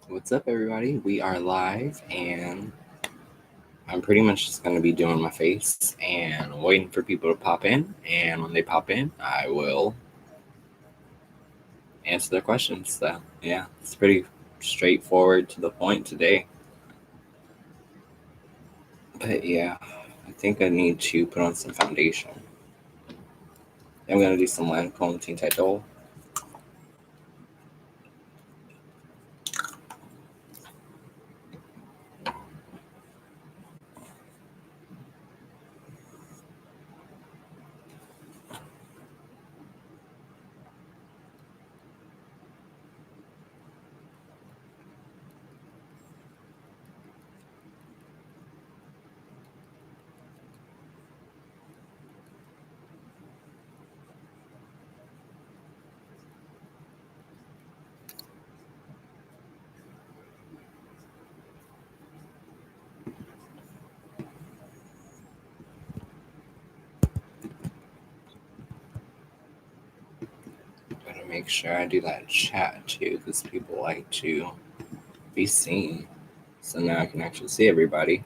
What's up, everybody? We are live, and I'm pretty much just going to be doing my face and waiting for people to pop in. And when they pop in, I will answer their questions. So, yeah, it's pretty straightforward to the point today. But yeah, I think I need to put on some foundation. I'm going to do some Lancome Teen Title. Gotta make sure I do that chat too, because people like to be seen. So now I can actually see everybody.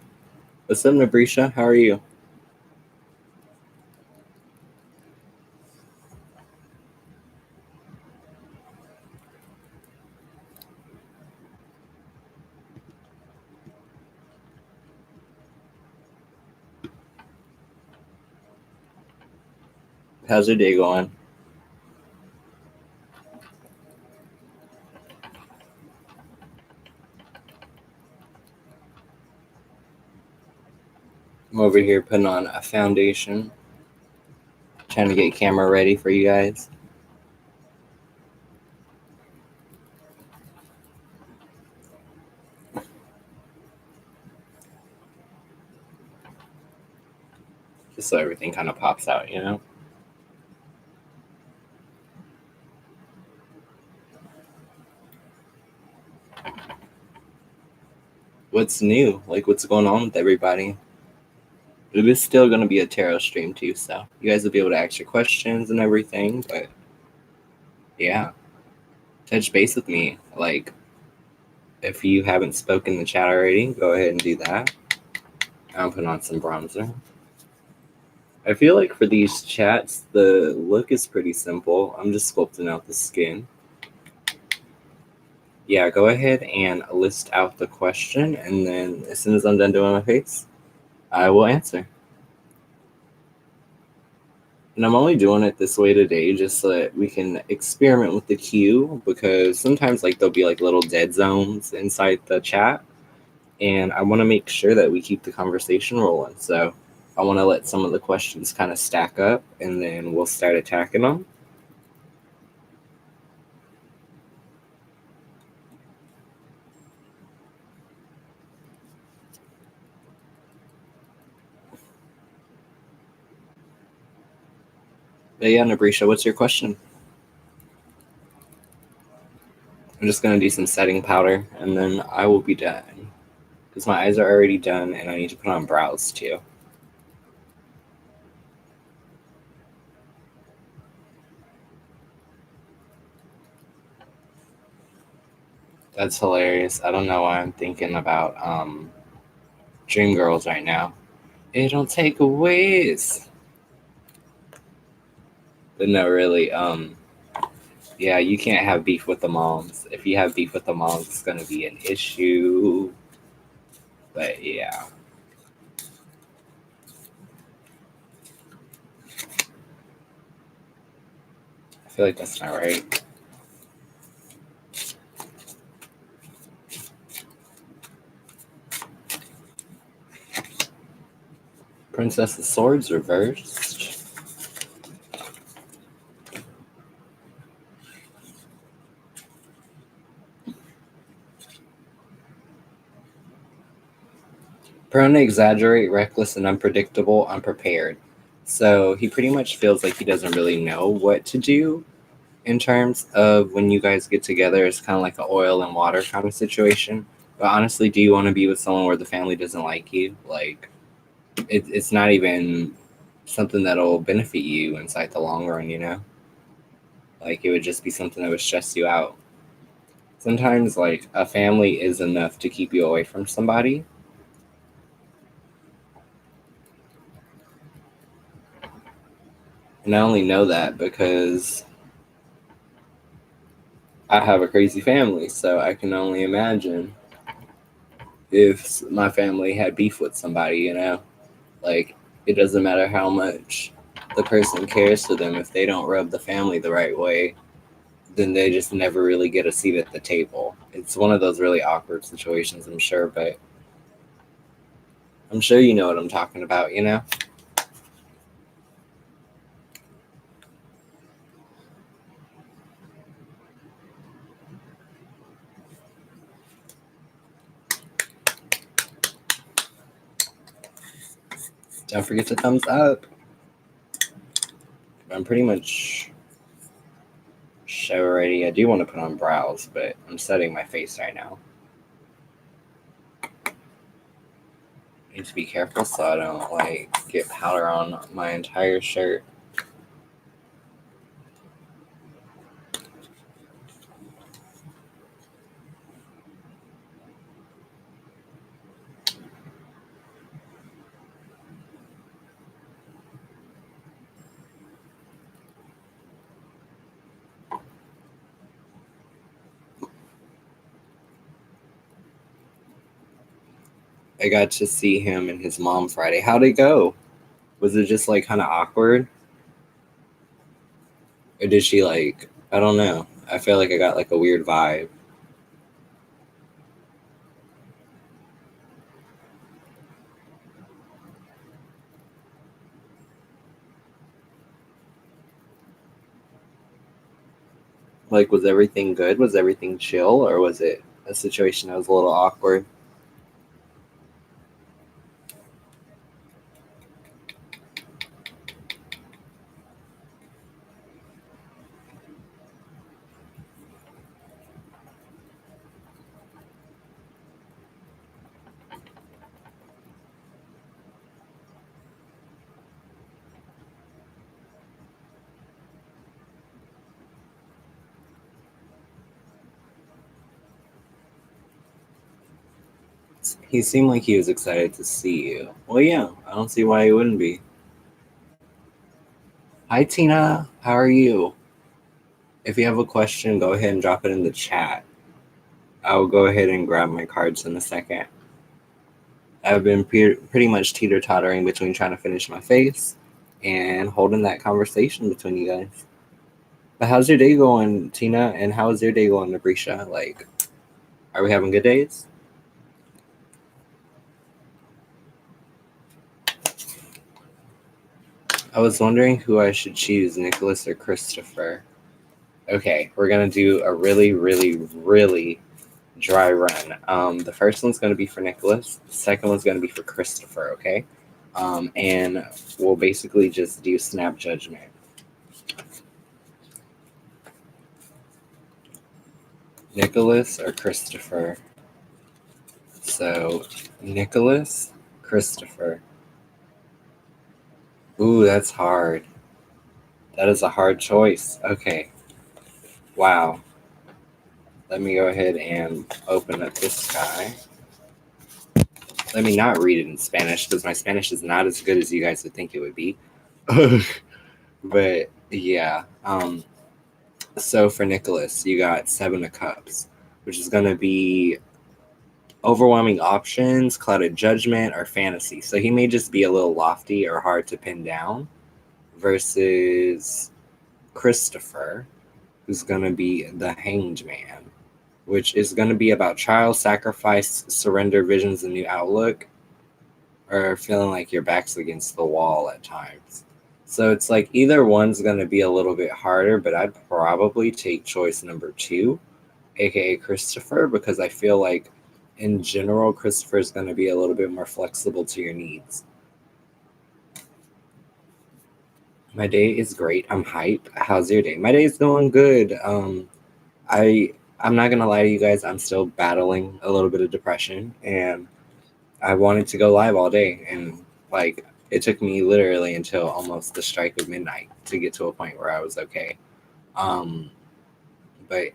What's up, Nabrisha? How are you? How's your day going? I'm over here putting on a foundation, trying to get camera ready for you guys. Just so everything kind of pops out, you know? What's new? Like, what's going on with everybody? It is still going to be a tarot stream, too, so you guys will be able to ask your questions and everything, but yeah, touch base with me. Like, if you haven't spoken in the chat already, go ahead and do that. I'm putting on some bronzer. I feel like for these chats, the look is pretty simple. I'm just sculpting out the skin. Yeah, go ahead and list out the question, and then as soon as I'm done doing my face, I will answer. And I'm only doing it this way today just so that we can experiment with the queue, because sometimes like there'll be like little dead zones inside the chat, and I want to make sure that we keep the conversation rolling. So I want to let some of the questions kind of stack up, and then we'll start attacking them. But yeah, Nabrisha, what's your question? I'm just going to do some setting powder, and then I will be done. Because my eyes are already done, and I need to put on brows too. That's hilarious. I don't know why I'm thinking about Dreamgirls right now. It don't take a ways. But no, really, yeah, you can't have beef with the moms. If you have beef with the moms, it's gonna be an issue. But yeah. I feel like that's not right. Princess of Swords reversed. Prone to exaggerate, reckless, and unpredictable, unprepared. So he pretty much feels like he doesn't really know what to do in terms of when you guys get together. It's kind of like an oil and water kind of situation. But honestly, do you want to be with someone where the family doesn't like you? Like, it's not even something that'll benefit you inside the long run, you know? Like, it would just be something that would stress you out. Sometimes, like, a family is enough to keep you away from somebody. And I only know that because I have a crazy family, so I can only imagine if my family had beef with somebody, you know? Like, it doesn't matter how much the person cares for them, if they don't rub the family the right way, then they just never really get a seat at the table. It's one of those really awkward situations, I'm sure, but I'm sure you know what I'm talking about, you know? Don't forget to thumbs up. I'm pretty much show ready. I do want to put on brows, but I'm setting my face right now. I need to be careful so I don't like get powder on my entire shirt. I got to see him and his mom Friday. How'd it go? Was it just like kind of awkward? Or did she like, I don't know. I feel like I got like a weird vibe. Like, was everything good? Was everything chill? Or was it a situation that was a little awkward? He seemed like he was excited to see you. Well, yeah, I don't see why he wouldn't be. Hi, Tina. How are you? If you have a question, go ahead and drop it in the chat. I'll go ahead and grab my cards in a second. I've been pretty much teeter tottering between trying to finish my face and holding that conversation between you guys. But how's your day going, Tina? And how's your day going, Nabrisha? Like, are we having good days? I was wondering who I should choose, Nicholas or Christopher. Okay, we're gonna do a really, really, really dry run. The first one's gonna be for Nicholas. The second one's gonna be for Christopher. Okay, and we'll basically just do snap judgment. Nicholas or Christopher? So, Nicholas, Christopher. Ooh, that's hard. That is a hard choice. Okay. Wow. Let me go ahead and open up this guy. Let me not read it in Spanish because my Spanish is not as good as you guys would think it would be. But yeah. So for Nicholas, you got Seven of Cups, which is going to be overwhelming options, clouded judgment, or fantasy. So he may just be a little lofty or hard to pin down versus Christopher, who's going to be the Hanged Man, which is going to be about trial, sacrifice, surrender, visions, and new outlook, or feeling like your back's against the wall at times. So it's like either one's going to be a little bit harder, but I'd probably take choice number two, aka Christopher, because I feel like in general, Christopher is going to be a little bit more flexible to your needs. My day is great. I'm hype. How's your day? My day is going good. I'm not gonna lie to you guys. I'm still battling a little bit of depression, and I wanted to go live all day, and like it took me literally until almost the strike of midnight to get to a point where I was okay. Um, but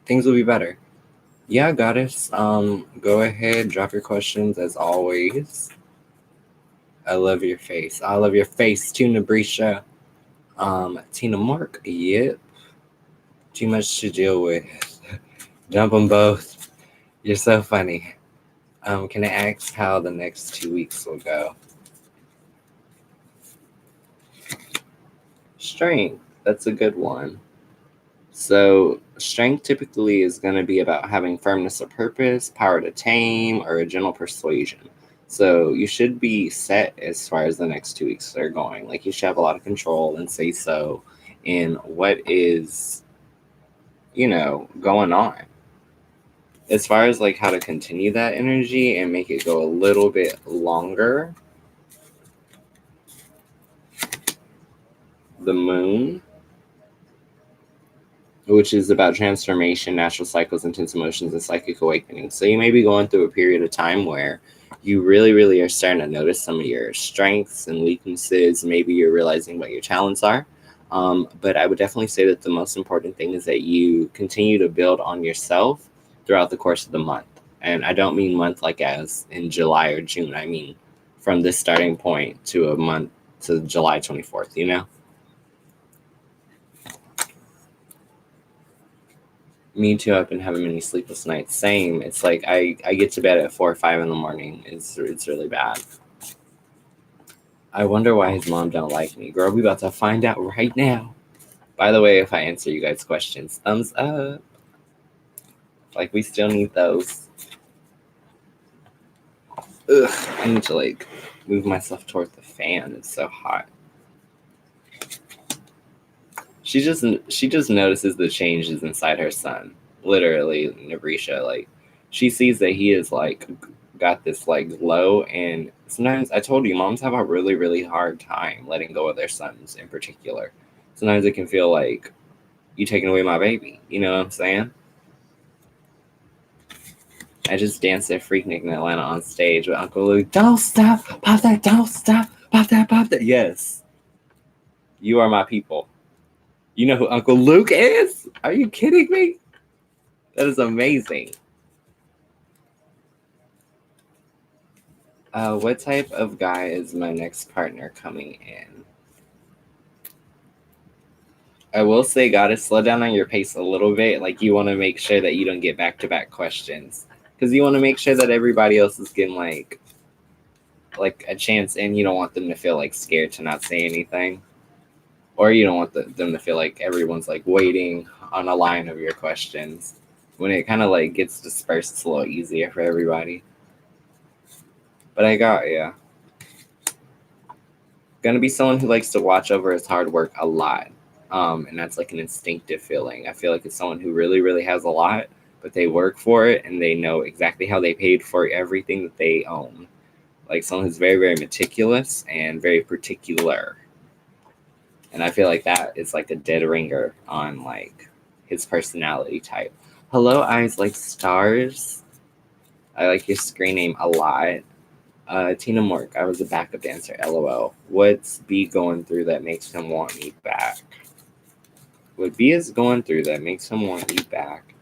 things will be better. Yeah, goddess. Go ahead, drop your questions as always. I love your face. I love your face, Tuna Brisha. Tina Mark. Yep. Too much to deal with. Dump them both. You're so funny. Can I ask how the next 2 weeks will go? Strength. That's a good one. So, strength typically is going to be about having firmness of purpose, power to tame, or a gentle persuasion. So, you should be set as far as the next 2 weeks are going. Like, you should have a lot of control and say so in what is, going on. As far as like how to continue that energy and make it go a little bit longer, the moon, which is about transformation, natural cycles, intense emotions, and psychic awakening. So you may be going through a period of time where you really, really are starting to notice some of your strengths and weaknesses. Maybe you're realizing what your talents are. But I would definitely say that the most important thing is that you continue to build on yourself throughout the course of the month. And I don't mean month like as in July or June. I mean from this starting point to a month to July 24th, Me too. I've been having many sleepless nights. Same. It's like I get to bed at 4 or 5 in the morning. It's really bad. I wonder why his mom don't like me. Girl, we about to find out right now. By the way, if I answer you guys' questions, thumbs up. Like we still need those. Ugh, I need to like move myself toward the fan. It's so hot. She just notices the changes inside her son. Literally, Nabrisha, like she sees that he is like got this like glow, and sometimes I told you moms have a really, really hard time letting go of their sons in particular. Sometimes it can feel like you taking away my baby. You know what I'm saying? I just danced at Freaknik in Atlanta on stage with Uncle Luke. Don't stop, pop that, don't stop, pop that, pop that. Yes, you are my people. You know who Uncle Luke is? Are you kidding me? That is amazing. What type of guy is my next partner coming in? I will say, gotta slow down on your pace a little bit. Like you want to make sure that you don't get back-to-back questions because you want to make sure that everybody else is getting like a chance, and you don't want them to feel like scared to not say anything, or you don't want them to feel like everyone's like waiting on a line of your questions. When it kind of like gets dispersed, it's a little easier for everybody. But I got yeah. Gonna be someone who likes to watch over his hard work a lot. And that's like an instinctive feeling. I feel like it's someone who really, really has a lot, but they work for it and they know exactly how they paid for everything that they own. Like someone who's very, very meticulous and very particular. And I feel like that is like a dead ringer on like his personality type. Hello, eyes like stars. I like your screen name a lot. Tina Mork, I was a backup dancer, lol. What's B going through that makes him want me back? What B is going through that makes him want you back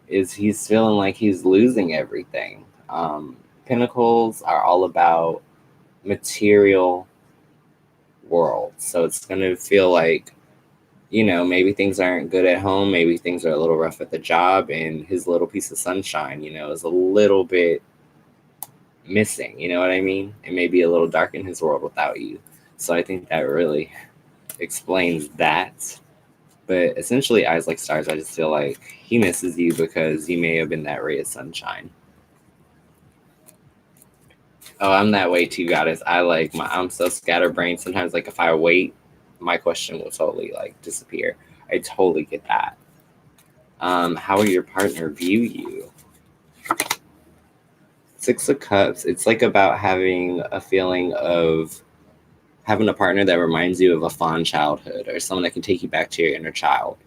is he's feeling like he's losing everything. Pinnacles are all about material world. So it's going to feel like, maybe things aren't good at home. Maybe things are a little rough at the job. And his little piece of sunshine, is a little bit missing. You know what I mean? It may be a little dark in his world without you. So I think that really explains that. But essentially, eyes like stars, I just feel like he misses you because you may have been that ray of sunshine. Oh, I'm that way too, goddess. I'm so scatterbrained. Sometimes, like, if I wait, my question will totally, like, disappear. I totally get that. How will your partner view you? Six of Cups, it's like about having a feeling of having a partner that reminds you of a fond childhood or someone that can take you back to your inner child.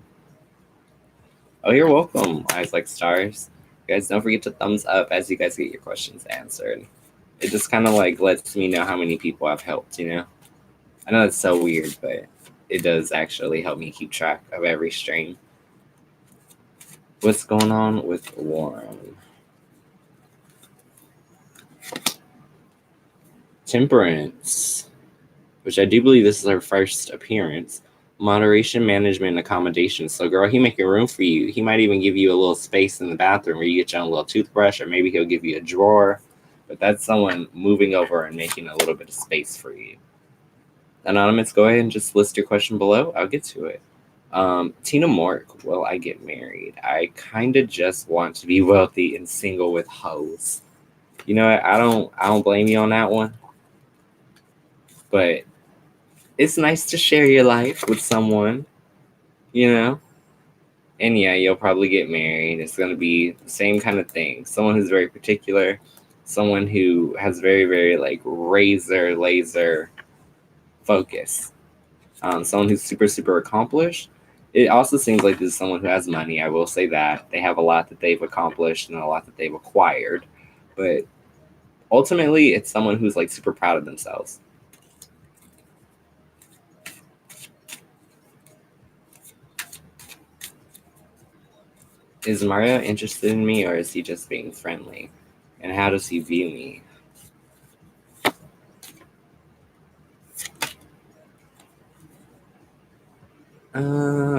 Oh, you're welcome, eyes like stars. You guys, don't forget to thumbs up as you guys get your questions answered. It just kind of like lets me know how many people I've helped. I know that's so weird, but it does actually help me keep track of every stream. What's going on with Warren? Temperance, which I do believe this is her first appearance. Moderation, management, and accommodation. So, girl, he making room for you. He might even give you a little space in the bathroom where you get your own little toothbrush, or maybe he'll give you a drawer. But that's someone moving over and making a little bit of space for you. Anonymous, go ahead and just list your question below. I'll get to it. Tina Mork, will I get married? I kind of just want to be wealthy and single with hoes. You know what? I don't blame you on that one. But it's nice to share your life with someone, you know? And yeah, you'll probably get married. It's going to be the same kind of thing. Someone who's very particular, someone who has very, very like razor laser focus. Someone who's super, super accomplished. It also seems like this is someone who has money. I will say that. They have a lot that they've accomplished and a lot that they've acquired. But ultimately, it's someone who's like super proud of themselves. Is Mario interested in me, or is he just being friendly? And how does he view me?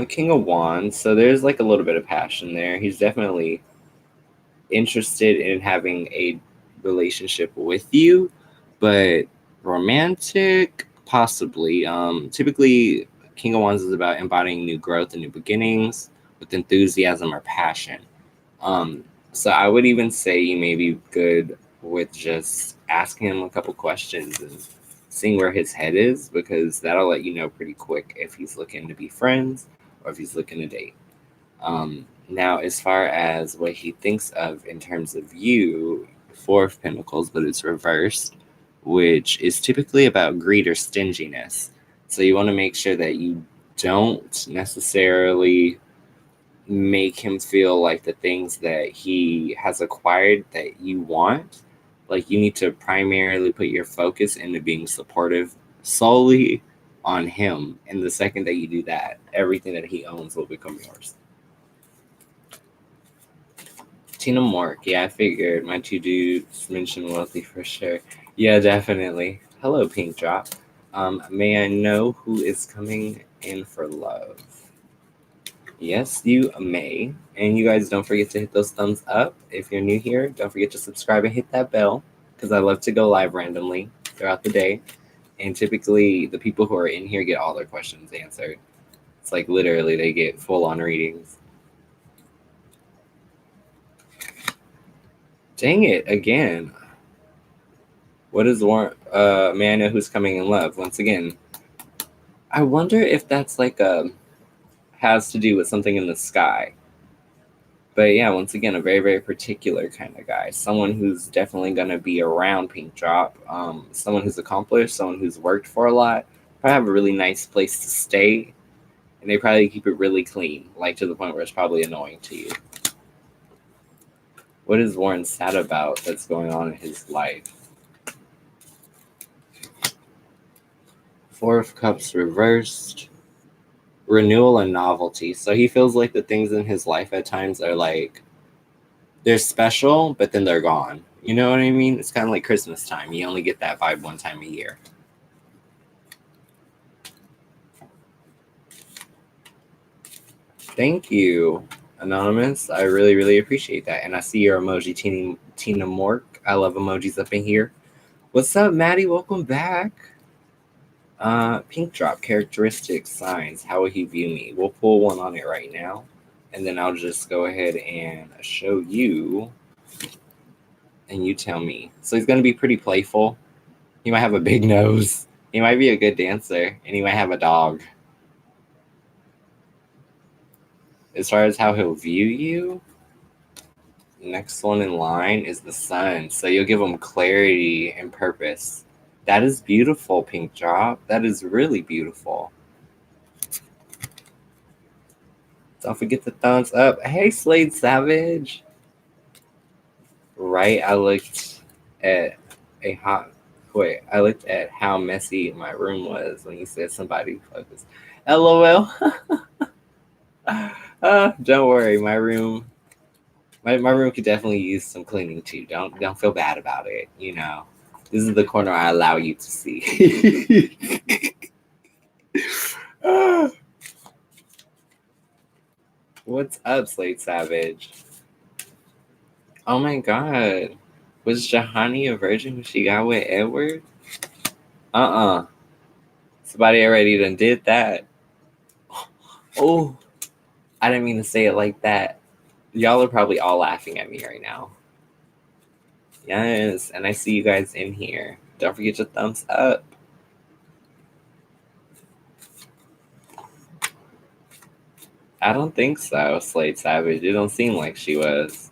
King of Wands. So there's like a little bit of passion there. He's definitely interested in having a relationship with you, but romantic, possibly. Typically, King of Wands is about embodying new growth and new beginnings with enthusiasm or passion. So I would even say you may be good with just asking him a couple questions and seeing where his head is, because that'll let you know pretty quick if he's looking to be friends or if he's looking to date. Now, as far as what he thinks of in terms of you, Four of Pentacles, but it's reversed, which is typically about greed or stinginess. So you want to make sure that you don't necessarily make him feel like the things that he has acquired that you want. Like, you need to primarily put your focus into being supportive solely on him. And the second that you do that, everything that he owns will become yours. Tina Mork, yeah, I figured my two dudes mentioned wealthy for sure. Yeah, definitely. Hello, Pink Drop. May I know who is coming in for love? Yes, you may. And you guys don't forget to hit those thumbs up. If you're new here, don't forget to subscribe and hit that bell, because I love to go live randomly throughout the day. And typically, the people who are in here get all their questions answered. It's like literally they get full-on readings. Dang it, again. What is Warren? May I know who's coming in love? Once again, I wonder if that's like has to do with something in the sky. But yeah, once again, a very, very particular kind of guy. Someone who's definitely going to be around Pink Drop. Someone who's accomplished, someone who's worked for a lot. Probably have a really nice place to stay. And they probably keep it really clean, like to the point where it's probably annoying to you. What is Warren sad about that's going on in his life? Four of Cups reversed. Renewal and novelty. So he feels like the things in his life at times are like, they're special, but then they're gone. You know what I mean? It's kind of like Christmas time. You only get that vibe one time a year. Thank you, Anonymous. I really, really appreciate that. And I see your emoji, Tina Mork. I love emojis up in here. What's up, Maddie? Welcome back. Pink Drop, characteristics, signs. How will he view me? We'll pull one on it right now. And then I'll just go ahead and show you. And you tell me. So he's going to be pretty playful. He might have a big nose. He might be a good dancer. And he might have a dog. As far as how he'll view you, next one in line is the sun. So you'll give him clarity and purpose. That is beautiful, Pink Drop. That is really beautiful. Don't forget the thumbs up. Hey, Slade Savage. Right, I looked at I looked at how messy my room was when you said somebody focused. LOL. Don't worry, my room My room could definitely use some cleaning too. Don't feel bad about it. You know, this is the corner I allow you to see. What's up, Slate Savage? Oh my god. Was Jahani a virgin when she got with Edward? Somebody already done did that. Oh, I didn't mean to say it like that. Y'all are probably all laughing at me right now. Yes, and I see you guys in here. Don't forget your thumbs up. I don't think so, Slate Savage. It don't seem like she was.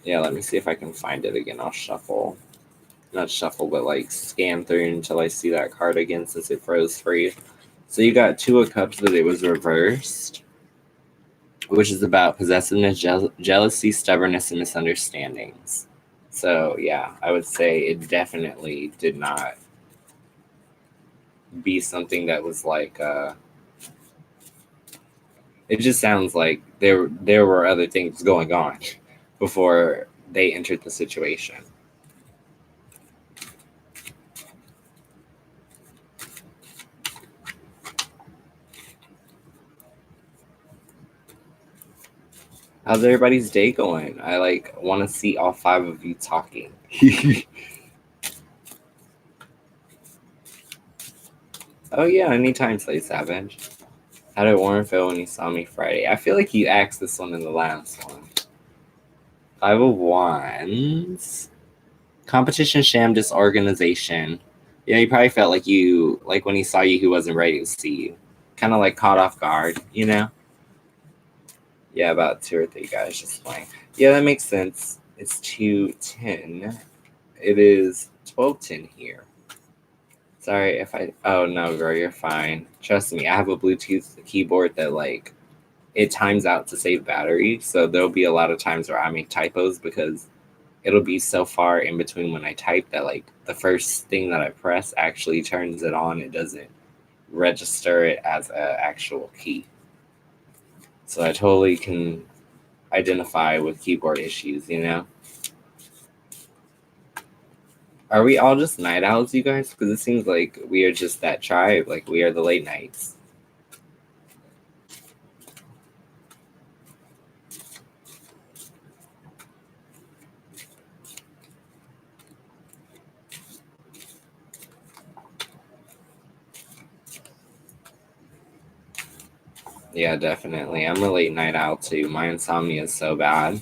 Yeah, let me see if I can find it again. I'll shuffle. Not shuffle, but like scan through until I see that card again since it froze free. So you got Two of Cups, but it was reversed, which is about possessiveness, jealousy, stubbornness, and misunderstandings. So yeah, I would say it definitely did not be something that was like it just sounds like there were other things going on before they entered the situation. How's everybody's day going? I like want to see all five of you talking. Oh yeah, anytime, Slay Savage. How did Warren feel when he saw me Friday? I feel like you asked this one in the last one. Five of Wands. Competition, sham, disorganization. Yeah, he probably felt like you, like when he saw you, he wasn't ready to see you. Kind of like caught off guard, you know? Yeah, about 2 or 3 guys just playing. Yeah, that makes sense. It's 2:10. It is 12:10 here. Sorry if I. Oh no, girl, you're fine. Trust me, I have a Bluetooth keyboard that like it times out to save battery. So there'll be a lot of times where I make typos because it'll be so far in between when I type that like the first thing that I press actually turns it on. It doesn't register it as an actual key. So I totally can identify with keyboard issues, you know? Are we all just night owls, you guys? Because it seems like we are just that tribe. Like we are the late nights. Yeah, definitely. I'm a late night owl too. My insomnia is so bad,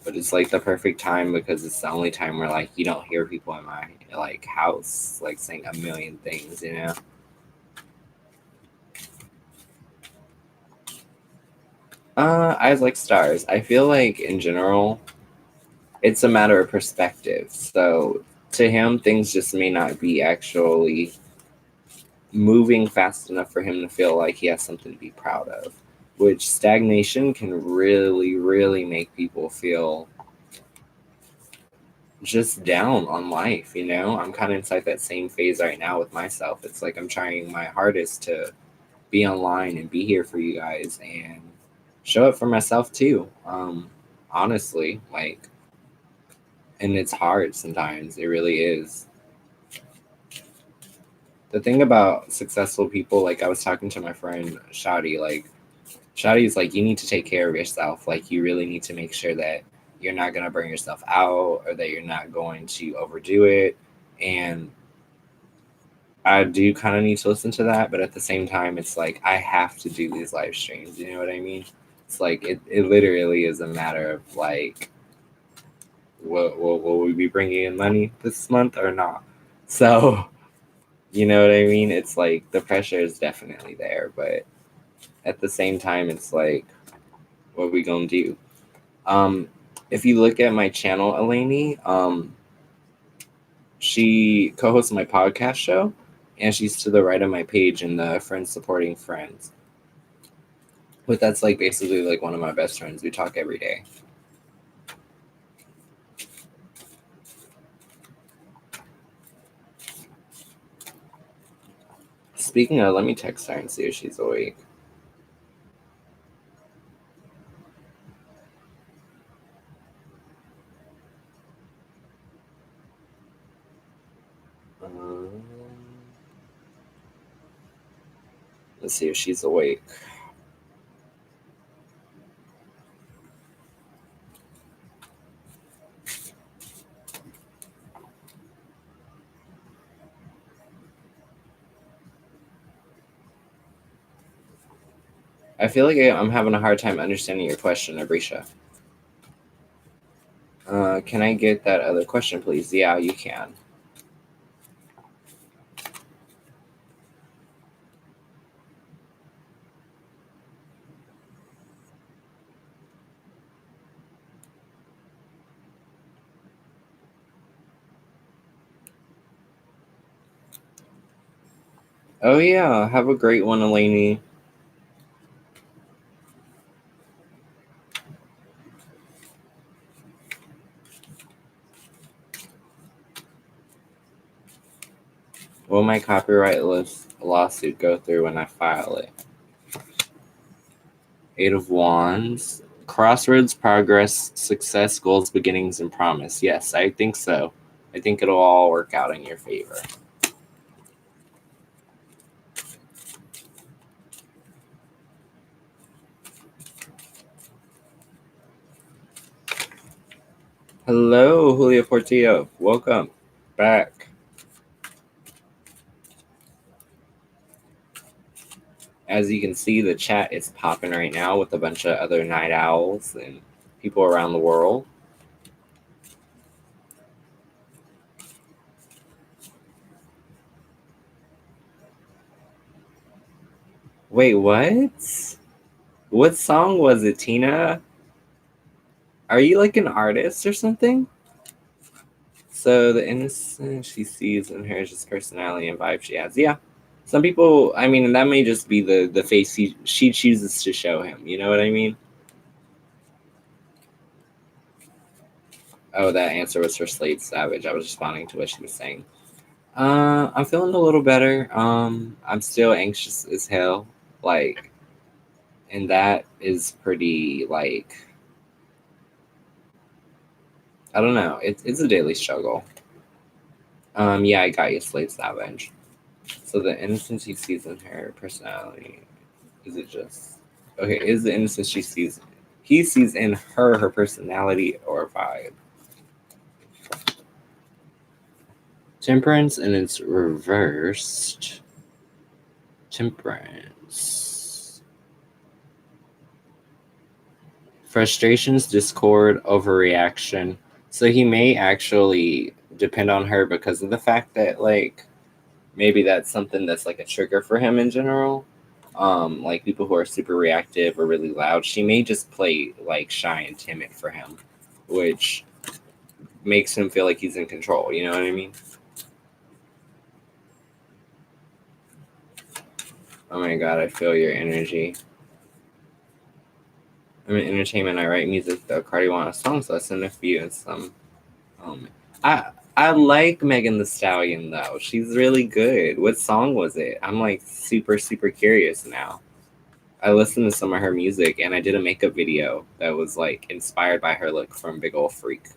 but it's like the perfect time because it's the only time where like you don't hear people in my like house like saying a million things, you know. Eyes like stars. I feel like in general, it's a matter of perspective. So to him, things just may not be actually moving fast enough for him to feel like he has something to be proud of. Which stagnation can really, really make people feel just down on life, you know? I'm kind of inside that same phase right now with myself. It's like I'm trying my hardest to be online and be here for you guys and show up for myself too. Honestly, like, and it's hard sometimes. It really is. The thing about successful people, like I was talking to my friend Shadi, like Shadi's like, you need to take care of yourself. Like you really need to make sure that you're not gonna burn yourself out or that you're not going to overdo it. And I do kind of need to listen to that, but at the same time, it's like I have to do these live streams. You know what I mean? It's like it literally is a matter of like, will we be bringing in money this month or not? So, you know what I mean? It's like the pressure is definitely there, but at the same time, it's like, what are we gonna do? Um, if you look at my channel, Eleni, she co-hosts my podcast show, and she's to the right of my page in the friends supporting friends. But that's like basically like one of my best friends. We talk every day. Speaking of, let me text her and see if she's awake. Let's see if she's awake. I feel like I'm having a hard time understanding your question, Abrisha. Can I get that other question, please? Yeah, you can. Oh, yeah. Have a great one, Eleni. Will my copyright lawsuit go through when I file it? Eight of Wands. Crossroads, progress, success, goals, beginnings, and promise. Yes, I think so. I think it'll all work out in your favor. Hello, Julio Portillo. Welcome back. As you can see, the chat is popping right now with a bunch of other night owls and people around the world. Wait, what? What song was it, Tina? Are you like an artist or something? So the innocence she sees in her is just personality and vibe she has. Yeah. Some people, I mean, that may just be the face she chooses to show him. You know what I mean? Oh, that answer was for Slade Savage. I was responding to what she was saying. I'm feeling a little better. I'm still anxious as hell. Like, and that is pretty, like, I don't know. It's a daily struggle. Yeah, I got you, Slade Savage. So the innocence he sees in her personality, is it just okay? Is the innocence he sees in her personality or vibe? Temperance and it's reversed. Temperance. Frustrations, discord, overreaction. So he may actually depend on her because of the fact that, like, maybe that's something that's like a trigger for him in general. Like people who are super reactive or really loud, she may just play like shy and timid for him, which makes him feel like he's in control. You know what I mean? Oh my god, I feel your energy. I'm in entertainment. I write music. Though Cardi want a songs lesson if you and some. I like Megan Thee Stallion though. She's really good. What song was it? I'm like super curious now. I listened to some of her music and I did a makeup video that was like inspired by her look from Big Ol' Freak.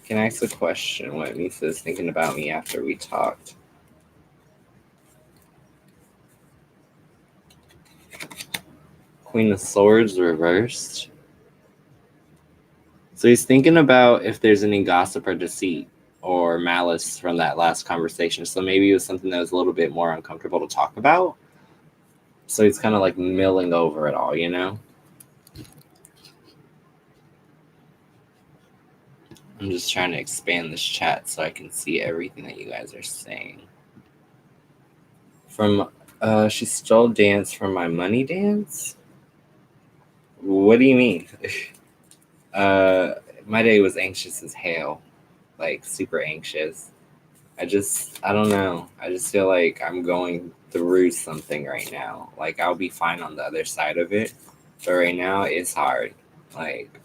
Can I ask a question? What Misa is thinking about me after we talked? Queen of Swords reversed. So he's thinking about if there's any gossip or deceit or malice from that last conversation. So maybe it was something that was a little bit more uncomfortable to talk about. So he's kind of like milling over it all, you know? I'm just trying to expand this chat so I can see everything that you guys are saying. She stole dance from my money dance? What do you mean? My day was anxious as hell. Like, super anxious. I don't know. I just feel like I'm going through something right now. Like, I'll be fine on the other side of it. But right now, it's hard. Like,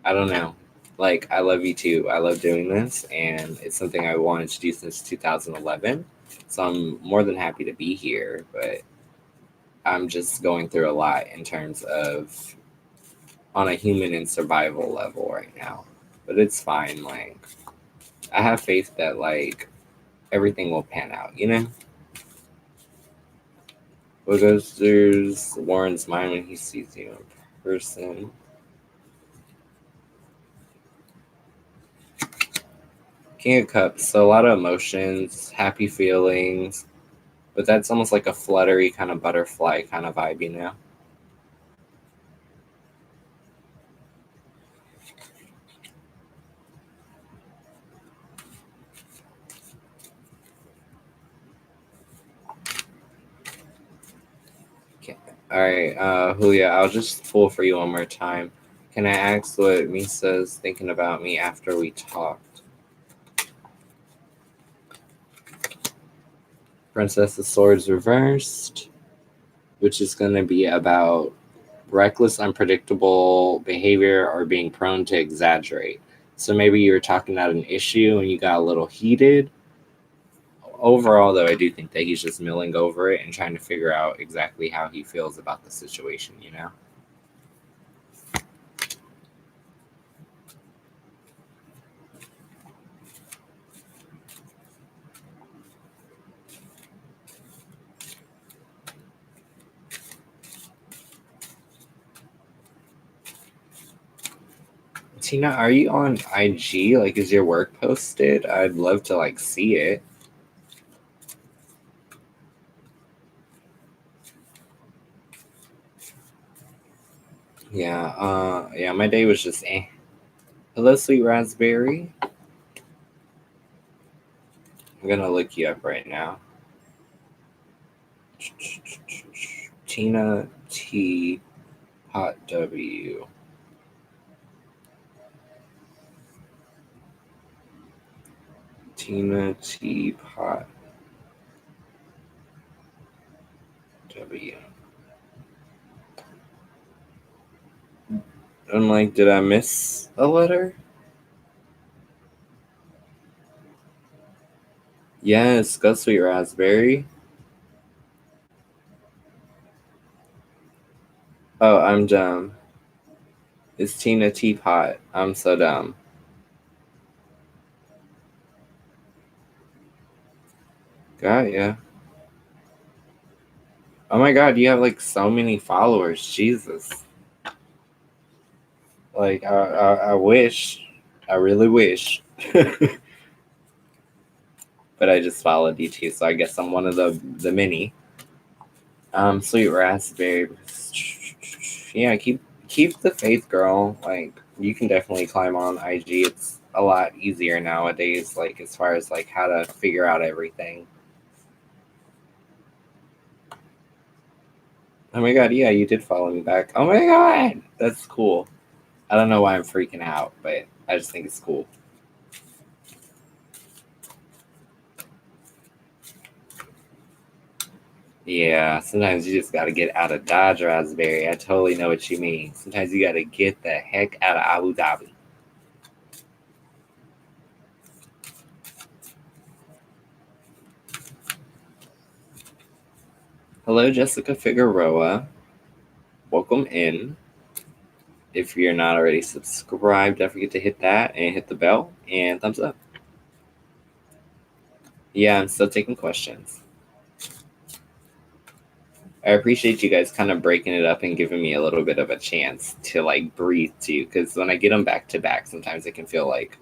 I don't know. Like, I love you too. I love doing this, and it's something I wanted to do since 2011. So I'm more than happy to be here, but I'm just going through a lot in terms of on a human and survival level right now. But it's fine. Like, I have faith that, like, everything will pan out, you know? What goes through Warren's mind when he sees you in person? King of Cups, so a lot of emotions, happy feelings, but that's almost like a fluttery kind of butterfly kind of vibe, you know? Okay. All right, Julia, I'll just pull for you one more time. Can I ask what Misa's thinking about me after we talked? Princess of Swords reversed, which is going to be about reckless, unpredictable behavior or being prone to exaggerate. So maybe you were talking about an issue and you got a little heated. Overall, though, I do think that he's just milling over it and trying to figure out exactly how he feels about the situation, you know? Tina, are you on IG? Like, is your work posted? I'd love to, like, see it. Yeah, my day was just eh. Hello, sweet raspberry. I'm gonna look you up right now. Tina T. Hot W. Tina T. Pot W. I'm like, did I miss a letter? Yes, go sweet raspberry. Oh, I'm dumb. It's Tina Teapot. I'm so dumb. Got ya. Oh my god, you have like so many followers. Jesus. Like, I wish. I really wish. But I just followed you too, so I guess I'm one of the many. Sweet raspberry. Yeah, keep the faith, girl. Like, you can definitely climb on IG. It's a lot easier nowadays, like as far as like how to figure out everything. Oh my god, yeah, you did follow me back. Oh my god, that's cool. I don't know why I'm freaking out, but I just think it's cool. Yeah, sometimes you just gotta get out of Dodge Raspberry. I totally know what you mean. Sometimes you gotta get the heck out of Abu Dhabi. Hello, Jessica Figueroa. Welcome in. If you're not already subscribed, don't forget to hit that and hit the bell and thumbs up. Yeah, I'm still taking questions. I appreciate you guys kind of breaking it up and giving me a little bit of a chance to like breathe too. Because when I get them back to back, sometimes it can feel like,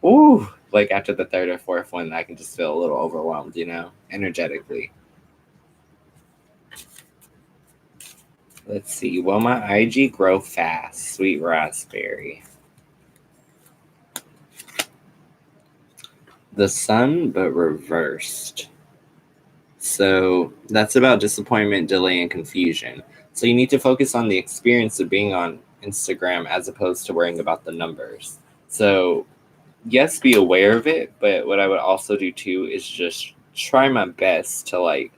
ooh, like after the third or fourth one, I can just feel a little overwhelmed, you know, energetically. Let's see. Will my IG grow fast? Sweet raspberry. The sun, but reversed. So that's about disappointment, delay, and confusion. So you need to focus on the experience of being on Instagram as opposed to worrying about the numbers. So, yes, be aware of it, but what I would also do too is just try my best to like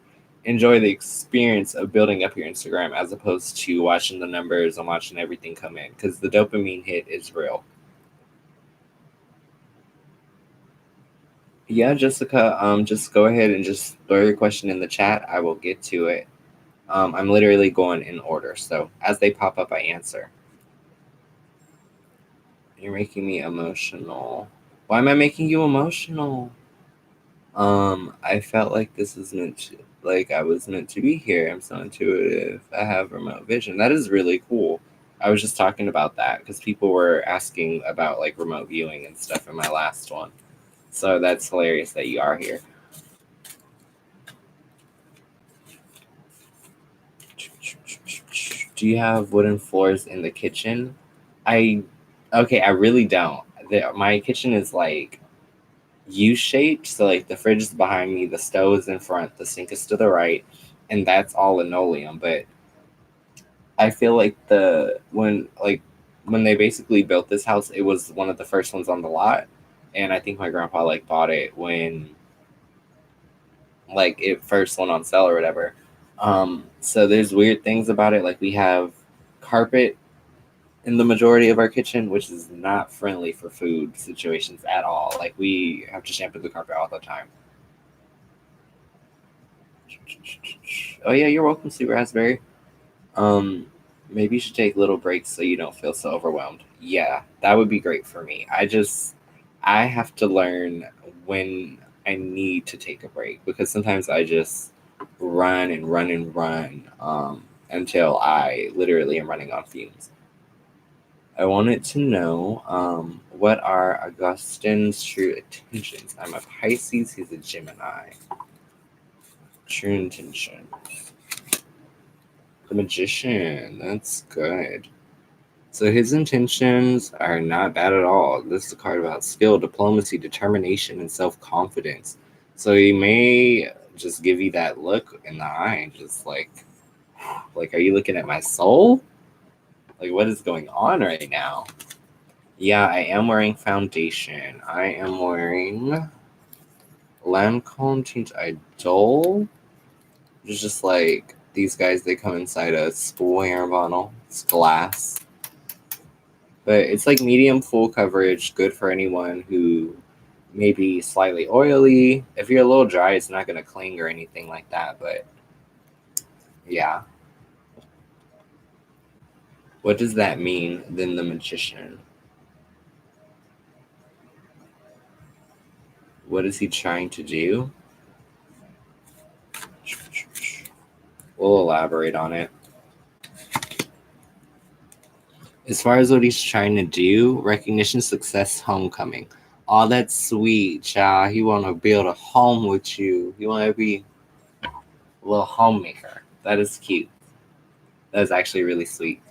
enjoy the experience of building up your Instagram as opposed to watching the numbers and watching everything come in because the dopamine hit is real. Yeah, Jessica, just go ahead and just throw your question in the chat. I will get to it. I'm literally going in order, so as they pop up, I answer. You're making me emotional. Why am I making you emotional? I felt like this is meant to, like I was meant to be here. I'm so intuitive. I have remote vision. That is really cool. I was just talking about that because people were asking about like remote viewing and stuff in my last one. So that's hilarious that you are here. Do you have wooden floors in the kitchen? I I really don't. My kitchen is like U-shaped, so like the fridge is behind me, the stove is in front, the sink is to the right, and that's all linoleum. But I feel like when they basically built this house, it was one of the first ones on the lot, and I think my grandpa like bought it when like it first went on sale or whatever. So there's weird things about it, like we have carpet in the majority of our kitchen, which is not friendly for food situations at all. Like we have to shampoo the carpet all the time. Oh yeah, you're welcome, Sweet Raspberry. Um, Maybe you should take little breaks so you don't feel so overwhelmed. Yeah, that would be great for me. I have to learn when I need to take a break because sometimes I just run and run and run until I literally am running on fumes. I wanted to know what are Augustine's true intentions? I'm a Pisces, he's a Gemini. True intention. The Magician, that's good. So his intentions are not bad at all. This is a card about skill, diplomacy, determination, and self-confidence. So he may just give you that look in the eye, just like, are you looking at my soul? Like, what is going on right now? Yeah, I am wearing foundation. I am wearing Lancome Teach Idol. It's just like these guys, they come inside a square bottle. It's glass. But it's like medium full coverage, good for anyone who may be slightly oily. If you're a little dry, it's not going to cling or anything like that. But yeah. What does that mean, then the magician? What is he trying to do? We'll elaborate on it. As far as what he's trying to do, recognition, success, homecoming. Oh, that's sweet, child. He want to build a home with you. He want to be a little homemaker. That is cute. That is actually really sweet.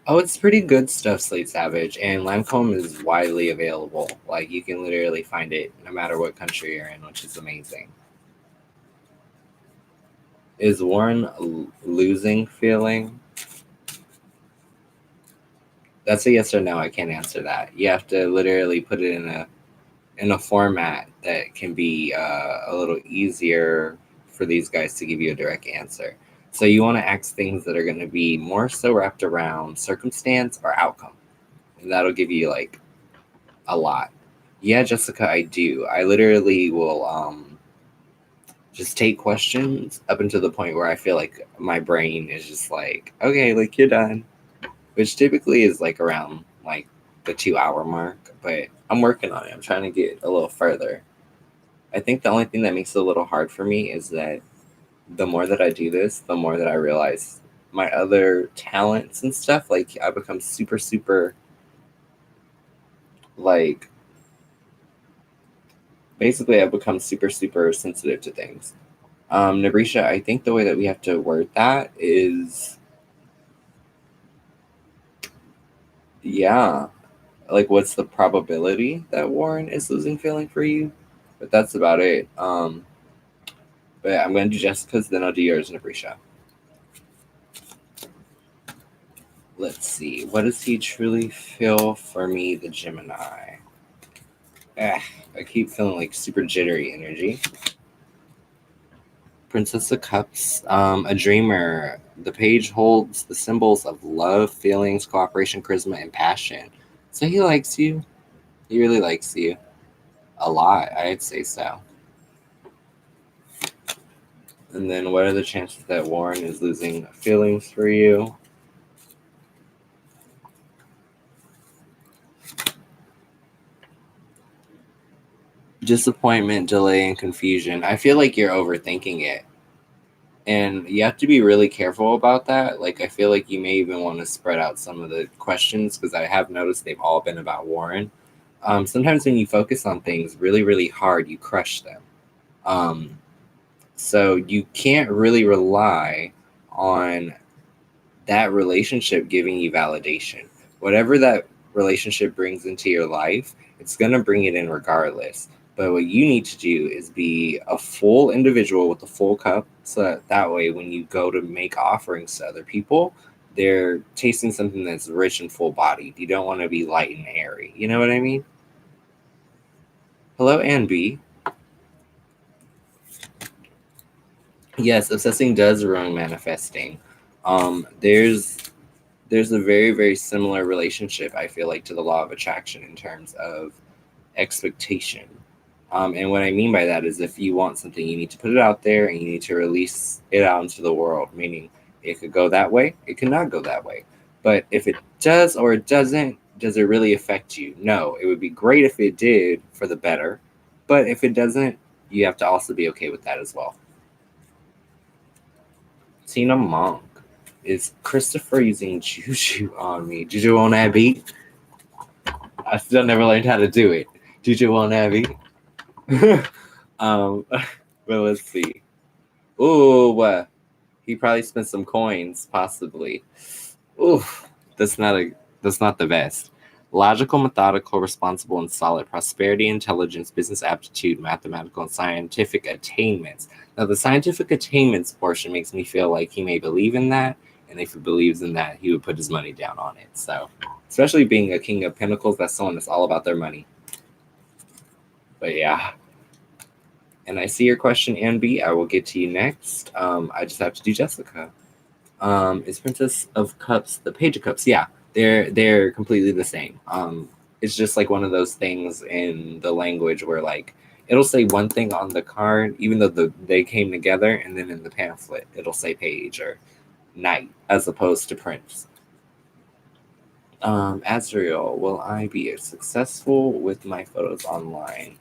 Oh, it's pretty good stuff, Slate Savage, and Lancome is widely available. Like, you can literally find it no matter what country you're in, which is amazing. Is Warren losing feeling? That's a yes or no. I can't answer that. You have to literally put it in a format that can be a little easier for these guys to give you a direct answer. So you want to ask things that are going to be more so wrapped around circumstance or outcome, and that'll give you like a lot. Yeah, Jessica, I do. I literally will just take questions up until the point where I feel like my brain is just like, okay, like you're done, which typically is like around like the 2 hour mark. But I'm working on it. I'm trying to get a little further. I think the only thing that makes it a little hard for me is that the more that I do this, the more that I realize my other talents and stuff, like I become super, super, like, basically I've become super, super sensitive to things. Nabrisha, I think the way that we have to word that is, yeah, like what's the probability that Warren is losing feeling for you? But that's about it. But I'm going to do Jessica's, then I'll do yours, Nabrisha. Let's see. What does he truly feel for me, the Gemini? I keep feeling like super jittery energy. Princess of Cups, a dreamer. The page holds the symbols of love, feelings, cooperation, charisma, and passion. So he likes you. He really likes you a lot, I'd say so. And then what are the chances that Warren is losing feelings for you? Disappointment, delay, and confusion. I feel like you're overthinking it. And you have to be really careful about that. Like, I feel like you may even want to spread out some of the questions because I have noticed they've all been about Warren. Sometimes when you focus on things really, really hard, you crush them. Um, so you can't really rely on that relationship giving you validation. Whatever that relationship brings into your life, it's going to bring it in regardless. But what you need to do is be a full individual with a full cup so that way when you go to make offerings to other people, they're tasting something that's rich and full bodied. You don't want to be light and airy. You know what I mean? Hello, Ann B. Yes, obsessing does ruin manifesting. There's a very, very similar relationship, I feel like, to the law of attraction in terms of expectation. And what I mean by that is if you want something, you need to put it out there and you need to release it out into the world, meaning it could go that way, it could not go that way. But if it does or it doesn't, does it really affect you? No, it would be great if it did for the better. But if it doesn't, you have to also be okay with that as well. Tina Monk. Is Christopher using Juju on me? Juju on that beat? I still never learned how to do it. Juju on that beat? But let's see. Ooh, he probably spent some coins, possibly. Ooh, that's not the best. Logical, methodical, responsible, and solid. Prosperity, intelligence, business aptitude, mathematical, and scientific attainments. Now, the scientific attainments portion makes me feel like he may believe in that, and if he believes in that, he would put his money down on it. So, especially being a king of pentacles, that's someone that's all about their money. But yeah. And I see your question, Ann B. I will get to you next. I just have to do Jessica. Is Princess of Cups the Page of Cups? Yeah, they're completely the same. It's just like one of those things in the language where like it'll say one thing on the card, even though they came together, and then in the pamphlet it'll say page or knight as opposed to prince. Azriel, will I be successful with my photos online?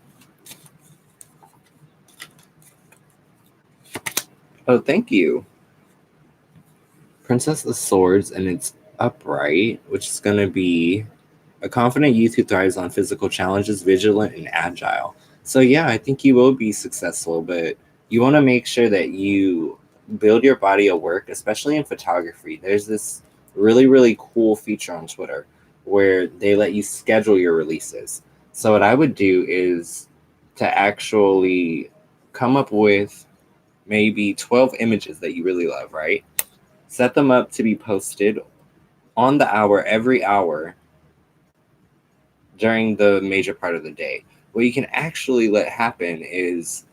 Oh, thank you. Princess of Swords, and it's upright, which is going to be a confident youth who thrives on physical challenges, vigilant and agile. So yeah, I think you will be successful, but you want to make sure that you build your body of work, especially in photography. There's this really, really cool feature on Twitter where they let you schedule your releases. So what I would do is to actually come up with maybe 12 images that you really love, right? Set them up to be posted on the hour, every hour during the major part of the day. What you can actually let happen is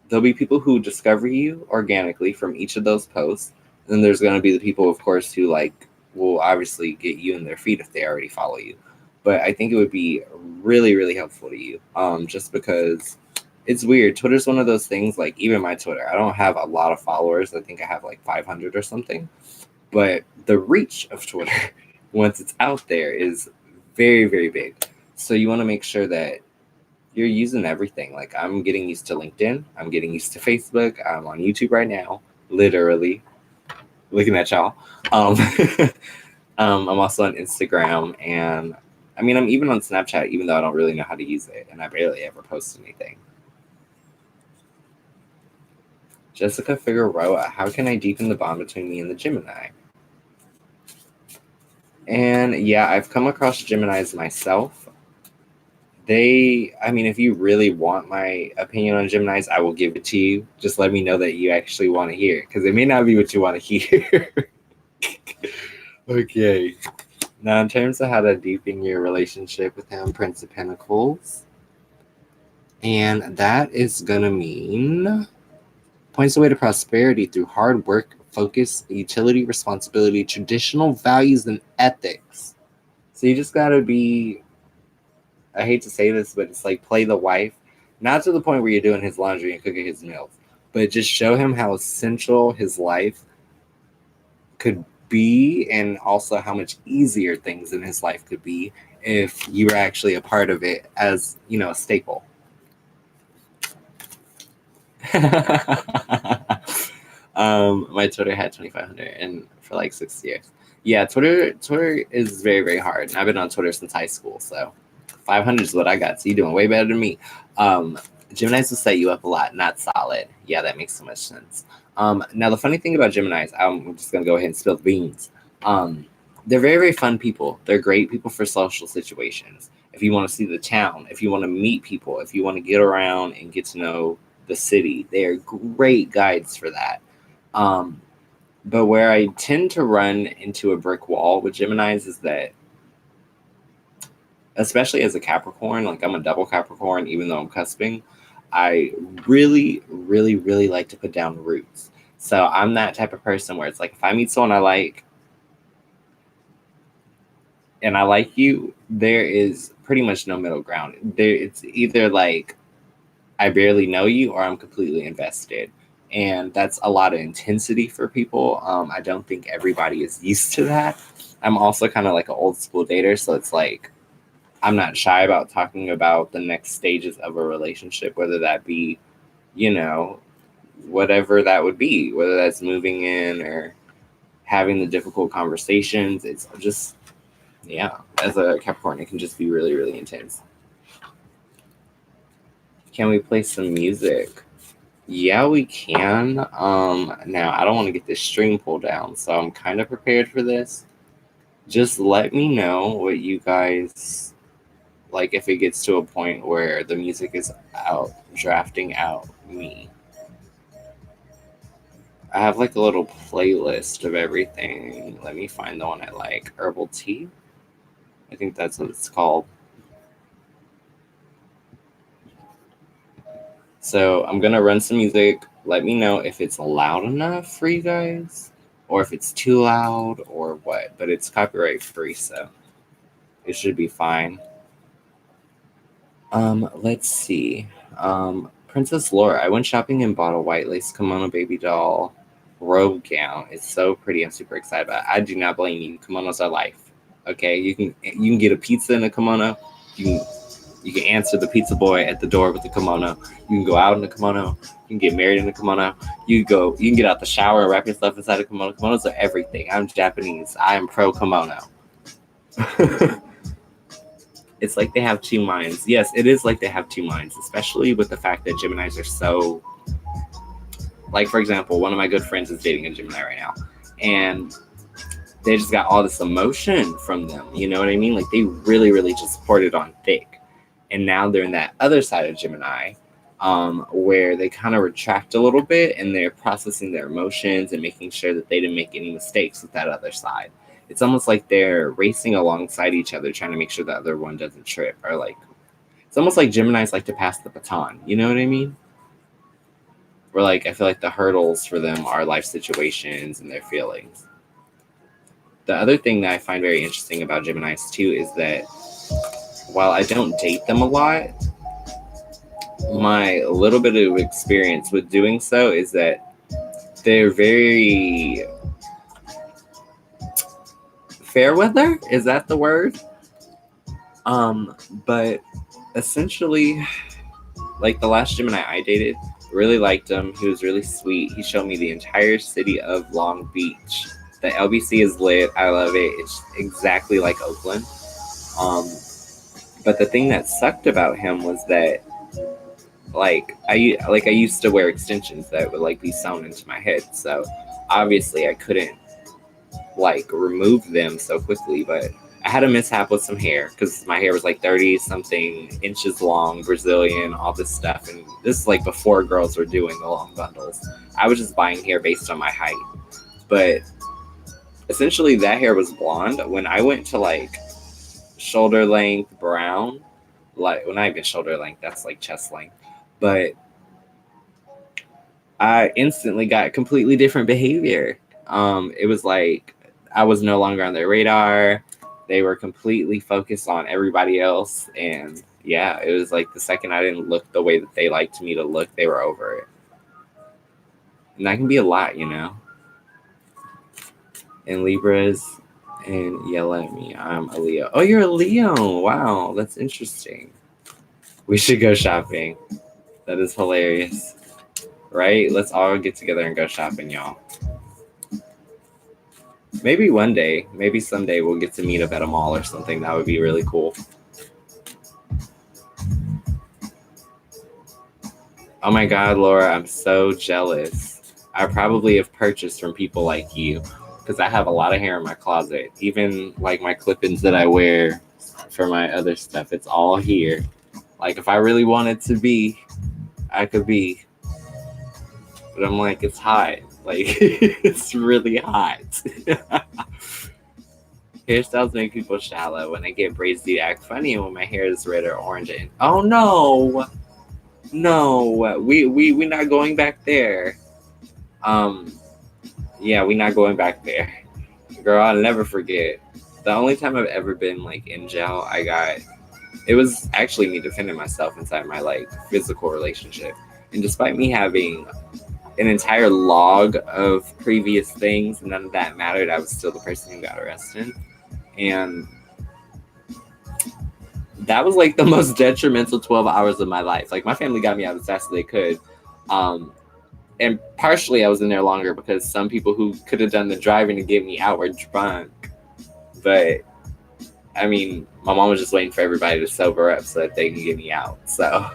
there'll be people who discover you organically from each of those posts. And then there's going to be the people, of course, who like will obviously get you in their feed if they already follow you. But I think it would be really, really helpful to you, just because it's weird. Twitter's one of those things, like even my Twitter, I don't have a lot of followers. I think I have like 500 or something. But the reach of Twitter, once it's out there, is very, very big. So you want to make sure that you're using everything. Like I'm getting used to LinkedIn. I'm getting used to Facebook. I'm on YouTube right now, literally looking at y'all. I'm also on Instagram, and I mean, I'm even on Snapchat, even though I don't really know how to use it, and I barely ever post anything. Jessica Figueroa, how can I deepen the bond between me and the Gemini? And yeah, I've come across Geminis myself. If you really want my opinion on Geminis, I will give it to you. Just let me know that you actually want to hear it, because it may not be what you want to hear. Okay. Now, in terms of how to deepen your relationship with him, Prince of Pentacles, and that is going to mean points the way to prosperity through hard work, focus, utility, responsibility, traditional values, and ethics. So you just got to be I hate to say this, but it's like play the wife, not to the point where you're doing his laundry and cooking his meals, but just show him how essential his life could be, and also how much easier things in his life could be if you were actually a part of it as, you know, a staple. My Twitter had 2,500 and for like 6 years. Yeah, Twitter is very, very hard. And I've been on Twitter since high school, so 500 is what I got. So you're doing way better than me. Geminis will set you up a lot, not solid. Yeah, that makes so much sense. Now the funny thing about Geminis, I'm just gonna go ahead and spill the beans. They're very, very fun people. They're great people for social situations. If you want to see the town, if you want to meet people, if you want to get around and get to know the city, they are great guides for that. Um, but where I tend to run into a brick wall with Geminis is that, especially as a Capricorn, like I'm a double Capricorn, even though I'm cusping, I really, really, really like to put down roots. So I'm that type of person where it's like if I meet someone I like and I like you, there is pretty much no middle ground. It's either like I barely know you or I'm completely invested. And that's a lot of intensity for people. I don't think everybody is used to that. I'm also kind of like an old school dater, so it's like I'm not shy about talking about the next stages of a relationship, whether that be, you know, whatever that would be, whether that's moving in or having the difficult conversations. It's just, yeah, as a Capricorn, it can just be really, really intense. Can we play some music? Yeah, we can. Now I don't want to get this string pulled down, so I'm kind of prepared for this. Just let me know what you guys like if it gets to a point where the music is out drafting out me. I have like a little playlist of everything. Let me find the one I like. Herbal tea? I think that's what it's called. So I'm gonna run some music. Let me know if it's loud enough for you guys, or if it's too loud, or what. But it's copyright free, so it should be fine. Let's see. Princess Laura. I went shopping and bought a white lace kimono baby doll robe gown. It's so pretty. I'm super excited about it. I do not blame you. Kimonos are life. Okay, you can get a pizza in a kimono. You can you can answer the pizza boy at the door with the kimono. You can go out in the kimono. You can get married in the kimono. You can get out the shower and wrap yourself inside a kimono. Kimonos are everything. I'm Japanese. I am pro kimono. It's like they have two minds. Yes, it is like they have two minds, especially with the fact that Geminis are so, like, for example, one of my good friends is dating a Gemini right now, and they just got all this emotion from them. You know what I mean? Like, they really, really just poured it on thick. And now they're in that other side of Gemini, where they kind of retract a little bit and they're processing their emotions and making sure that they didn't make any mistakes with that other side. It's almost like they're racing alongside each other, trying to make sure the other one doesn't trip, or like it's almost like Geminis like to pass the baton. You know what I mean? Where like I feel like the hurdles for them are life situations and their feelings. The other thing that I find very interesting about Geminis too is that while I don't date them a lot, my little bit of experience with doing so is that they're very fair weather. Is that the word? But essentially, like the last Gemini I dated, really liked him. He was really sweet. He showed me the entire city of Long Beach. The LBC is lit. I love it. It's exactly like Oakland. Um, but the thing that sucked about him was that I used to wear extensions that would like be sewn into my head. So obviously I couldn't like remove them so quickly, but I had a mishap with some hair because my hair was like 30 something inches long, Brazilian, all this stuff. And this is like before girls were doing the long bundles. I was just buying hair based on my height. But essentially, that hair was blonde. When I went to like shoulder length brown, like, well, not even shoulder length, that's like chest length. But I instantly got completely different behavior. It was like I was no longer on their radar. they were completely focused on everybody else. And yeah, it was like the second I didn't look the way that they liked me to look, they were over it. And that can be a lot, you know. And Libras and yell at me. I'm a Leo. Oh, you're a Leo. Wow, that's interesting. We should go shopping. That is hilarious. Right? Let's all get together and go shopping, y'all. Maybe one day, maybe someday we'll get to meet up at a mall or something. That would be really cool. Oh my God, Laura, I'm so jealous. I probably have purchased from people like you because I have a lot of hair in my closet. Even like my clip-ins that I wear for my other stuff, it's all here. Like if I really wanted to be, I could be. But I'm like, it's hot. Like, it's really hot. Hairstyles make people shallow. When I get braids, they act funny, and when my hair is red or orange. And oh no, we not going back there. Yeah, we not going back there, girl. I'll never forget. The only time I've ever been like in jail, it was actually me defending myself inside my like physical relationship, and despite me having an entire log of previous things, none of that mattered. I was still the person who got arrested. And that was like the most detrimental 12 hours of my life. Like my family got me out as fast as they could. And partially I was in there longer because some people who could have done the driving to get me out were drunk. But I mean, my mom was just waiting for everybody to sober up so that they can get me out. So,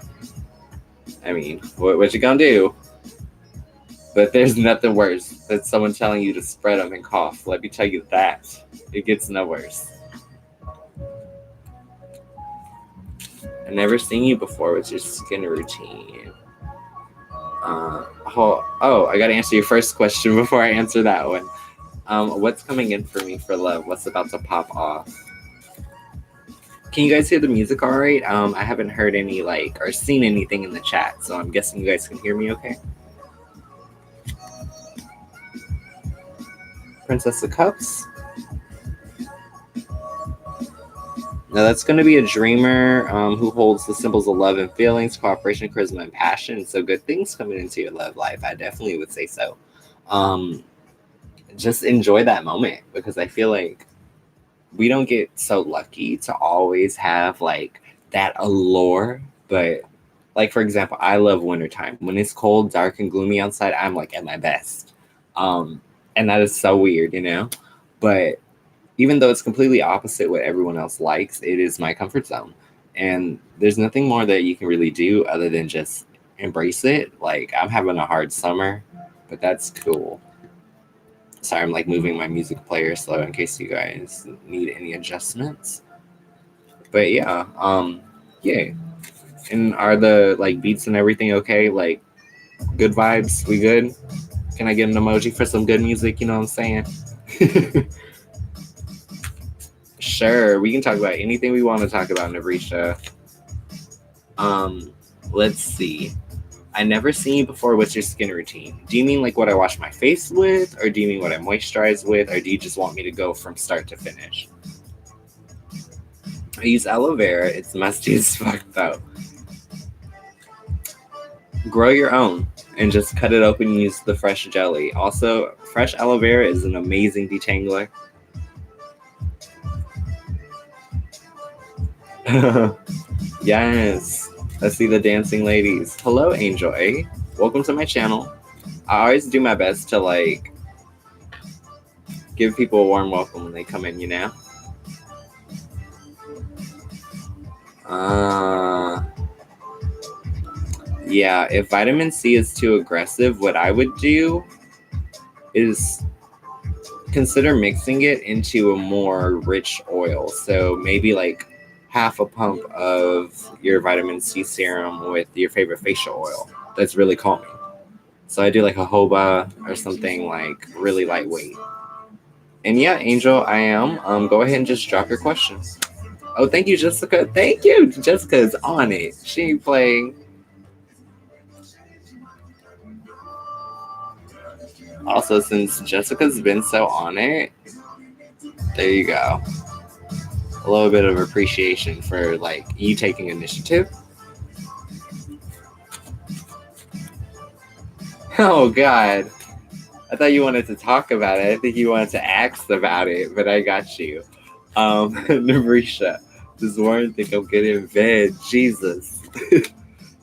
I mean, what you gonna do? But there's nothing worse than someone telling you to spread them and cough. Let me tell you that. It gets no worse. I've never seen you before with your skin routine. I gotta answer your first question before I answer that one. What's coming in for me for love? What's about to pop off? Can you guys hear the music all right? I haven't heard any or seen anything in the chat, so I'm guessing you guys can hear me okay? Princess of Cups. Now that's going to be a dreamer who holds the symbols of love and feelings, cooperation, charisma, and passion. So good things coming into your love life. I definitely would say so. Just enjoy that moment because I feel like we don't get so lucky to always have that allure. But for example, I love wintertime. When it's cold, dark, and gloomy outside, I'm at my best. And that is so weird, you know? But even though it's completely opposite what everyone else likes, it is my comfort zone. And there's nothing more that you can really do other than just embrace it. I'm having a hard summer, but that's cool. Sorry, I'm moving my music player slow in case you guys need any adjustments. But yeah, yeah. And are the beats and everything okay? Good vibes? We good? Can I get an emoji for some good music? You know what I'm saying? Sure, we can talk about anything we want to talk about, Navrisha. Let's see. I never seen you before. What's your skin routine? Do you mean what I wash my face with? Or do you mean what I moisturize with? Or do you just want me to go from start to finish? I use aloe vera. It's musty as fuck though. Grow your own and just cut it open and use the fresh jelly. Also, fresh aloe vera is an amazing detangler. Yes. Let's see the dancing ladies. Hello, Angel A. Welcome to my channel. I always do my best to give people a warm welcome when they come in, you know? Yeah, if vitamin C is too aggressive, what I would do is consider mixing it into a more rich oil. So maybe half a pump of your vitamin C serum with your favorite facial oil. That's really calming. So I do a jojoba or something really lightweight. And yeah, Angel, I am. Go ahead and just drop your questions. Oh, thank you, Jessica. Thank you. Jessica's on it. She ain't playing. Also, since Jessica's been so on it, there you go. a little bit of appreciation for like you taking initiative. Oh God. I thought you wanted to talk about it. I think you wanted to ask about it, but I got you. Nabrisha, does Warren think I'm good in bed? Jesus.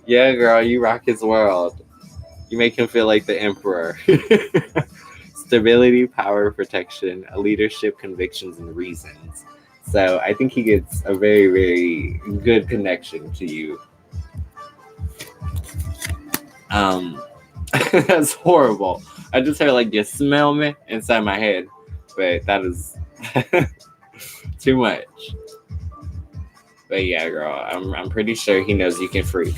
Yeah, girl, you rock his world. You make him feel like the emperor. Stability, power, protection, leadership, convictions, and reasons. So I think he gets a very, very good connection to you. That's horrible. I just heard like you smell me inside my head, but that is too much. But yeah, girl, I'm pretty sure he knows you can freak.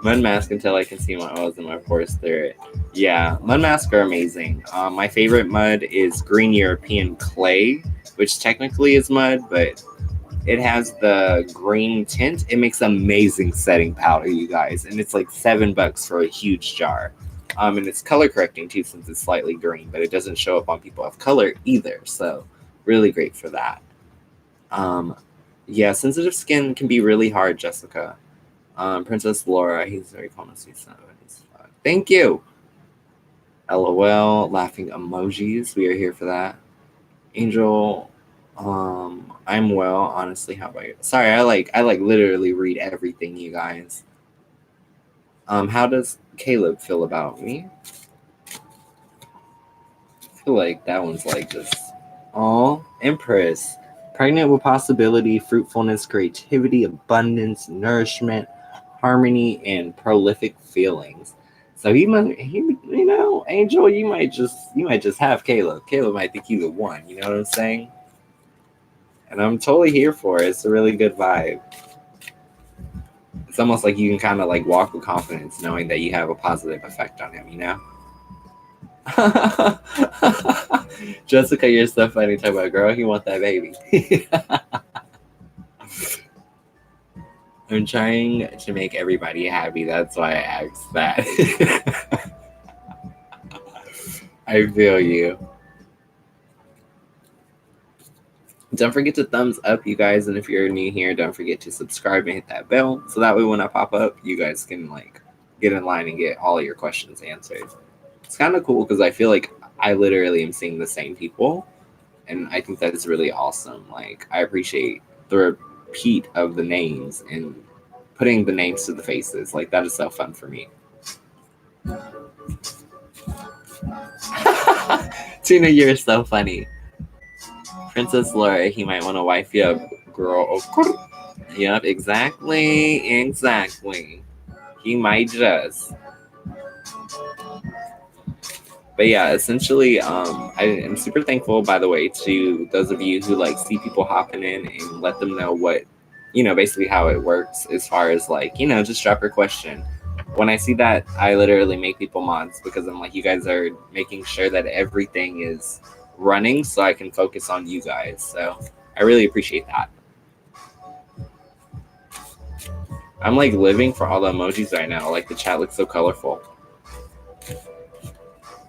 Mud mask until I can see my O's and my pores through it. Yeah, mud masks are amazing. My favorite mud is green European clay, which technically is mud, but it has the green tint. It makes amazing setting powder, you guys, and it's like $7 for a huge jar. And it's color correcting too, since it's slightly green, but it doesn't show up on people of color either. So really great for that. Yeah, sensitive skin can be really hard, Jessica. Princess Laura, he's very calm and sweet. Thank you. LOL, laughing emojis. We are here for that. Angel, I'm well, honestly. How about you? Sorry, I like literally read everything, you guys. How does Caleb feel about me? I feel like that one's like just, oh, Empress. Pregnant with possibility, fruitfulness, creativity, abundance, nourishment, harmony, and prolific feelings. So Angel, you might just have Caleb. Caleb might think you the one. You know what I'm saying? And I'm totally here for it. It's a really good vibe. It's almost like you can kind of like walk with confidence, knowing that you have a positive effect on him. You know. Jessica, you're so funny. Talk about girl, you want that baby. I'm trying to make everybody happy. That's why I asked that. I feel you. Don't forget to thumbs up, you guys. And if you're new here, don't forget to subscribe and hit that bell. So that way when I pop up, you guys can like get in line and get all of your questions answered. It's kind of cool because I feel like I literally am seeing the same people. And I think that is really awesome. Like, I appreciate the repeat of the names and putting the names to the faces. Like, that is so fun for me. Tina, you're so funny. Princess Laura, he might want to wife you up, girl. Yep, exactly. He might just. But yeah, essentially, I am super thankful, by the way, to those of you who like see people hopping in and let them know what, basically how it works as far as like, just drop your question. When I see that, I literally make people mods because I'm like, you guys are making sure that everything is running so I can focus on you guys. So I really appreciate that. I'm like living for all the emojis right now. Like the chat looks so colorful.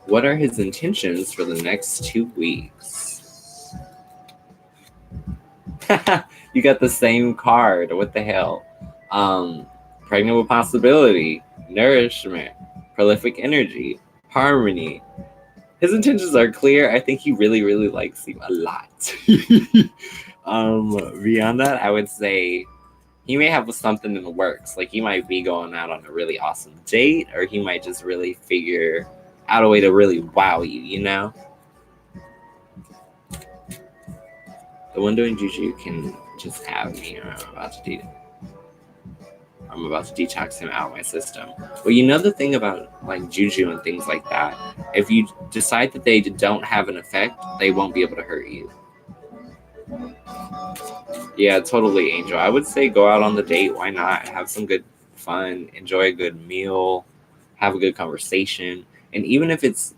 What are his intentions for the next 2 weeks? You got the same card. What the hell? Pregnant with possibility, nourishment, prolific energy, harmony. His intentions are clear. I think he really, really likes you a lot. Beyond that, I would say he may have something in the works. Like he might be going out on a really awesome date, or he might just really figure out a way to really wow you, you know? The one doing juju can just have me. I'm about to detox him out of my system. Well, you know the thing about like juju and things like that, if you decide that they don't have an effect, they won't be able to hurt you. Yeah, totally, Angel. I would say go out on the date. Why not? Have some good fun, enjoy a good meal, have a good conversation. And even if it's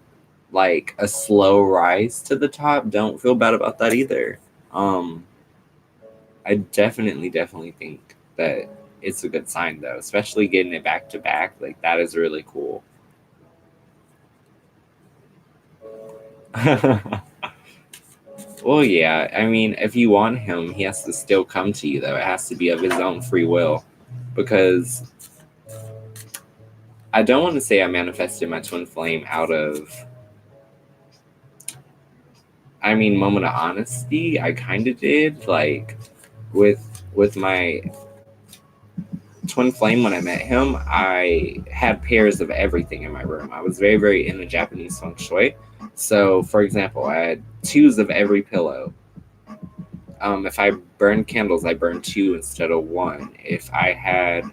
like a slow rise to the top, don't feel bad about that either. I definitely think that it's a good sign though, especially getting it back to back. Like that is really cool. Well, yeah. I mean, if you want him, he has to still come to you, though. It has to be of his own free will. Because I don't want to say I manifested my twin flame out of, I mean, moment of honesty. I kind of did. Like, with my twin flame, when I met him, I had pairs of everything in my room. I was very, very into Japanese feng shui. So, for example, I had twos of every pillow. If I burned candles, I burned two instead of one. If I had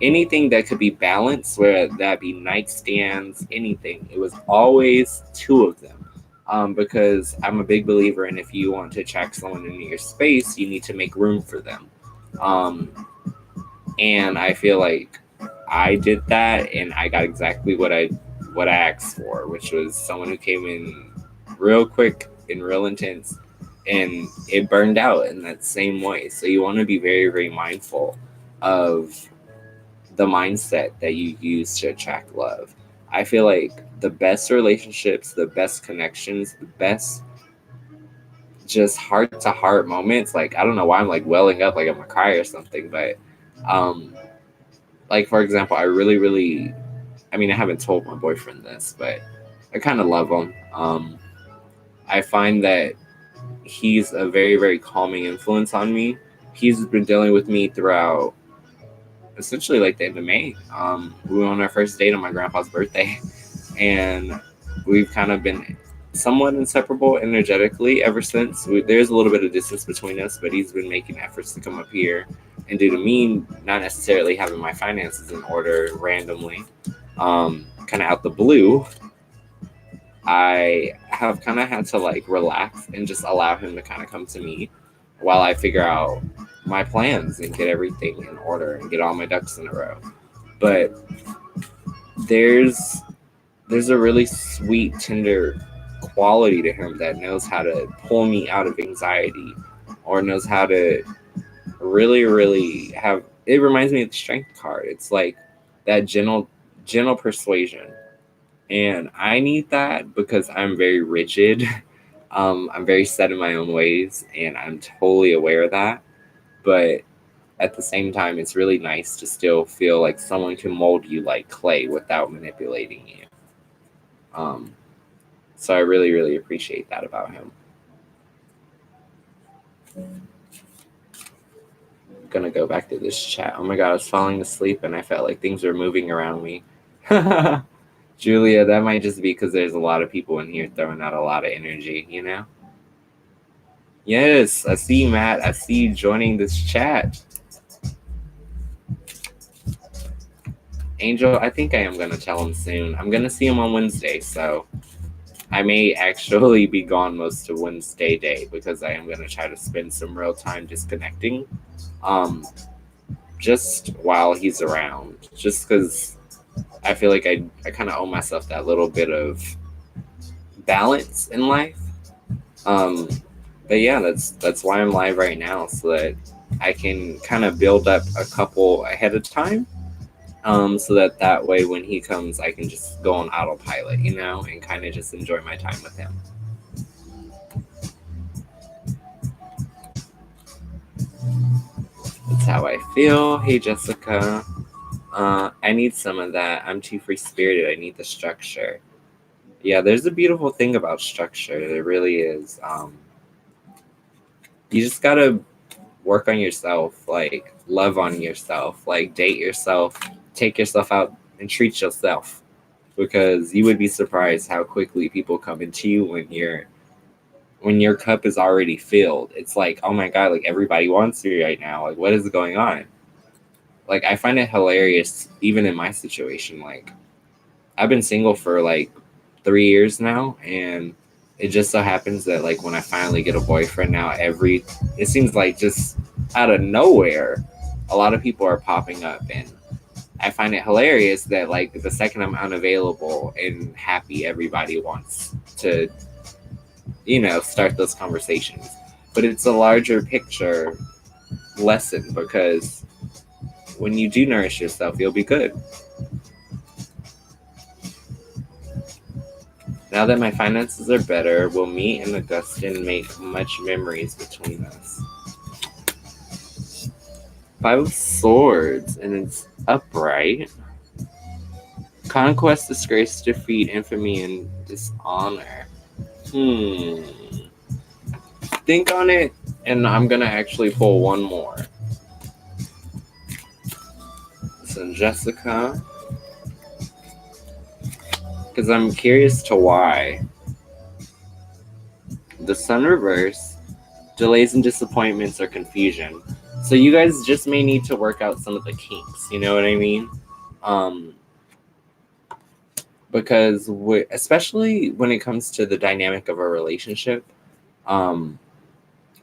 anything that could be balanced, whether that be nightstands, anything, it was always two of them. Because I'm a big believer in if you want to attract someone into your space, you need to make room for them. Um, and I feel like I did that, and I got exactly what I asked for, which was someone who came in real quick and real intense, and it burned out in that same way. So you want to be very, very mindful of the mindset that you use to attract love. I feel like the best relationships, the best connections, the best just heart to heart moments. Like, I don't know why I'm like welling up like I'm gonna cry or something, but um like, for example, I really, really, I mean, I haven't told my boyfriend this, but I kind of love him. I find that he's a very, very calming influence on me. He's been dealing with me throughout essentially like the end of May. We went on our first date on my grandpa's birthday, and we've kind of been somewhat inseparable energetically ever since. There's a little bit of distance between us, but he's been making efforts to come up here. And due to me not necessarily having my finances in order randomly, kind of out the blue, I have kind of had to like relax and just allow him to kind of come to me while I figure out my plans and get everything in order and get all my ducks in a row. But there's there's a really sweet, tender quality to him that knows how to pull me out of anxiety, or knows how to really, really have. It reminds me of the strength card. It's like that gentle persuasion, and I need that because I'm very rigid. I'm very set in my own ways, and I'm totally aware of that. But at the same time, it's really nice to still feel like someone can mold you like clay without manipulating you. Um, so I really, really appreciate that about him. I'm gonna go back to this chat. Oh my god, I was falling asleep and I felt like things were moving around me. Julia, that might just be because there's a lot of people in here throwing out a lot of energy, you know? Yes, I see Matt. I see you joining this chat. Angel, I think I am going to tell him soon. I'm going to see him on Wednesday, so I may actually be gone most of Wednesday day because I am going to try to spend some real time disconnecting just while he's around. Just because I feel like I kind of owe myself that little bit of balance in life. But yeah, that's why I'm live right now, so that I can kind of build up a couple ahead of time. So that way when he comes, I can just go on autopilot, you know, and kind of just enjoy my time with him. That's how I feel. Hey, Jessica. I need some of that. I'm too free spirited. I need the structure. Yeah, there's a beautiful thing about structure. There really is. You just gotta work on yourself, like love on yourself, like date yourself, take yourself out and treat yourself, because you would be surprised how quickly people come into you when your cup is already filled. It's like, oh my god, like everybody wants you right now. Like, what is going on? Like, I find it hilarious, even in my situation. Like, I've been single for like 3 years now, and it just so happens that like when I finally get a boyfriend now, it seems like just out of nowhere, a lot of people are popping up, and I find it hilarious that like the second I'm unavailable and happy, everybody wants to, start those conversations. But it's a larger picture lesson, because when you do nourish yourself, you'll be good. Now that my finances are better, we'll meet in Augusta and make much memories between us. Five of Swords, and it's upright. Conquest, disgrace, defeat, infamy, and dishonor. Think on it, and I'm gonna actually pull one more. So Jessica, because I'm curious to why. The Sun reverse, delays and disappointments or confusion. So you guys just may need to work out some of the kinks. You know what I mean? Because especially when it comes to the dynamic of a relationship, when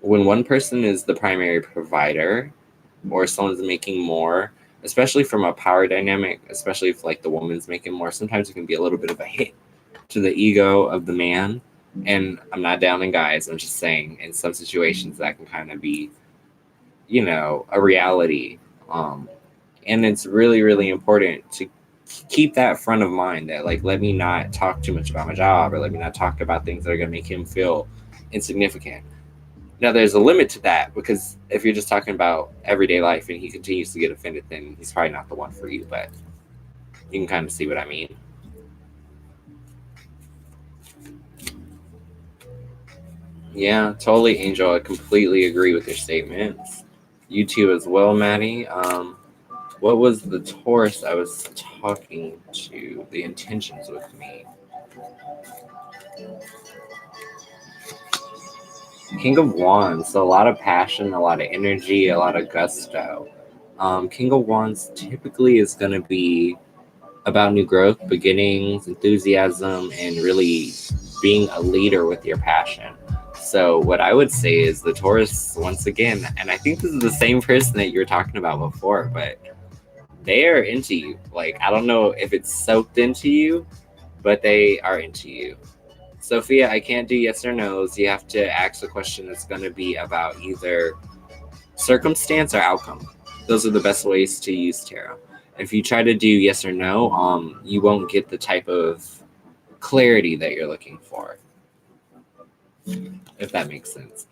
one person is the primary provider or someone's making more, especially from a power dynamic, especially if like the woman's making more, sometimes it can be a little bit of a hit to the ego of the man. And I'm not downing guys, I'm just saying in some situations that can kind of be, a reality. And it's really, really important to keep that front of mind that like, let me not talk too much about my job, or let me not talk about things that are going to make him feel insignificant. Now there's a limit to that, because if you're just talking about everyday life and he continues to get offended, then he's probably not the one for you, but you can kind of see what I mean. Yeah, totally, Angel. I completely agree with your statements. You too as well, Maddie. What was the Taurus I was talking to? The intentions with me. King of Wands. So a lot of passion, a lot of energy, a lot of gusto. King of Wands typically is going to be about new growth, beginnings, enthusiasm, and really being a leader with your passion. So what I would say is the Taurus, once again, and I think this is the same person that you were talking about before, but they are into you. Like, I don't know if it's soaked into you, but they are into you. Sophia, I can't do yes or no's. You have to ask a question that's going to be about either circumstance or outcome. Those are the best ways to use tarot. If you try to do yes or no, you won't get the type of clarity that you're looking for, if that makes sense.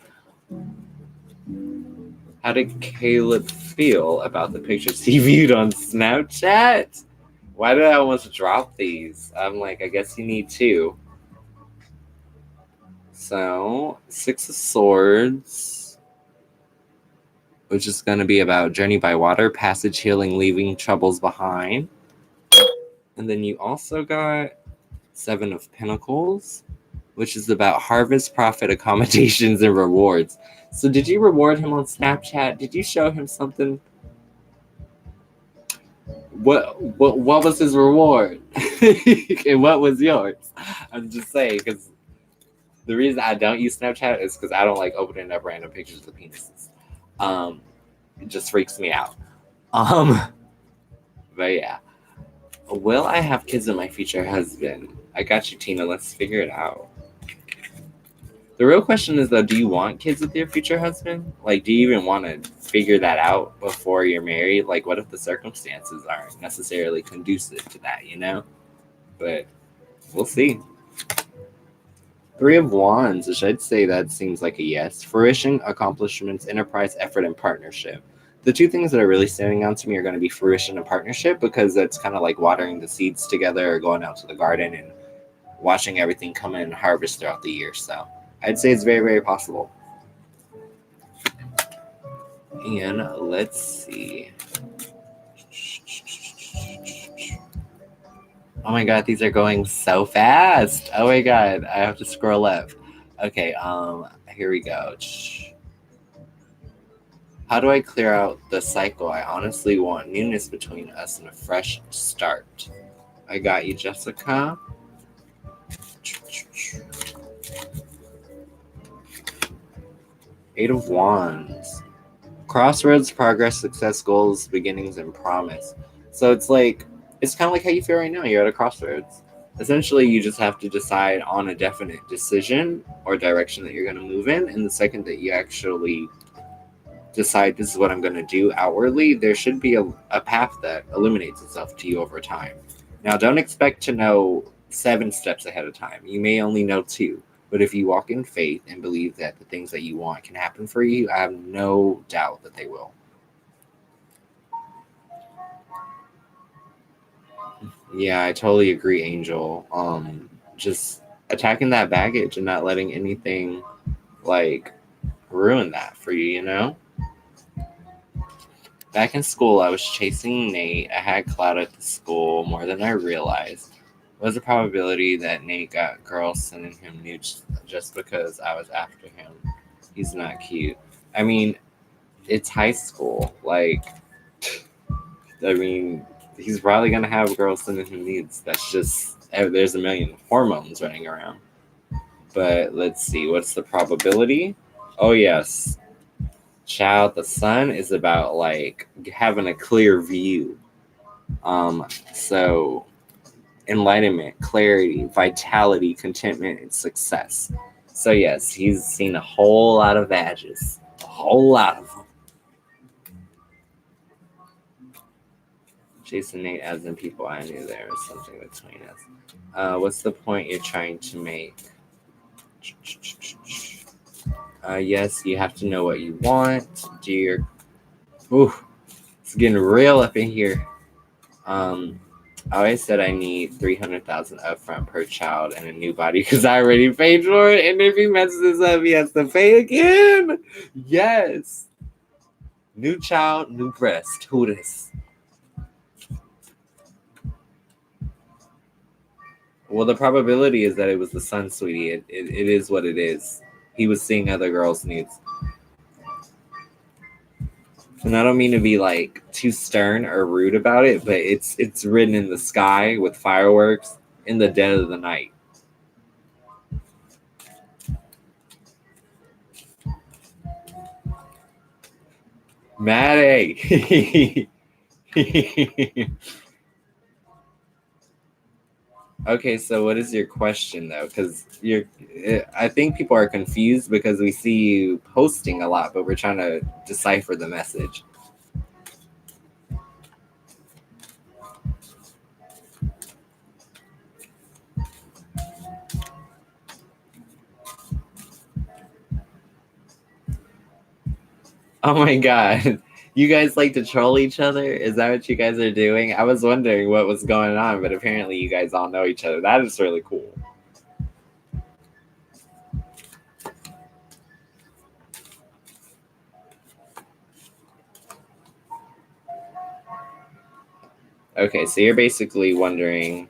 How did Caleb feel about the pictures he viewed on Snapchat? Why did I almost drop these? I'm like, I guess you need two. So, Six of Swords, which is going to be about journey by water, passage, healing, leaving troubles behind. And then you also got Seven of Pentacles, which is about harvest, profit, accommodations, and rewards. So did you reward him on Snapchat? Did you show him something? What was his reward? And what was yours? I'm just saying, because the reason I don't use Snapchat is because I don't like opening up random pictures of penises. It just freaks me out. But yeah. Will I have kids with my future husband? I got you, Tina. Let's figure it out. The real question is, though, do you want kids with your future husband? Like, do you even want to figure that out before you're married? Like, what if the circumstances aren't necessarily conducive to that, But we'll see. Three of Wands, which I'd say that seems like a yes. Fruition, accomplishments, enterprise, effort, and partnership. The two things that are really standing out to me are going to be fruition and partnership, because that's kind of like watering the seeds together or going out to the garden and watching everything come in and harvest throughout the year. So I'd say it's very, very possible. And let's see. Oh my god, these are going so fast. Oh my god, I have to scroll up. Okay, here we go. How do I clear out the cycle? I honestly want newness between us and a fresh start. I got you, Jessica. Eight of Wands. Crossroads, progress, success, goals, beginnings, and promise. So it's like, it's kind of like how you feel right now. You're at a crossroads. Essentially, you just have to decide on a definite decision or direction that you're going to move in. And the second that you actually decide this is what I'm going to do outwardly, there should be a path that illuminates itself to you over time. Now, don't expect to know 7 steps ahead of time. You may only know 2, but if you walk in faith and believe that the things that you want can happen for you, I have no doubt that they will. Yeah, I totally agree, Angel. Just attacking that baggage and not letting anything like ruin that for you, you know? Back in school, I was chasing Nate. I had clout at the school more than I realized. Was a probability that Nate got girls sending him nudes just because I was after him. He's not cute. I mean, it's high school. Like, I mean, he's probably gonna have girls sending him nudes. That's just there's a million hormones running around. But let's see, what's the probability? Oh yes, child. The sun is about like having a clear view. So enlightenment, clarity, vitality, contentment, and success. So yes, he's seen a whole lot of badges, a whole lot of them. Jason Nate, as in people I knew there was something between us. What's the point you're trying to make? Yes, you have to know what you want. Dear, ooh, it's getting real up in here. I always said I need 300,000 upfront per child and a new body because I already paid for it. And if he messes up, he has to pay again. Yes. New child, new breast. Who this? Well, the probability is that it was the son, sweetie. It is what it is. He was seeing other girls' needs. And I don't mean to be like too stern or rude about it, but it's written in the sky with fireworks in the dead of the night. Maddie. Okay, so what is your question though? Because I think people are confused because we see you posting a lot, but we're trying to decipher the message. Oh my god. You guys like to troll each other? Is that what you guys are doing? I was wondering what was going on, but apparently you guys all know each other. That is really cool. Okay, so you're basically wondering,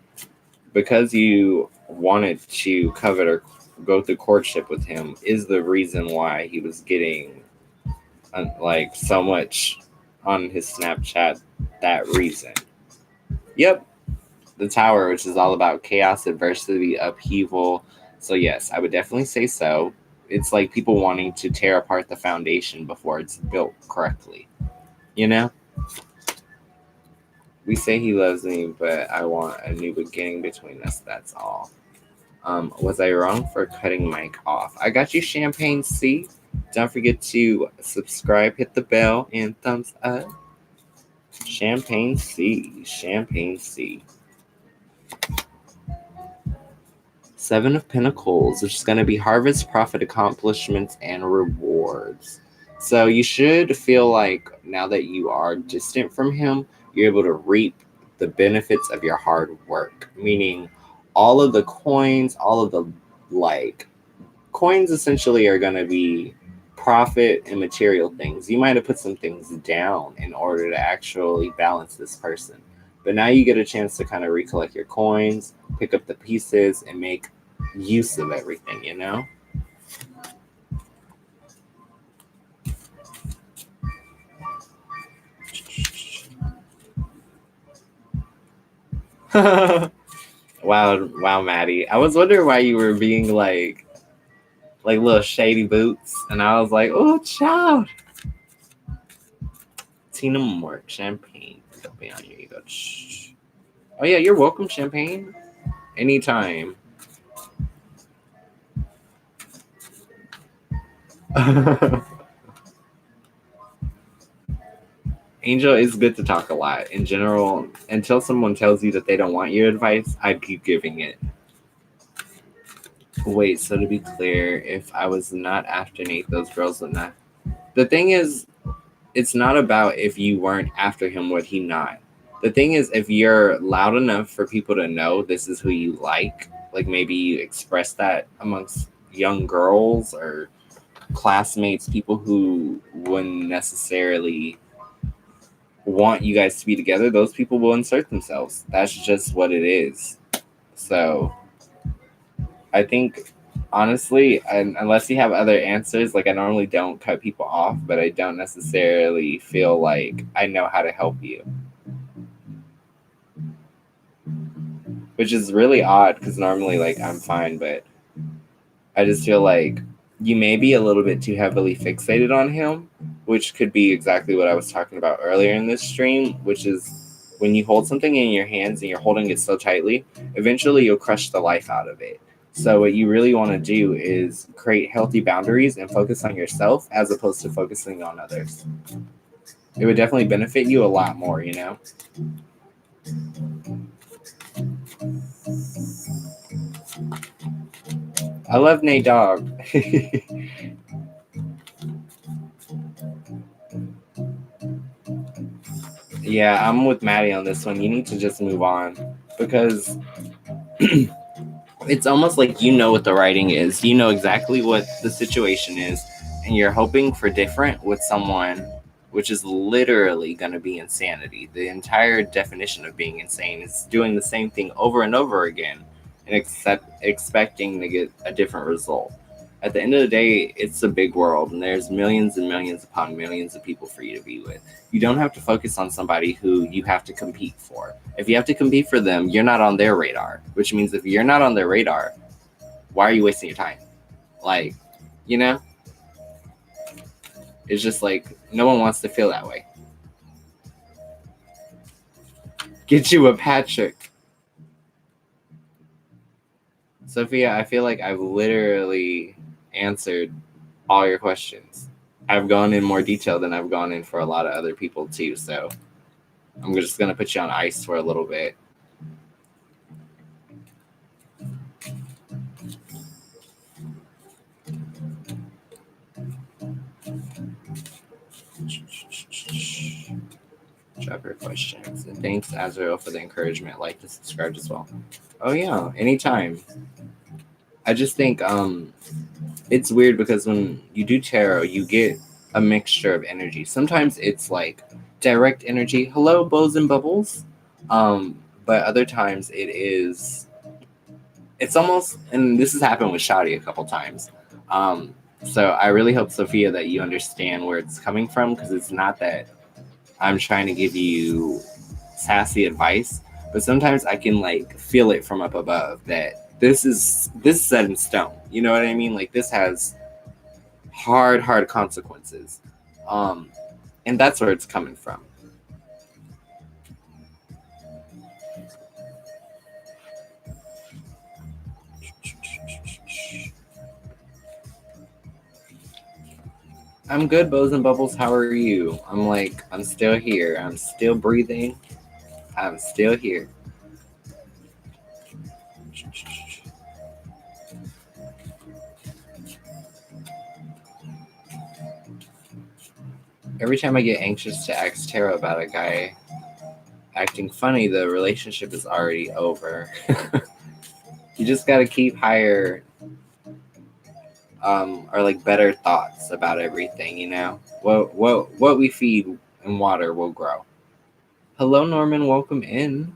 because you wanted to covet or go through courtship with him, is the reason why he was getting like so much on his Snapchat that reason. Yep, the Tower, which is all about chaos, adversity, upheaval. So yes, I would definitely say so. It's like people wanting to tear apart the foundation before it's built correctly. You know? We say he loves me, but I want a new beginning between us, that's all. Was I wrong for cutting Mike off? I got you, Champagne C. Don't forget to subscribe, hit the bell, and thumbs up. Champagne C. Champagne C. 7 of Pentacles, which is going to be harvest, profit, accomplishments, and rewards. So you should feel like now that you are distant from him, you're able to reap the benefits of your hard work. Meaning all of the coins, all of the like coins essentially are going to be profit and material things. You might have put some things down in order to actually balance this person. But now you get a chance to kind of recollect your coins, pick up the pieces, and make use of everything, you know? Wow, Maddie. I was wondering why you were being like little shady boots, and I was like, oh, child. Tina Moore, Champagne. Don't be on your ego. Shh. Oh yeah, you're welcome, Champagne. Anytime. Angel is good to talk a lot. In general, until someone tells you that they don't want your advice, I'd keep giving it. Wait, so to be clear, if I was not after Nate, those girls would not. The thing is, it's not about if you weren't after him, would he not? The thing is, if you're loud enough for people to know this is who you like maybe you express that amongst young girls or classmates, people who wouldn't necessarily want you guys to be together, those people will insert themselves. That's just what it is. So I think honestly, unless you have other answers, like I normally don't cut people off, but I don't necessarily feel like I know how to help you. Which is really odd because normally like I'm fine, but I just feel like you may be a little bit too heavily fixated on him, which could be exactly what I was talking about earlier in this stream, which is when you hold something in your hands and you're holding it so tightly, eventually you'll crush the life out of it. So what you really want to do is create healthy boundaries and focus on yourself as opposed to focusing on others. It would definitely benefit you a lot more, you know? I love Nate Dogg. Yeah, I'm with Maddie on this one. You need to just move on because it's almost like you know what the writing is. You know exactly what the situation is, and you're hoping for different with someone, which is literally going to be insanity. The entire definition of being insane is doing the same thing over and over again and expecting to get a different result. At the end of the day, it's a big world, and there's millions and millions upon millions of people for you to be with. You don't have to focus on somebody who you have to compete for. If you have to compete for them, you're not on their radar, which means if you're not on their radar, why are you wasting your time? Like, you know? It's just like no one wants to feel that way. Get you a Patrick. Sophia, I feel like I've literally answered all your questions. I've gone in more detail than I've gone in for a lot of other people too, so I'm just going to put you on ice for a little bit. Drop your questions. And thanks, Azrael, for the encouragement. Like and subscribe as well. Oh, yeah, anytime. I just think it's weird because when you do tarot, you get a mixture of energy. Sometimes it's like direct energy. Hello, bows and bubbles. But other times it's almost, and this has happened with Shadi a couple times. So I really hope, Sophia, that you understand where it's coming from, because it's not that I'm trying to give you sassy advice, but sometimes I can like feel it from up above that this is set in stone. You know what I mean? Like this has hard consequences. And that's where it's coming from. I'm good, Bows and Bubbles. How are you? I'm still here. I'm still breathing. I'm still here. Every time I get anxious to ask Tara about a guy acting funny, the relationship is already over. You just gotta keep higher, or like better thoughts about everything. You know, what we feed and water will grow. Hello, Norman. Welcome in.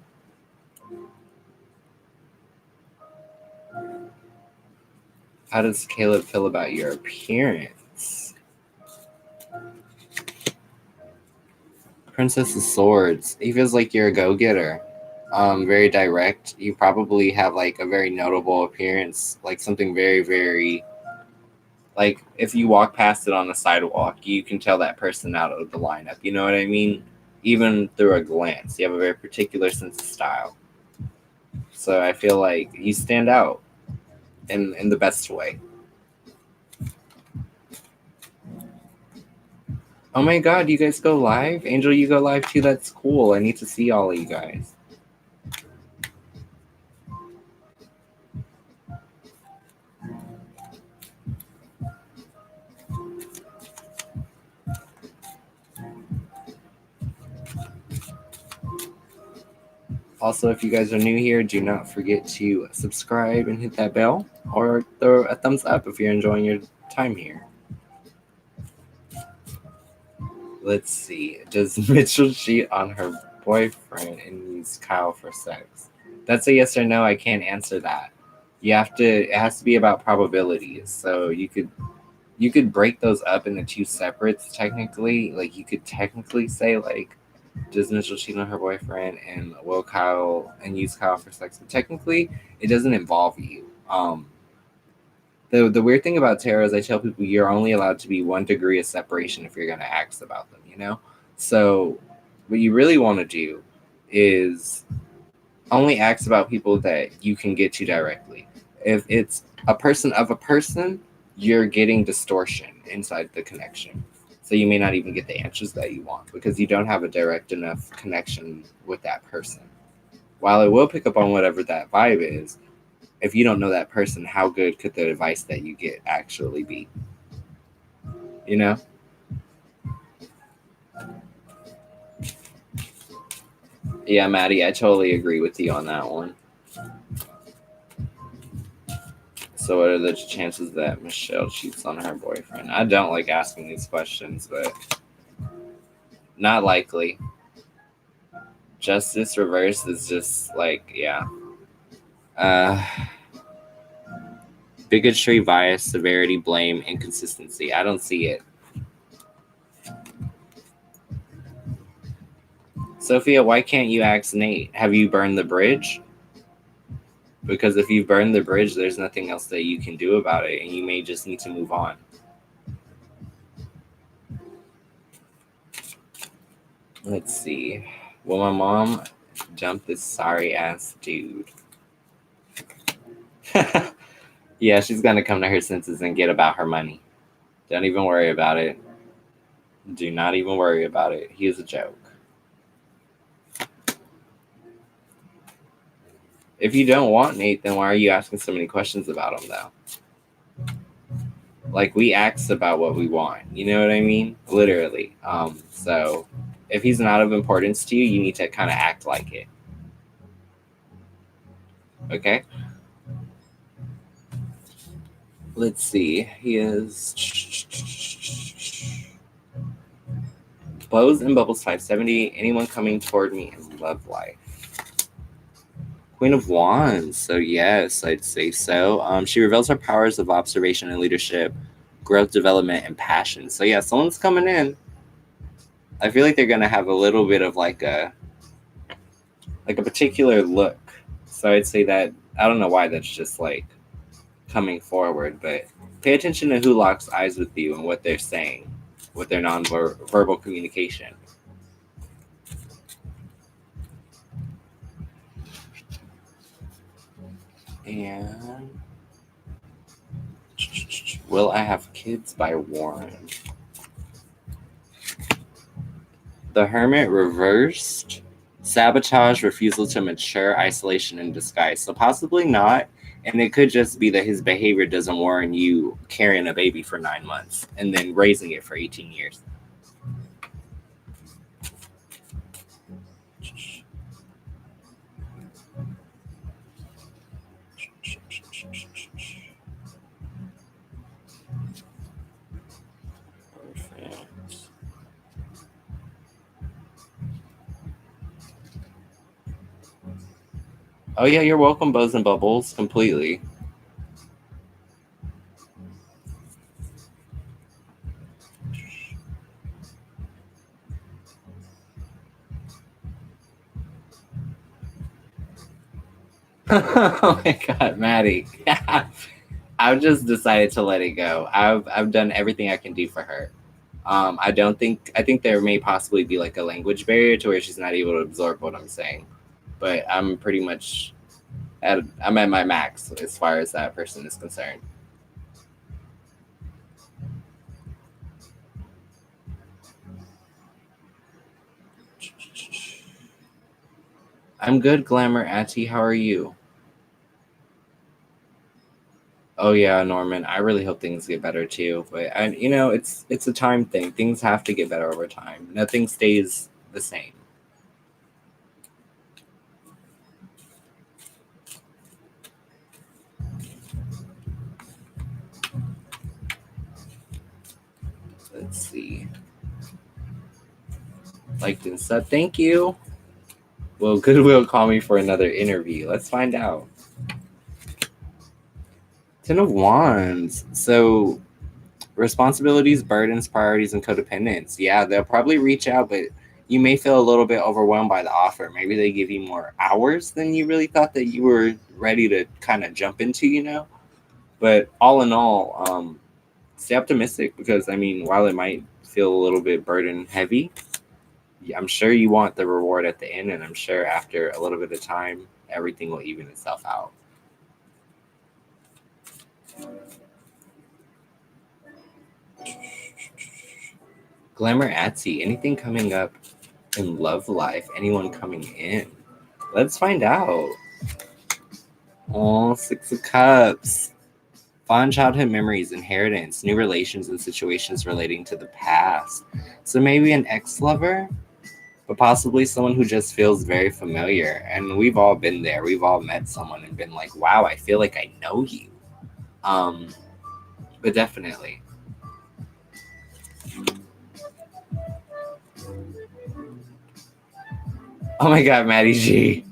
How does Caleb feel about your appearance? Princess of Swords. He feels like you're a go-getter. Very direct. You probably have like a very notable appearance, like something very, very, like if you walk past it on the sidewalk, you can tell that person out of the lineup. You know what I mean? Even through a glance, you have a very particular sense of style. So I feel like you stand out in the best way. Oh my god, you guys go live? Angel, you go live too? That's cool. I need to see all of you guys. Also, if you guys are new here, do not forget to subscribe and hit that bell, or throw a thumbs up if you're enjoying your time here. Let's see. Does Mitchell cheat on her boyfriend and use Kyle for sex? That's a yes or no. I can't answer that. You have to. It has to be about probabilities. So you could break those up into two separates. Technically, like you could technically say like, does Mitchell cheat on her boyfriend and will Kyle and use Kyle for sex? But technically, it doesn't involve you. The weird thing about tarot is I tell people you're only allowed to be 1 degree of separation if you're going to ask about them, you know? So what you really want to do is only ask about people that you can get to directly. If it's a person of a person, you're getting distortion inside the connection. So you may not even get the answers that you want because you don't have a direct enough connection with that person. While it will pick up on whatever that vibe is, if you don't know that person, how good could the advice that you get actually be? You know? Yeah, Maddie, I totally agree with you on that one. So, what are the chances that Michelle cheats on her boyfriend? I don't like asking these questions, but not likely. Justice reverse is just like, yeah. Bigotry, bias, severity, blame, inconsistency. I don't see it. Sophia, why can't you ask Nate? Have you burned the bridge? Because if you've burned the bridge, there's nothing else that you can do about it, and you may just need to move on. Let's see. Will my mom dump this sorry ass dude? Yeah, she's gonna come to her senses and get about her money. Don't even worry about it. Do not even worry about it. He is a joke. If you don't want Nate, then why are you asking so many questions about him, though? Like, we asked about what we want. You know what I mean? Literally. So if he's not of importance to you, you need to kind of act like it. Okay? Let's see. He is Bows and Bubbles 570. Anyone coming toward me in love life? Queen of Wands. So yes, I'd say so. She reveals her powers of observation and leadership, growth, development, and passion. So yeah, someone's coming in. I feel like they're gonna have a little bit of like a particular look. So I'd say that I don't know why that's just like coming forward, but pay attention to who locks eyes with you and what they're saying with their non-verbal communication. And Will I Have Kids by Warren. The Hermit reversed. Sabotage, refusal to mature, isolation, and disguise. So possibly not. And it could just be that his behavior doesn't warrant you carrying a baby for 9 months and then raising it for 18 years. Perfect. Oh yeah, you're welcome, Bows and Bubbles, completely. Oh my god, Maddie. I've just decided to let it go. I've done everything I can do for her. I think there may possibly be like a language barrier to where she's not able to absorb what I'm saying. But I'm pretty much I'm at my max as far as that person is concerned. I'm good, Glamour Auntie. How are you? Oh yeah, Norman. I really hope things get better too. But it's a time thing. Things have to get better over time. Nothing stays the same. Let's see. Liked and sub. Thank you. Will Goodwill call me for another interview? Let's find out. Ten of Wands. So responsibilities, burdens, priorities, and codependence. Yeah, they'll probably reach out, but you may feel a little bit overwhelmed by the offer. Maybe they give you more hours than you really thought that you were ready to kind of jump into, you know? But all in all, stay optimistic because, I mean, while it might feel a little bit burden heavy, I'm sure you want the reward at the end, and I'm sure after a little bit of time, everything will even itself out. Glamour Atsy, anything coming up in love life? Anyone coming in? Let's find out. Oh, Six of Cups. Fond childhood memories, inheritance, new relations and situations relating to the past. So maybe an ex-lover, but possibly someone who just feels very familiar. And we've all been there. We've all met someone and been like, wow, I feel like I know you. But definitely. Oh my God, Maddie G.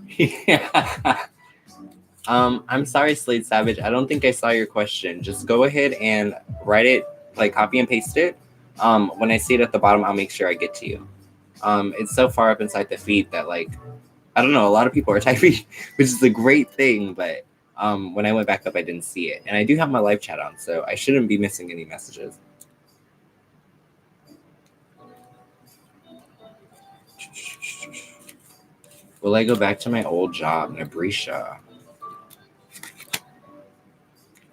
I'm sorry, Slade Savage. I don't think I saw your question. Just go ahead and write it, like copy and paste it. When I see it at the bottom, I'll make sure I get to you. It's so far up inside the feed that, like, I don't know, a lot of people are typing, which is a great thing, but when I went back up, I didn't see it. And I do have my live chat on, so I shouldn't be missing any messages. Will I go back to my old job, Nabrisha?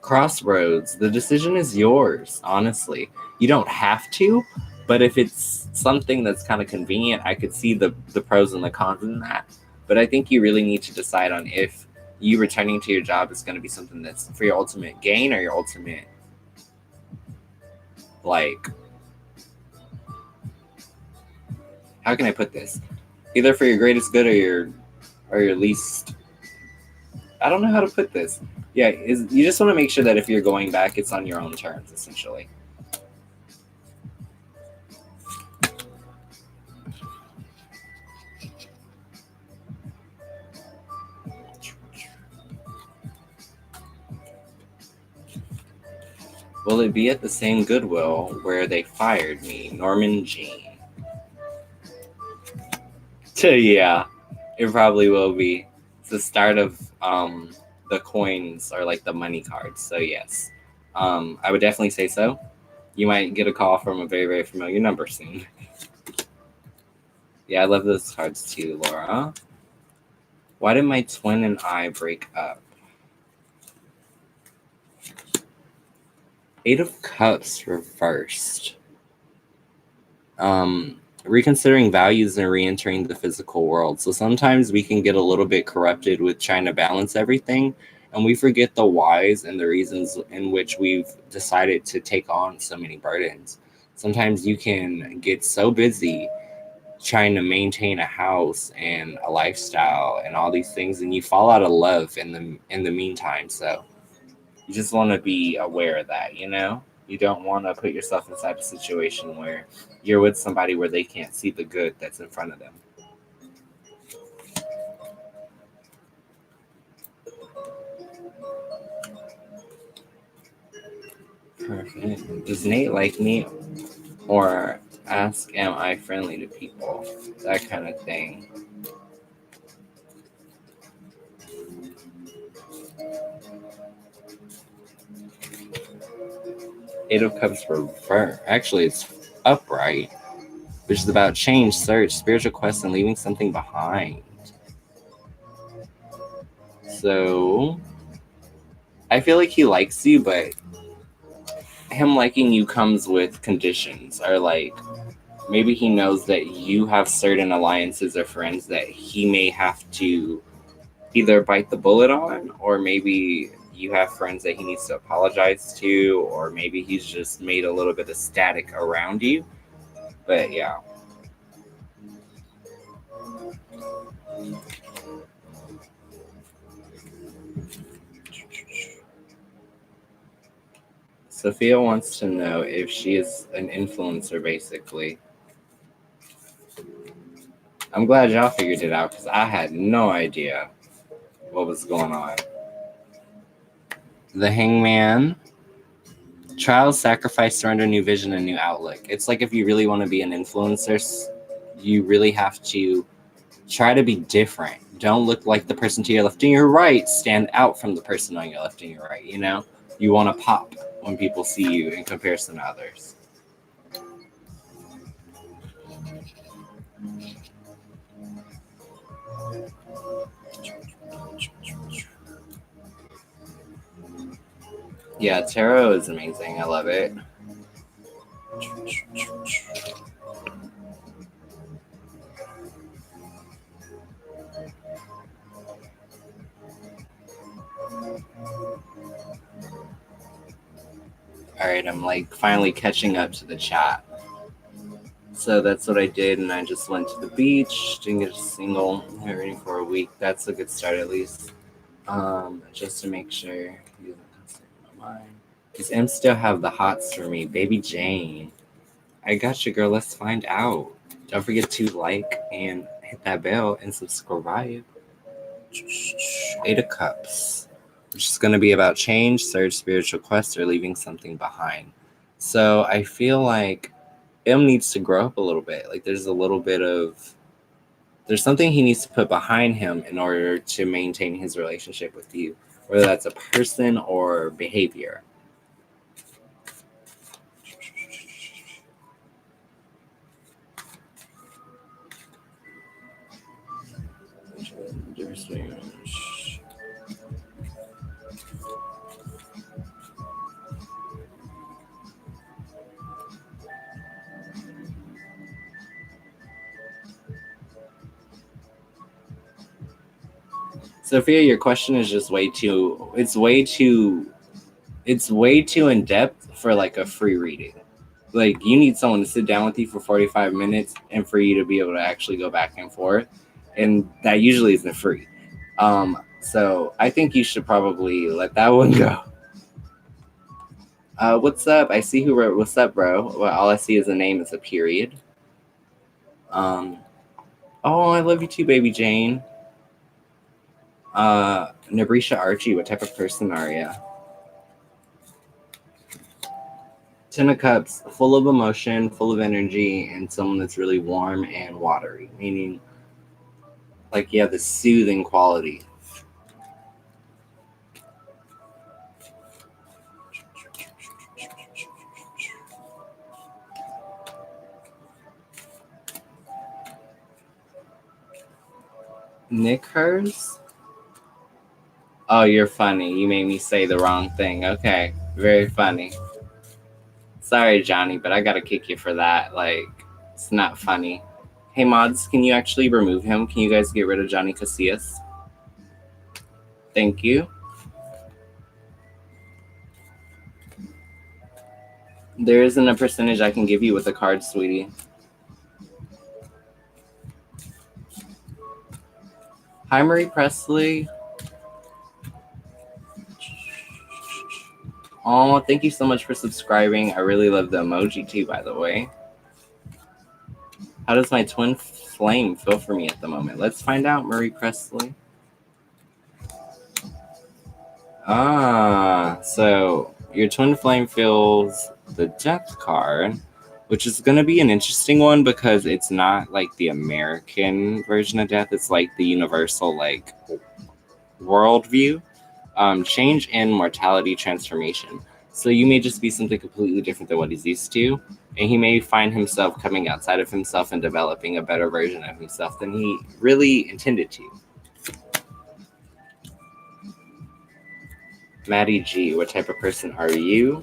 Crossroads, the decision is yours, honestly. You don't have to, but if it's something that's kind of convenient, I could see the pros and the cons in that. But I think you really need to decide on if you returning to your job is going to be something that's for your ultimate gain or your ultimate, like, how can I put this? Either for your greatest good or your least. I don't know how to put this. Yeah, you just want to make sure that if you're going back, it's on your own terms, essentially. Will it be at the same Goodwill where they fired me, Norman Jean? Yeah, it probably will be. It's the start of the coins or like the money cards. So yes, I would definitely say so. You might get a call from a very, very familiar number soon. Yeah, I love those cards too, Laura. Why did my twin and I break up? Eight of Cups reversed. Reconsidering values and re-entering the physical world. So sometimes we can get a little bit corrupted with trying to balance everything, and we forget the whys and the reasons in which we've decided to take on so many burdens. Sometimes you can get so busy trying to maintain a house and a lifestyle and all these things, and you fall out of love in the meantime. So you just want to be aware of that, you know? You don't want to put yourself inside a situation where you're with somebody where they can't see the good that's in front of them. Perfect. Does Nate like me? Or ask, am I friendly to people? That kind of thing. Eight of Cups reverse. Actually, it's upright, which is about change, search, spiritual quest, and leaving something behind. So I feel like he likes you, but him liking you comes with conditions, or like maybe he knows that you have certain alliances or friends that he may have to either bite the bullet on, or maybe you have friends that he needs to apologize to, or maybe he's just made a little bit of static around you. But yeah. Sophia wants to know if she is an influencer, basically. I'm glad y'all figured it out because I had no idea what was going on. The Hangman. Trials, sacrifice, surrender, new vision, and new outlook. It's like if you really want to be an influencer, you really have to try to be different. Don't look like the person to your left and your right. Stand out from the person on your left and your right, you know? You want to pop when people see you in comparison to others. Yeah, tarot is amazing. I love it. All right, I'm like finally catching up to the chat. So that's what I did, and I just went to the beach, didn't get a single rating for a week. That's a good start, at least. Just to make sure he doesn't consider my mind. Does M still have the hots for me? Baby Jane. I got you, girl. Let's find out. Don't forget to like and hit that bell and subscribe. Eight of Cups, which is going to be about change, surge, spiritual quest, or leaving something behind. So I feel like M needs to grow up a little bit. Like there's something he needs to put behind him in order to maintain his relationship with you, whether that's a person or behavior. Sophia, your question is just way too in depth for like a free reading. Like you need someone to sit down with you for 45 minutes and for you to be able to actually go back and forth. And that usually isn't free. So I think you should probably let that one go. What's up? I see who wrote what's up, bro. Well, all I see is a name is a period. Oh, I love you too, baby Jane. Nabrisha Archie, what type of person are you? Ten of Cups, full of emotion, full of energy, and someone that's really warm and watery, meaning like you have this soothing quality. Nick Hers? Oh, you're funny. You made me say the wrong thing. Okay, very funny. Sorry, Johnny, but I gotta kick you for that. Like, it's not funny. Hey, mods, can you actually remove him? Can you guys get rid of Johnny Casillas? Thank you. There isn't a percentage I can give you with a card, sweetie. Hi, Marie Presley. Oh, thank you so much for subscribing. I really love the emoji too, by the way. How does my twin flame feel for me at the moment? Let's find out, Marie Presley. So your twin flame feels the Death card, which is going to be an interesting one because it's not like the American version of death. It's like the universal like worldview. Change in mortality transformation. So you may just be something completely different than what he's used to, and he may find himself coming outside of himself and developing a better version of himself than he really intended to. Maddie G, what type of person are you?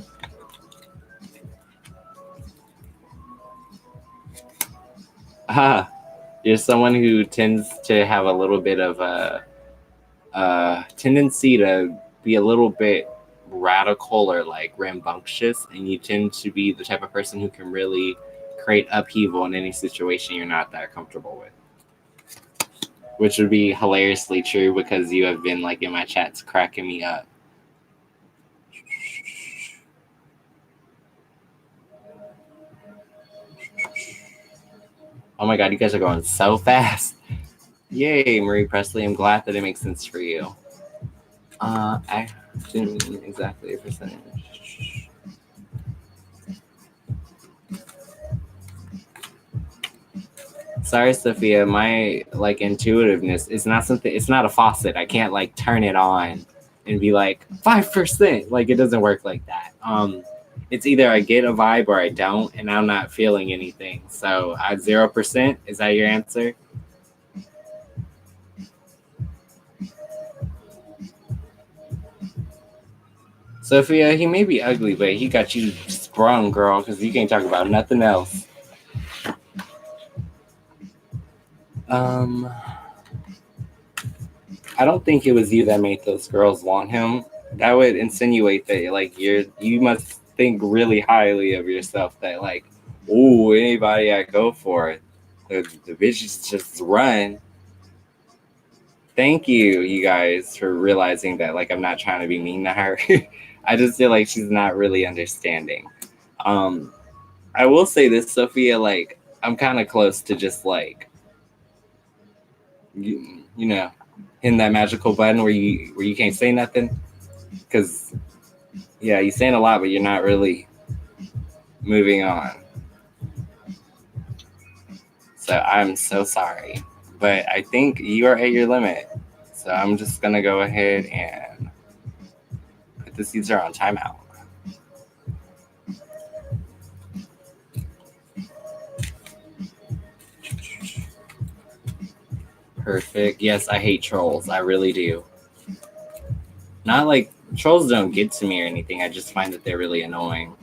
You're someone who tends to have a little bit of a tendency to be a little bit radical or like rambunctious, and you tend to be the type of person who can really create upheaval in any situation you're not that comfortable with, which would be hilariously true because you have been like in my chats cracking me up. Oh my god, you guys are going so fast. Yay, Marie Presley. I'm glad that it makes sense for you. I didn't mean exactly a percentage. Sorry, Sophia. My like intuitiveness is not something. It's not a faucet. I can't like turn it on and be like 5%. Like it doesn't work like that. It's either I get a vibe or I don't, and I'm not feeling anything. So at 0%, is that your answer? Sophia, he may be ugly, but he got you sprung, girl, because you can't talk about nothing else. Um, I don't think it was you that made those girls want him. That would insinuate that like you must think really highly of yourself. That like, oh, anybody I go for, the bitches just run. Thank you, you guys, for realizing that like I'm not trying to be mean to her. I just feel like she's not really understanding. Um, I will say this, Sophia. Like I'm kind of close to just like you know, hitting that magical button where you can't say nothing because yeah, you're saying a lot, but you're not really moving on. So I'm so sorry, but I think you are at your limit. So I'm just gonna go ahead and put the Caesar on timeout. Perfect. Yes, I hate trolls. I really do. Not like trolls don't get to me or anything. I just find that they're really annoying.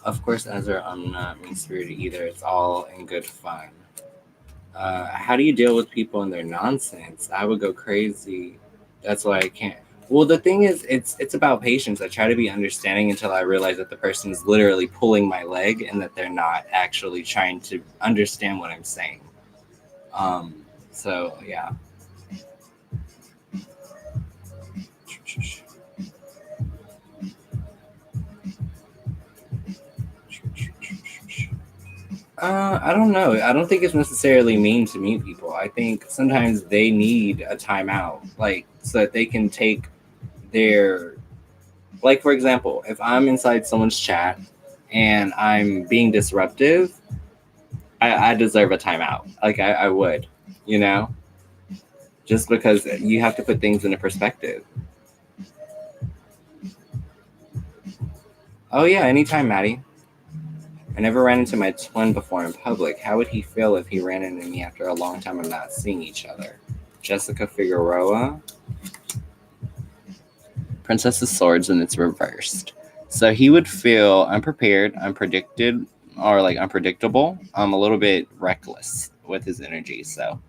Of course, Ezra, I'm not mean spirited either. It's all in good fun. How do you deal with people and their nonsense? I would go crazy. That's why I can't. Well, the thing is, it's about patience. I try to be understanding until I realize that the person is literally pulling my leg and that they're not actually trying to understand what I'm saying. So yeah. I don't know. I don't think it's necessarily mean to meet people. I think sometimes they need a timeout, like so that they can take their like for example, if I'm inside someone's chat and I'm being disruptive, I deserve a timeout. Like I would, you know, just because you have to put things into perspective. Oh yeah, anytime, Maddie. I never ran into my twin before in public. How would he feel if he ran into me after a long time of not seeing each other? Jessica Figueroa, Princess of Swords, and it's reversed. So he would feel unprepared, unpredicted, or like unpredictable, a little bit reckless with his energy. So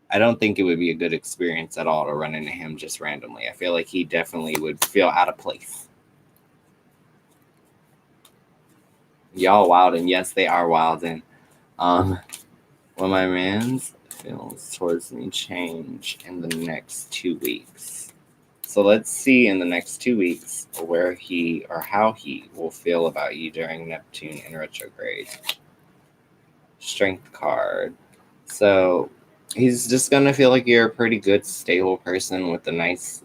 I don't think it would be a good experience at all to run into him just randomly. I feel like he definitely would feel out of place. Y'all wild, and yes, they are wild. And when my man's feelings towards me change in the next 2 weeks. So let's see in the next 2 weeks where he or how he will feel about you during Neptune in retrograde. Strength card. So he's just gonna feel like you're a pretty good, stable person with a nice.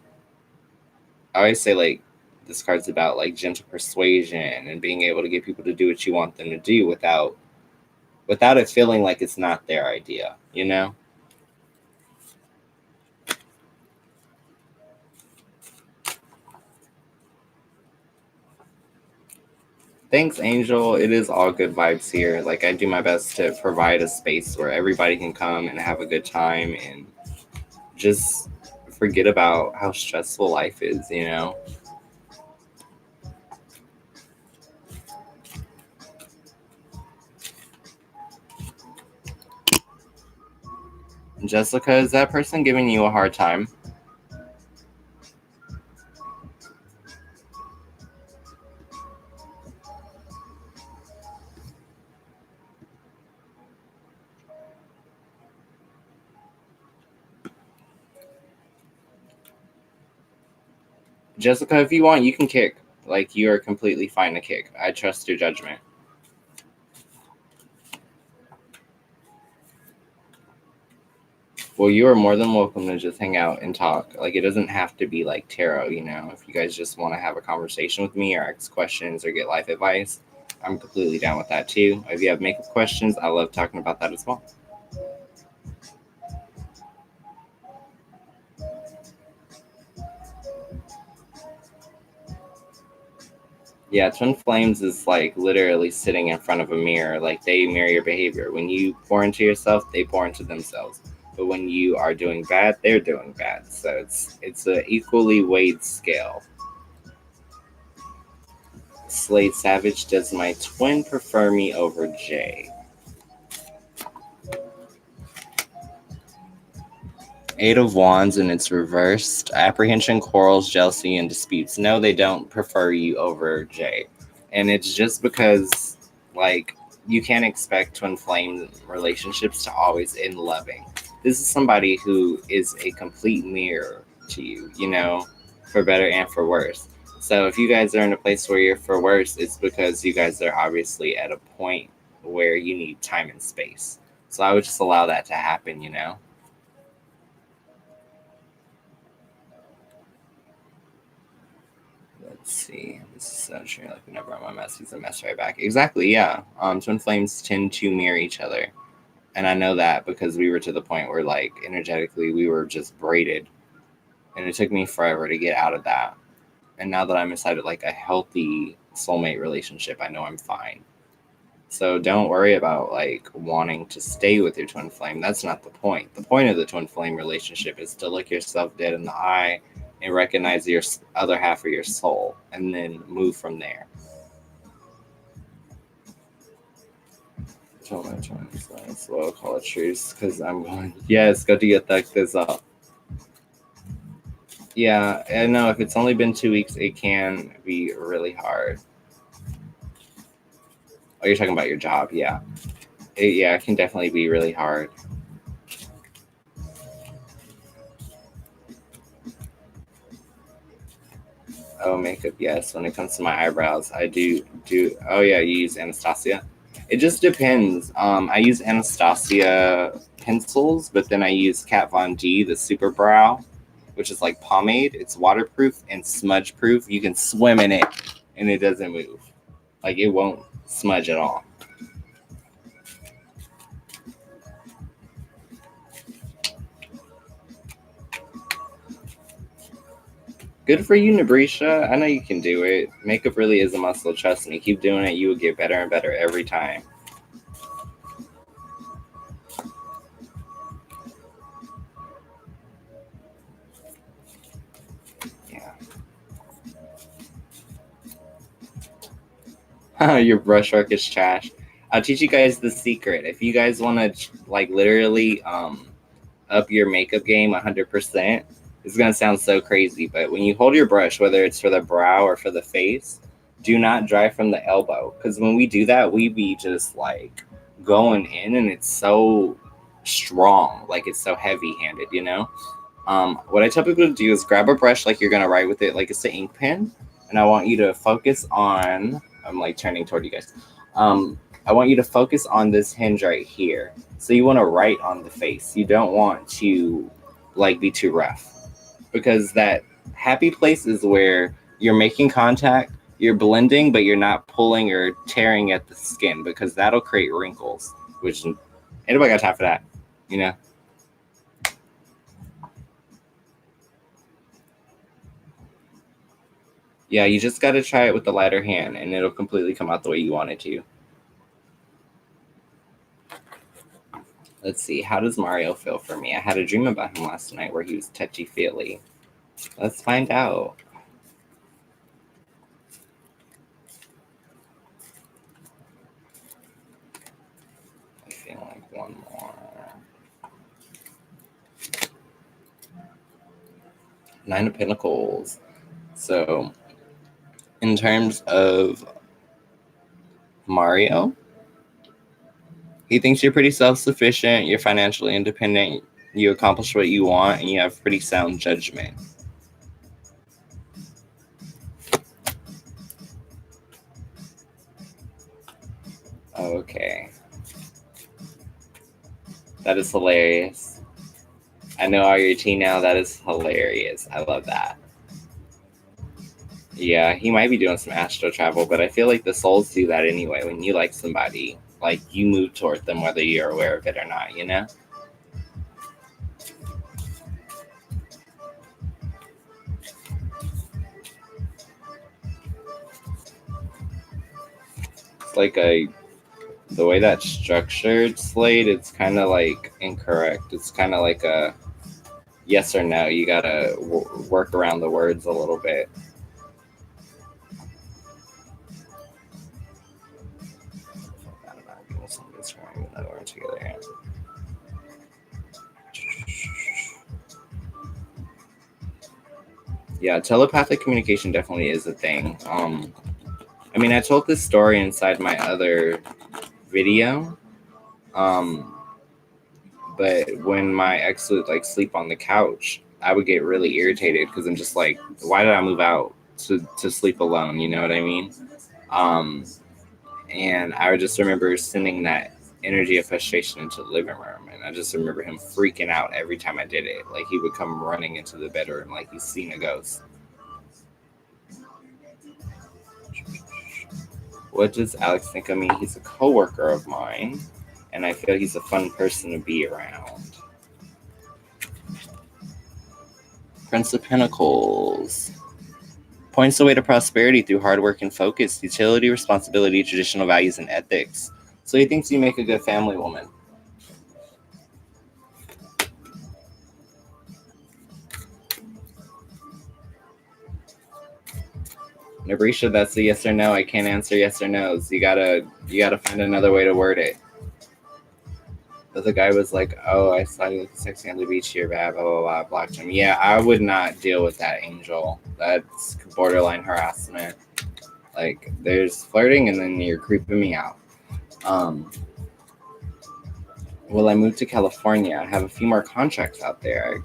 I always say like this card's about like gentle persuasion and being able to get people to do what you want them to do without it feeling like it's not their idea, you know? Thanks, Angel. It is all good vibes here. Like I do my best to provide a space where everybody can come and have a good time and just forget about how stressful life is, you know? Jessica, is that person giving you a hard time? Jessica, if you want, you can kick. Like you are completely fine to kick. I trust your judgment. Well, you are more than welcome to just hang out and talk. Like, it doesn't have to be like tarot, you know. If you guys just want to have a conversation with me or ask questions or get life advice, I'm completely down with that too. If you have makeup questions, I love talking about that as well. Yeah, twin flames is like literally sitting in front of a mirror. Like, they mirror your behavior. When you pour into yourself, they pour into themselves. But when you are doing bad, they're doing bad. So it's a equally weighed scale. Slade Savage, does my twin prefer me over Jay? Eight of Wands and it's reversed. Apprehension, quarrels, jealousy, and disputes. No, they don't prefer you over Jay. And it's just because, like, you can't expect twin flame relationships to always end loving. This is somebody who is a complete mirror to you, you know, for better and for worse. So if you guys are in a place where you're for worse, it's because you guys are obviously at a point where you need time and space. So I would just allow that to happen, you know? Let's see. This is so true. Like, whenever I'm a mess, he's a mess right back. Exactly. Yeah. Twin flames tend to mirror each other, and I know that because we were to the point where, like, energetically, we were just braided, and it took me forever to get out of that. And now that I'm inside of like a healthy soulmate relationship, I know I'm fine. So don't worry about like wanting to stay with your twin flame. That's not the point. The point of the twin flame relationship is to look yourself dead in the eye and recognize your other half of your soul and then move from there. Tell my twin flame slow, call a truce because I'm going, yes, go to get this up. Yeah, I know if it's only been 2 weeks, it can be really hard. Oh, you're talking about your job, yeah. Yeah, it can definitely be really hard. Oh, makeup, yes. When it comes to my eyebrows, I do. Oh yeah, you use Anastasia. It just depends. I use Anastasia pencils, but then I use Kat Von D, the Super Brow, which is like pomade. It's waterproof and smudge proof. You can swim in it, and it doesn't move. Like, it won't smudge at all. Good for you, Nabrisha. I know you can do it. Makeup really is a muscle. Trust me. Keep doing it. You will get better and better every time. Yeah. Your brushwork is trash. I'll teach you guys the secret. If you guys want to like literally up your makeup game 100%, it's gonna sound so crazy, but when you hold your brush, whether it's for the brow or for the face, do not dry from the elbow. Because when we do that, we be just like going in, and it's so strong, like it's so heavy-handed, you know. What I tell people to do is grab a brush like you're gonna write with it, like it's an ink pen, and I want you to focus on. I'm like turning toward you guys. I want you to focus on this hinge right here. So you want to write on the face. You don't want to like be too rough, because that happy place is where you're making contact, you're blending, but you're not pulling or tearing at the skin, because that'll create wrinkles. Which anybody got time for that, you know? Yeah, you just got to try it with the lighter hand, and it'll completely come out the way you want it to. Let's see. How does Mario feel for me? I had a dream about him last night where he was touchy-feely. Let's find out. I feel like one more. Nine of Pentacles. So, in terms of Mario, he thinks you're pretty self-sufficient, you're financially independent, you accomplish what you want, and you have pretty sound judgment. Okay. That is hilarious. I know all your tea now. That is hilarious. I love that. Yeah, he might be doing some astral travel, but I feel like the souls do that anyway. When you like somebody, like you move toward them whether you're aware of it or not, you know? It's like the way that's structured, Slade, it's kind of like incorrect. It's kind of like a yes or no. You gotta work around the words a little bit. Yeah, telepathic communication definitely is a thing. I mean, I told this story inside my other video. But when my ex would like sleep on the couch, I would get really irritated because I'm just like, why did I move out to sleep alone? You know what I mean? Um, and I would just remember sending that energy of frustration into the living room, and I just remember him freaking out every time I did it. Like he would come running into the bedroom like he's seen a ghost. What does Alex think of me? He's a coworker of mine, and I feel he's a fun person to be around. Prince of Pentacles points the way to prosperity through hard work and focus, utility, responsibility, traditional values, and ethics. So he thinks you make a good family woman. Nabrisha, that's a yes or no. I can't answer yes or no's. You gotta find another way to word it. But the guy was like, "Oh, I saw you looking sexy on the beach here, blah blah blah blah." Blocked him. Yeah, I would not deal with that, Angel. That's borderline harassment. Like, there's flirting, and then you're creeping me out. Will I move to California? I have a few more contracts out there.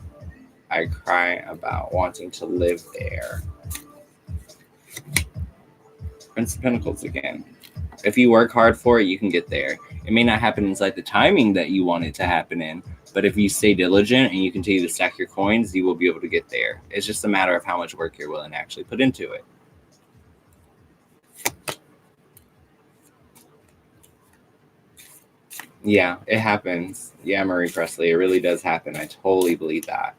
I cry about wanting to live there. Prince of Pentacles again. If you work hard for it, you can get there. It may not happen inside the timing that you want it to happen in, but if you stay diligent and you continue to stack your coins, you will be able to get there. It's just a matter of how much work you're willing to actually put into it. Yeah, it happens. Yeah, Marie Presley, it really does happen. I totally believe that.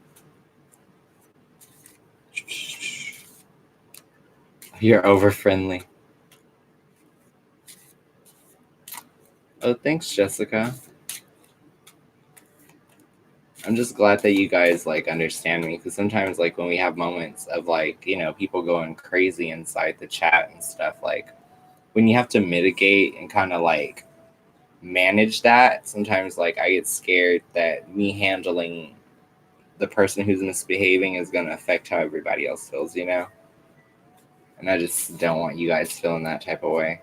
You're over friendly. Oh, thanks, Jessica. I'm just glad that you guys like understand me, because sometimes like when we have moments of like, you know, people going crazy inside the chat and stuff, like when you have to mitigate and kind of like manage that, sometimes like I get scared that me handling the person who's misbehaving is going to affect how everybody else feels, you know? And I just don't want you guys feeling that type of way.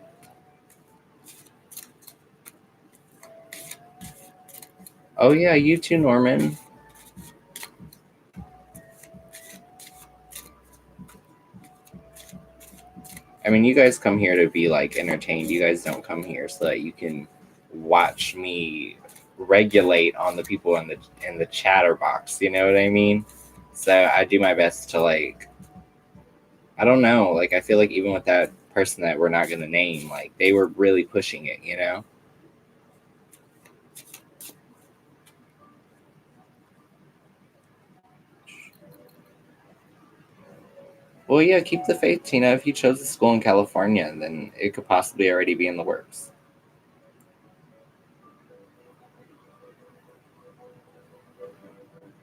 Oh yeah, you too, Norman. I mean, you guys come here to be like entertained. You guys don't come here so that you can watch me regulate on the people in the chatter box. You know what I mean? So I do my best to like, I don't know. Like I feel like even with that person that we're not gonna name, like they were really pushing it. You know? Well, yeah. Keep the faith, Tina. If you chose a school in California, then it could possibly already be in the works.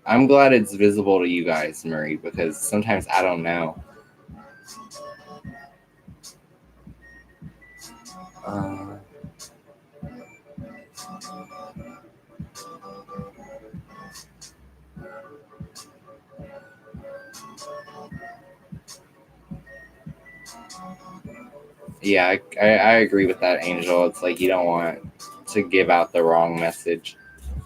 I'm glad it's visible to you guys, Murray, because sometimes I don't know. Uh, yeah, I agree with that, Angel. It's like you don't want to give out the wrong message.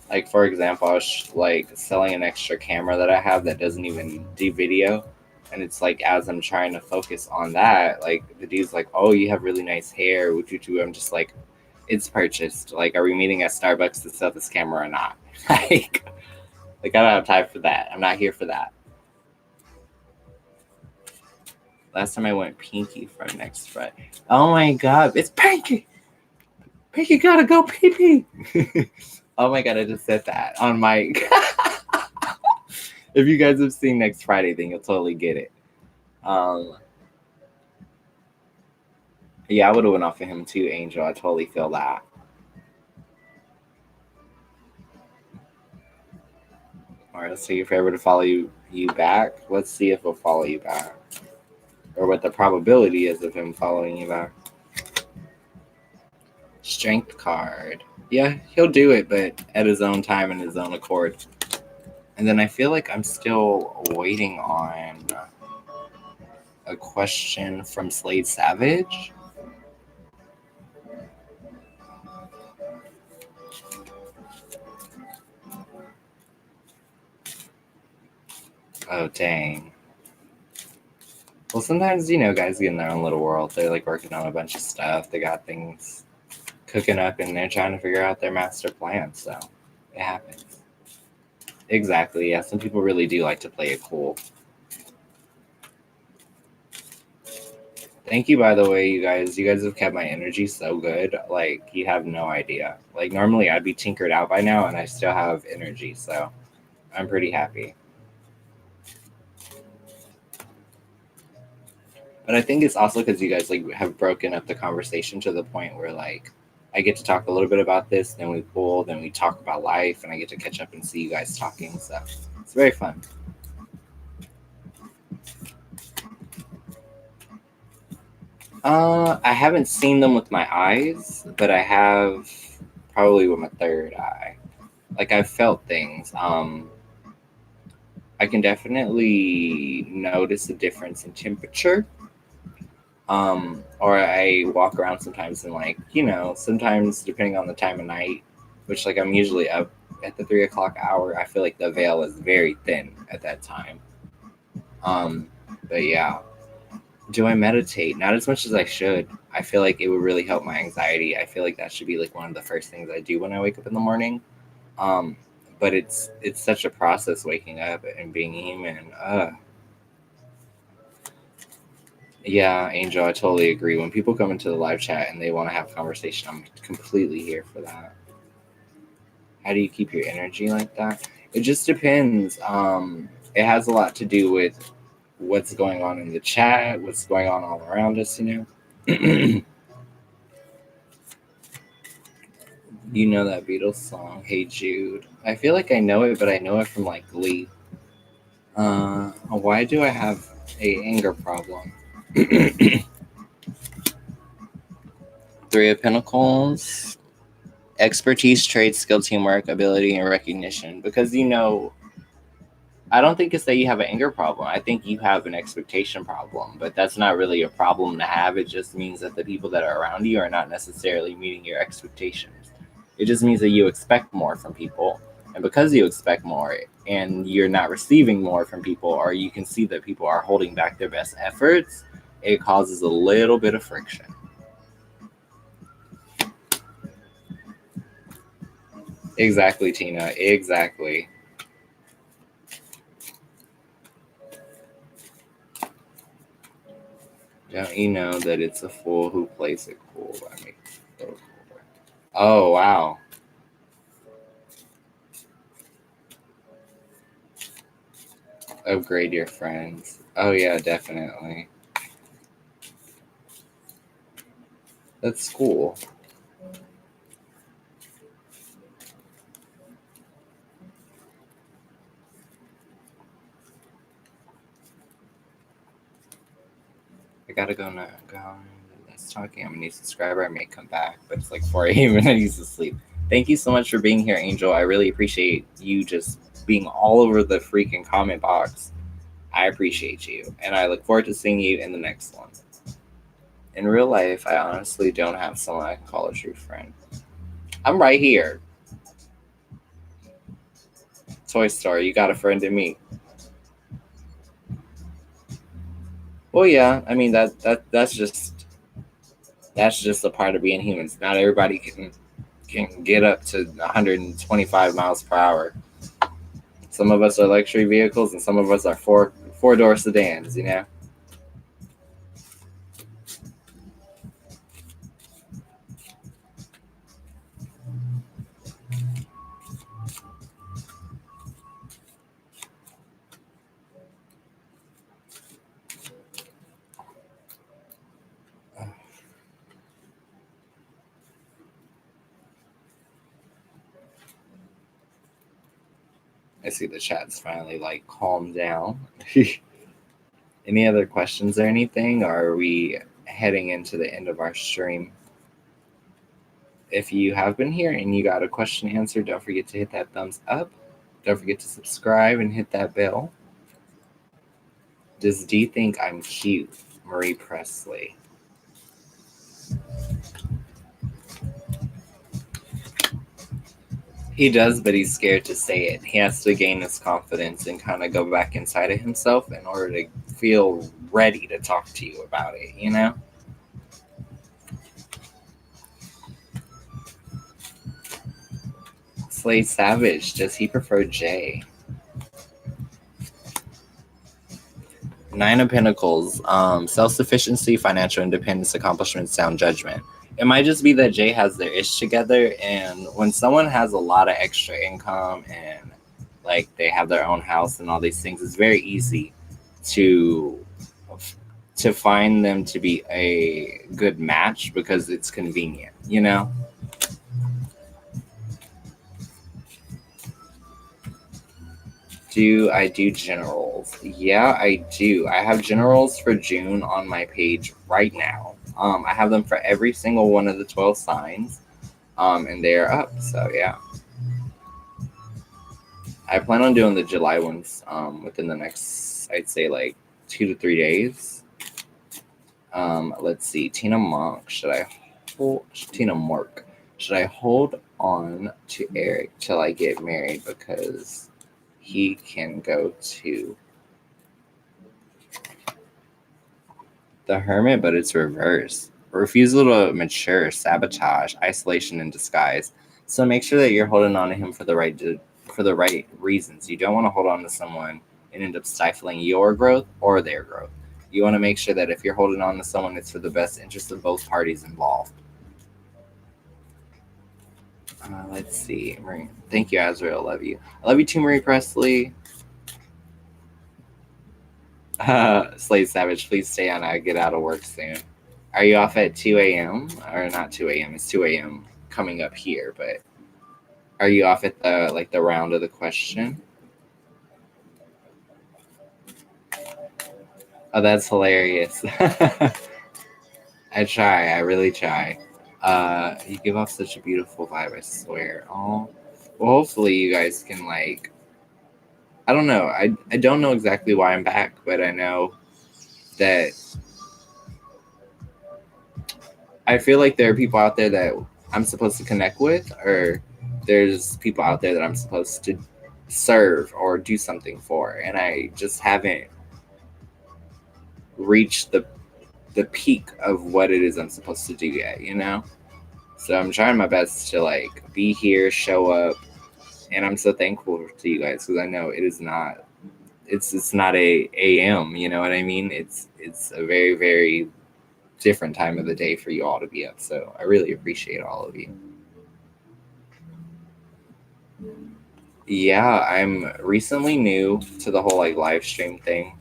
Like, for example, I was like selling an extra camera that I have that doesn't even do video. And it's like, as I'm trying to focus on that, like, the dude's like, "Oh, you have really nice hair. Would you do?" I'm just like, it's purchased. Like, are we meeting at Starbucks to sell this camera or not? Like, Like, I don't have time for that. I'm not here for that. Last time I went Pinky for next Friday. Oh my god, it's Pinky! Pinky gotta go pee pee! Oh my god, I just said that on my. If you guys have seen Next Friday, then you'll totally get it. Yeah, I would have went off of him too, Angel. I totally feel that. All right, let's see if I were to follow you back. Let's see if he'll follow you back, or what the probability is of him following you back. Strength card. Yeah, he'll do it, but at his own time and his own accord. And then I feel like I'm still waiting on a question from Slade Savage. Oh, dang. Well, sometimes, guys get in their own little world. They're like working on a bunch of stuff. They got things cooking up and they're trying to figure out their master plan. So it happens. Exactly. Yeah, some people really do like to play it cool. Thank you, by the way, you guys. You guys have kept my energy so good. Like, you have no idea. Like, normally I'd be tinkered out by now and I still have energy. So I'm pretty happy. But I think it's also because you guys like have broken up the conversation to the point where like I get to talk a little bit about this, then we pull, then we talk about life, and I get to catch up and see you guys talking. So it's very fun. I haven't seen them with my eyes, but I have probably with my third eye. Like I've felt things. I can definitely notice a difference in temperature. Or I walk around sometimes and like, sometimes depending on the time of night, which like I'm usually up at the 3 o'clock hour, I feel like the veil is very thin at that time. But yeah. Do I meditate? Not as much as I should. I feel like it would really help my anxiety. I feel like that should be like one of the first things I do when I wake up in the morning. Um, but it's such a process waking up and being human. Yeah, Angel, I totally agree. When people come into the live chat and they want to have conversation, I'm completely here for that. How do you keep your energy like that? It just depends. It has a lot to do with what's going on in the chat, what's going on all around us, You know that Beatles song, Hey Jude. I feel like I know it, but I know it from like Glee. Why do I have a anger problem? Three of Pentacles. Expertise, trade, skill, teamwork, ability, and recognition. Because, I don't think it's that you have an anger problem. I think you have an expectation problem, but that's not really a problem to have. It just means that the people that are around you are not necessarily meeting your expectations. It just means that you expect more from people. And because you expect more and you're not receiving more from people, or you can see that people are holding back their best efforts, it causes a little bit of friction. Exactly, Tina. Exactly. Don't you know that it's a fool who plays it cool? I mean, so cool. Oh, wow. Upgrade your friends. Oh, yeah, definitely. That's cool. I gotta go now. That's talking. I'm a new subscriber. I may come back, but it's like 4 a.m. and I need to sleep. Thank you so much for being here, Angel. I really appreciate you just being all over the freaking comment box. I appreciate you, and I look forward to seeing you in the next one. In real life, I honestly don't have someone I can call a true friend. I'm right here. Toy Story, you got a friend in me. Well, yeah, I mean that's just a part of being humans. Not everybody can get up to 125 miles per hour. Some of us are luxury vehicles, and some of us are four-door sedans. You know. I see the chat's finally like calmed down. Any other questions or anything? Or are we heading into the end of our stream? If you have been here and you got a question answered, don't forget to hit that thumbs up. Don't forget to subscribe and hit that bell. Does D think I'm cute? Marie Presley. He does, but he's scared to say it. He has to gain his confidence and kind of go back inside of himself in order to feel ready to talk to you about it, you know? Slay Savage, does he prefer Jay? Nine of Pentacles, self-sufficiency, financial independence, accomplishment, sound judgment. It might just be that Jay has their ish together, and when someone has a lot of extra income and like they have their own house and all these things, it's very easy to find them to be a good match because it's convenient, you know? Do I do generals? Yeah, I do. I have generals for June on my page right now. I have them for every single one of the 12 signs, and they are up. So yeah, I plan on doing the July ones within the next, I'd say, like 2 to 3 days. Let's see, Tina Monk. Tina Mork? Should I hold on to Eric till I get married because he can go to the Hermit, but it's reverse. Refusal to mature, sabotage, isolation in disguise. So make sure that you're holding on to him for the right reasons. You don't want to hold on to someone and end up stifling your growth or their growth. You want to make sure that if you're holding on to someone, it's for the best interest of both parties involved. Let's see. Marie. Thank you, Azrael. Love you. I love you too, Marie Presley. Slade Savage, please stay on. I get out of work soon. Are you off at 2 a.m.? Or not 2 a.m. It's 2 a.m. coming up here, but are you off at the round of the question? Oh, that's hilarious. I try. I really try. You give off such a beautiful vibe, I swear. Oh, well, hopefully you guys can like. I don't know. I don't know exactly why I'm back, but I know that I feel like there are people out there that I'm supposed to connect with, or there's people out there that I'm supposed to serve or do something for, and I just haven't reached the peak of what it is I'm supposed to do yet, you know? So I'm trying my best to like be here, show up, and I'm so thankful to you guys because I know it is not it's not a AM, you know what I mean? It's a very, very different time of the day for you all to be up. So I really appreciate all of you. Yeah, I'm recently new to the whole like live stream thing.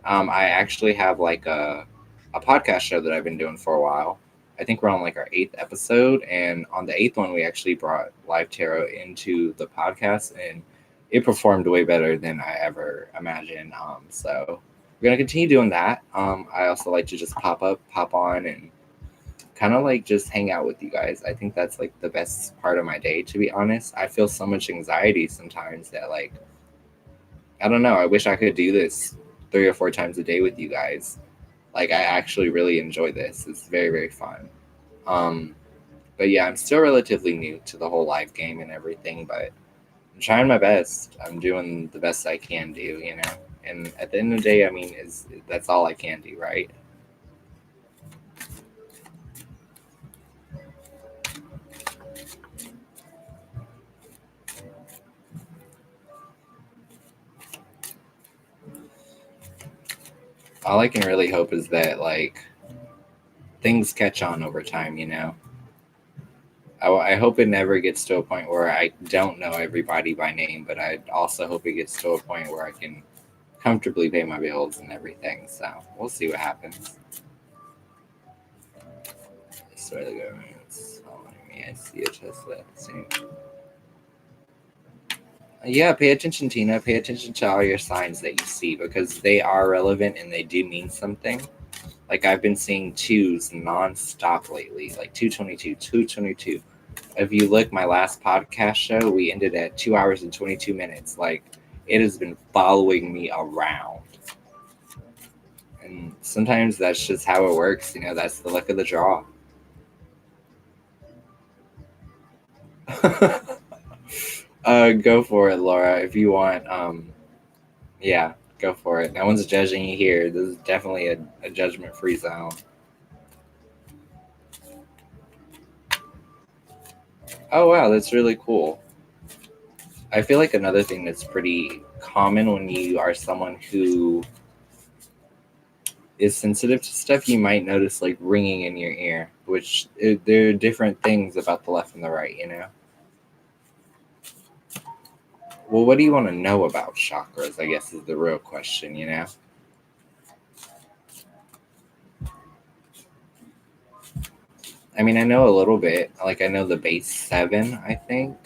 I actually have like a podcast show that I've been doing for a while. I think we're on like our 8th episode, and on the 8th one, we actually brought live tarot into the podcast, and it performed way better than I ever imagined. So we're gonna continue doing that. I also like to just pop on, and kind of like just hang out with you guys. I think that's like the best part of my day, to be honest. I feel so much anxiety sometimes that like I don't know, I wish I could do this 3 or 4 times a day with you guys. Like I actually really enjoy this. It's very, very fun. Um but yeah, I'm still relatively new to the whole live game and everything, but I'm trying my best. I'm doing the best I can do, you know. And at the end of the day, I mean, is that's all I can do, right? all I can really hope is that like things catch on over time, you know. I hope it never gets to a point where I don't know everybody by name, but I also hope it gets to a point where I can comfortably pay my bills and everything. So we'll see what happens. I swear the government's following me. I see a Tesla at the same. Yeah, pay attention, Tina. Pay attention to all your signs that you see because they are relevant and they do mean something. Like I've been seeing twos nonstop lately, like 222, 222. If you look, my last podcast show, we ended at 2 hours and 22 minutes. Like it has been following me around. And sometimes that's just how it works. You know, that's the luck of the draw. Go for it, Laura. If you want, yeah, go for it. No one's judging you here. This is definitely a judgment-free zone. Oh wow, that's really cool. I feel like another thing that's pretty common when you are someone who is sensitive to stuff, you might notice like ringing in your ear, which there are different things about the left and the right, you know? Well, what do you want to know about chakras, I guess is the real question, you know? I mean, I know a little bit. Like, I know the base 7, I think.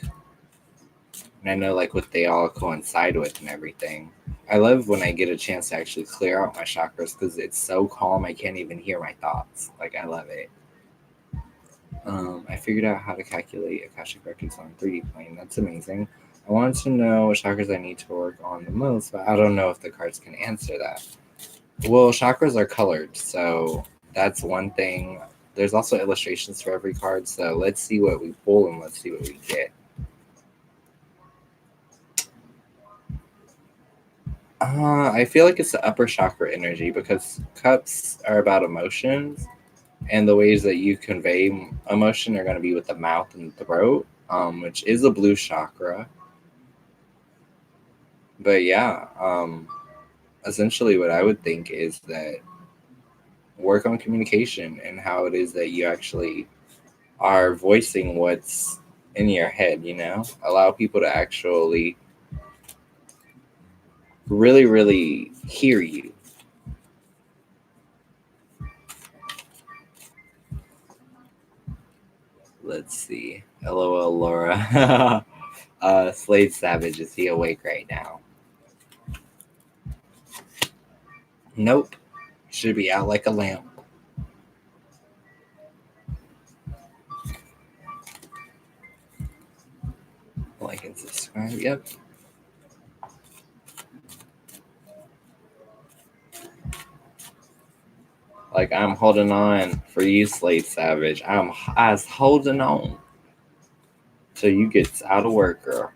And I know, like, what they all coincide with and everything. I love when I get a chance to actually clear out my chakras because it's so calm I can't even hear my thoughts. Like, I love it. I figured out how to calculate Akashic Records on 3D plane. That's amazing. I wanted to know what chakras I need to work on the most, but I don't know if the cards can answer that. Well, chakras are colored, so that's one thing. There's also illustrations for every card, so let's see what we pull and let's see what we get. I feel like it's the upper chakra energy because cups are about emotions, and the ways that you convey emotion are going to be with the mouth and throat, which is a blue chakra. But yeah, essentially, what I would think is that work on communication and how it is that you actually are voicing what's in your head, you know? Allow people to actually really, really hear you. Let's see. LOL, Laura. Slade Savage, is he awake right now? Nope. Should be out like a lamp. Like and subscribe. Yep. Like I'm holding on for you, Slade Savage. I was holding on till you get out of work, girl.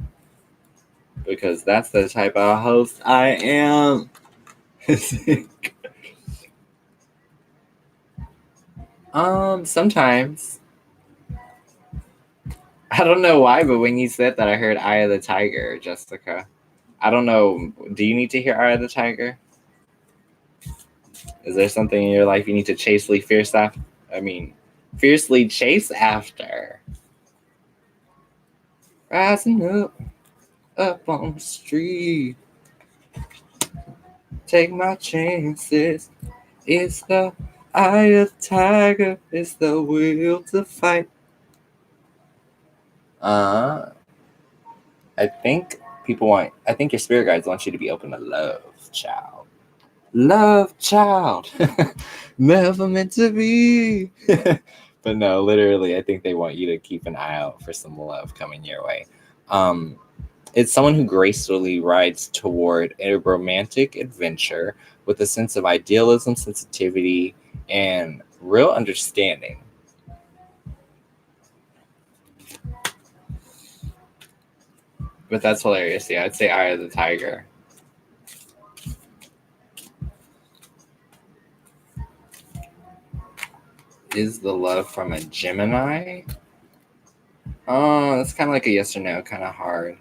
Because that's the type of host I am. Sometimes. I don't know why, but when you said that, I heard Eye of the Tiger, Jessica. I don't know. Do you need to hear Eye of the Tiger? Is there something in your life you need to fiercely chase after? Rising up on the street. Take my chances. It's the eye of the tiger. It's the will to fight. I think I think your spirit guides want you to be open to love, child. Love, child. Never meant to be. But no, literally, I think they want you to keep an eye out for some love coming your way. It's someone who gracefully rides toward a romantic adventure with a sense of idealism, sensitivity, and real understanding. But that's hilarious. Yeah, I'd say Eye of the Tiger. Is the love from a Gemini? Oh, that's kind of like a yes or no, kind of hard.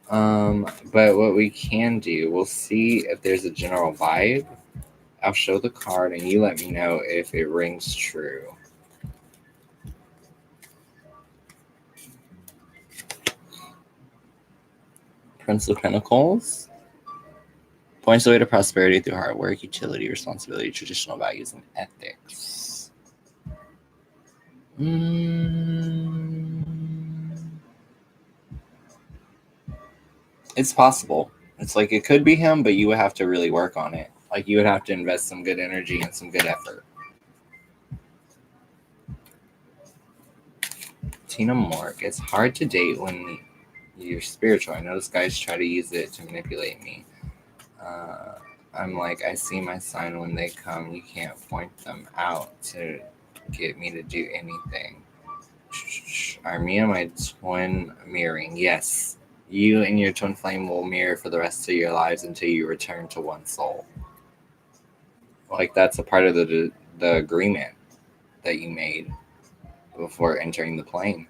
But what we can do, we'll see if there's a general vibe. I'll show the card and you let me know if it rings true. Prince of Pentacles. Points the way to prosperity through hard work, utility, responsibility, traditional values, and ethics. It's possible. It's like it could be him, but you would have to really work on it. Like you would have to invest some good energy and some good effort. Tina Mork. It's hard to date when you're spiritual. I notice guys try to use it to manipulate me. I'm like, I see my sign when they come. You can't point them out to get me to do anything. Are me and my twin mirroring? Yes. You and your twin flame will mirror for the rest of your lives until you return to one soul. Like that's a part of the agreement that you made before entering the plane.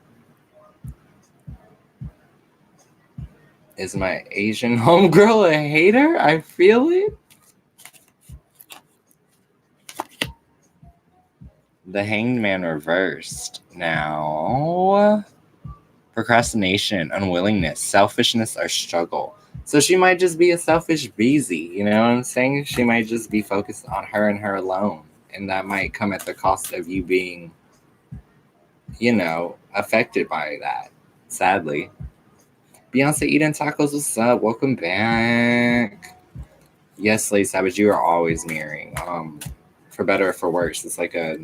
Is my Asian homegirl a hater? I feel it. The Hanged Man reversed. Now, procrastination, unwillingness, selfishness, or struggle. So she might just be a selfish breezy, you know what I'm saying? She might just be focused on her and her alone. And that might come at the cost of you being, you know, affected by that, sadly. Beyonce eating tacos, what's up? Welcome back. Yes, Slay Savage, you are always mirroring. For better or for worse. It's like a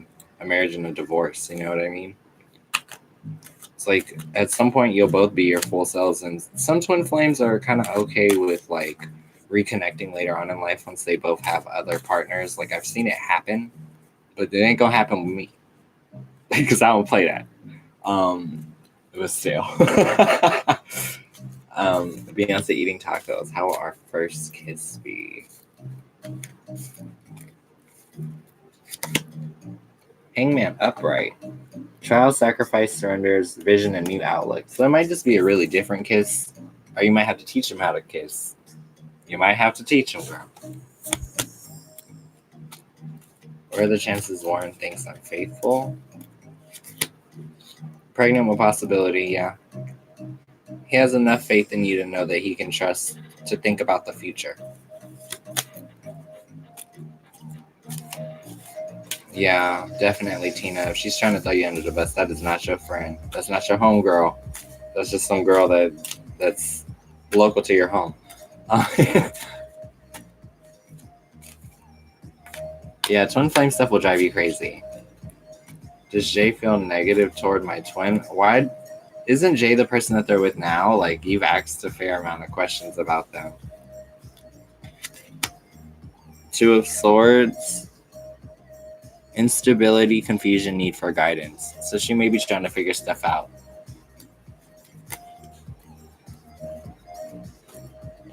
marriage and a divorce, you know what I mean? It's like at some point you'll both be your full selves, and some twin flames are kind of okay with like reconnecting later on in life once they both have other partners. Like I've seen it happen, but it ain't gonna happen with me because I don't play that. It was stale. Beyonce eating tacos. How will our first kiss be? Hangman upright. Child sacrifice, surrenders, vision, and new outlook. So it might just be a really different kiss, or you might have to teach him how to kiss. You might have to teach him, girl. What are the chances Warren thinks I'm faithful? Pregnant with possibility, yeah. He has enough faith in you to know that he can trust to think about the future. Yeah, definitely, Tina. If she's trying to throw you under the bus, that is not your friend. That's not your homegirl. That's just some girl that's local to your home. Yeah, twin flame stuff will drive you crazy. Does Jay feel negative toward my twin? Why isn't Jay the person that they're with now? Like you've asked a fair amount of questions about them. Two of Swords. Instability, confusion, need for guidance. So she may be trying to figure stuff out.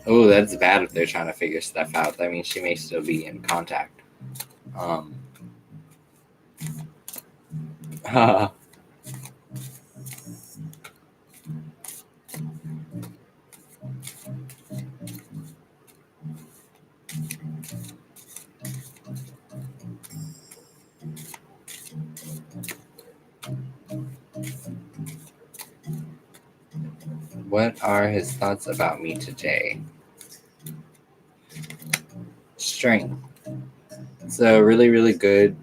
Oh, that's bad if they're trying to figure stuff out. That means she may still be in contact. What are his thoughts about me today? Strength. So really, really good,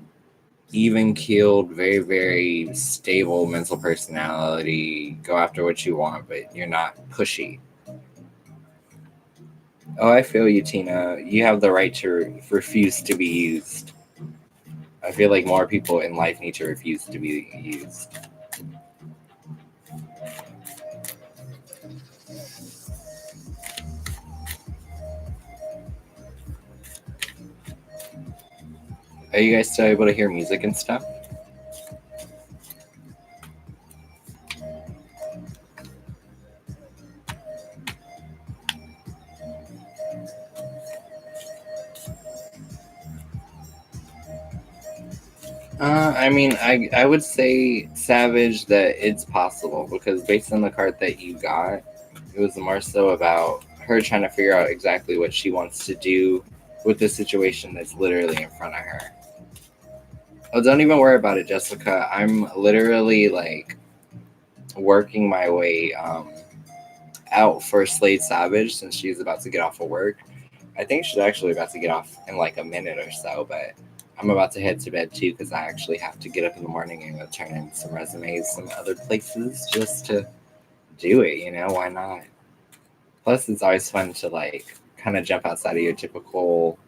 even-keeled, very, very stable mental personality. Go after what you want, but you're not pushy. Oh, I feel you, Tina. You have the right to refuse to be used. I feel like more people in life need to refuse to be used. Are you guys still able to hear music and stuff? I mean, I would say, Savage, that it's possible because based on the card that you got, it was more so about her trying to figure out exactly what she wants to do with this situation that's literally in front of her. Oh, don't even worry about it, Jessica. I'm literally like working my way out for Slade Savage since she's about to get off of work. I think she's actually about to get off in like a minute or so, but I'm about to head to bed too because I actually have to get up in the morning and go turn in some resumes, some other places just to do it, you know? Why not? Plus, it's always fun to like kind of jump outside of your typical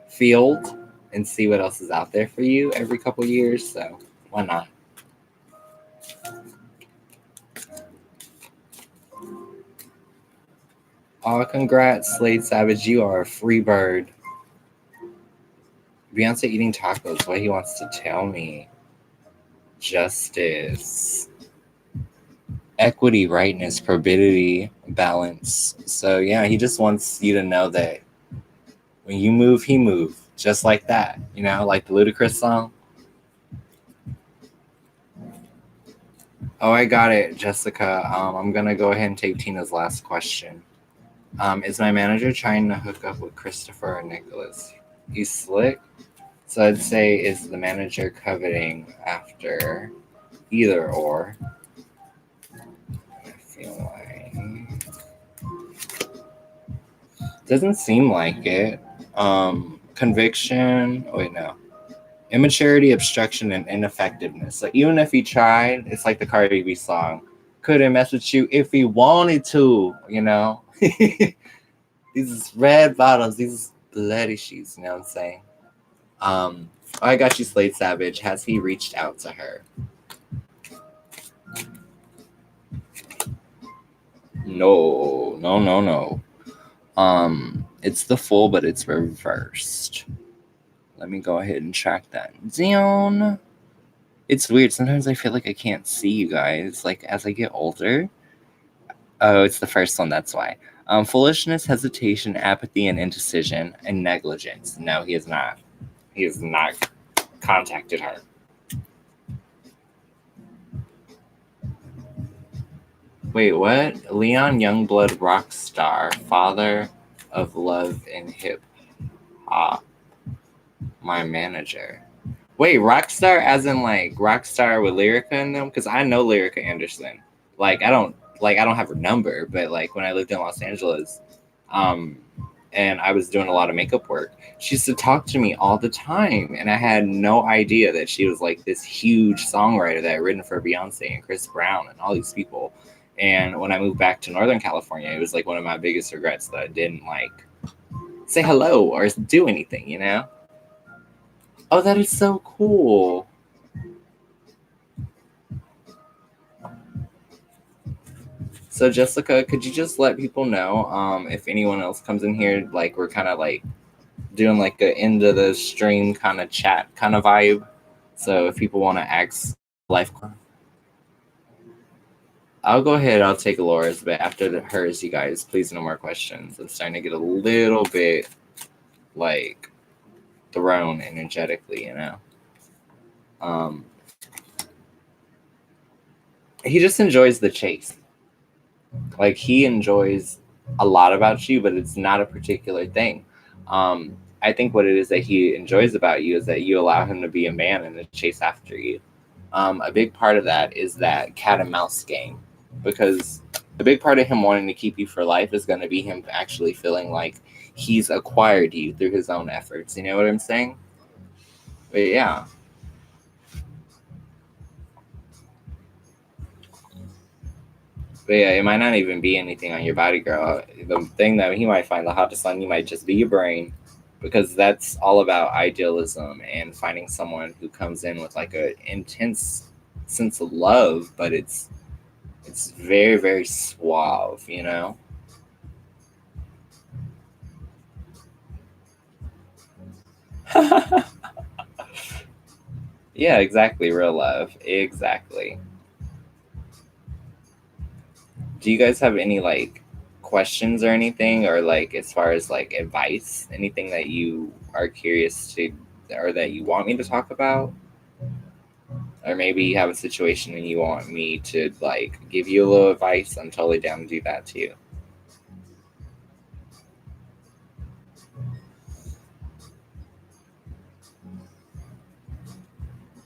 field and see what else is out there for you every couple years. So why not? Oh, congrats, Slade Savage. You are a free bird. Beyonce eating tacos. What he wants to tell me. Justice. Equity, rightness, probity, balance. So yeah, he just wants you to know that when you move, he move. Just like that. You know, like the Ludacris song. Oh, I got it, Jessica. I'm gonna go ahead and take Tina's last question. Is my manager trying to hook up with Christopher or Nicholas? He's slick. So I'd say, is the manager coveting after either or? I feel like doesn't seem like it. Conviction. Oh wait, no. Immaturity, obstruction, and ineffectiveness. So even if he tried, it's like the Cardi B song. Couldn't mess with you if he wanted to, you know? These red bottles, these bloody sheets, you know what I'm saying? I got you, Slade Savage. Has he reached out to her? No, no, no, no. It's the full, but it's reversed. Let me go ahead and track that down. It's weird. Sometimes I feel like I can't see you guys. Like as I get older. Oh, it's the first one. That's why. Foolishness, hesitation, apathy, and indecision, and negligence. No, he has not. He has not contacted her. Wait, what? Leon Youngblood rock star, father of love and hip hop. My manager. Wait, Rockstar as in like Rockstar with Lyrica in them? Because I know Lyrica Anderson. I don't have her number, but like when I lived in Los Angeles, and I was doing a lot of makeup work, she used to talk to me all the time, and I had no idea that she was like this huge songwriter that had written for Beyonce and Chris Brown and all these people. And when I moved back to Northern California, it was like one of my biggest regrets that I didn't like say hello or do anything, you know? Oh, that is so cool. So Jessica, could you just let people know if anyone else comes in here? Like we're kind of like doing like a end of the stream kind of chat kind of vibe. So if people want to ask life, I'll go ahead. I'll take Laura's, but after hers, you guys, please no more questions. I'm starting to get a little bit like thrown energetically, you know. He just enjoys the chase. Like he enjoys a lot about you, but it's not a particular thing. I think what it is that he enjoys about you is that you allow him to be a man and to chase after you. A big part of that is that cat and mouse game, because a big part of him wanting to keep you for life is going to be him actually feeling like he's acquired you through his own efforts. You know what I'm saying? But yeah. But yeah, it might not even be anything on your body, girl. The thing that he might find the hottest on you might just be your brain, because that's all about idealism and finding someone who comes in with like an intense sense of love, but it's very, very suave, you know? Yeah, exactly. Real love. Exactly. Do you guys have any like questions or anything, or like as far as like advice, anything that you are curious to or that you want me to talk about? Or maybe you have a situation and you want me to like give you a little advice. I'm totally down to do that too.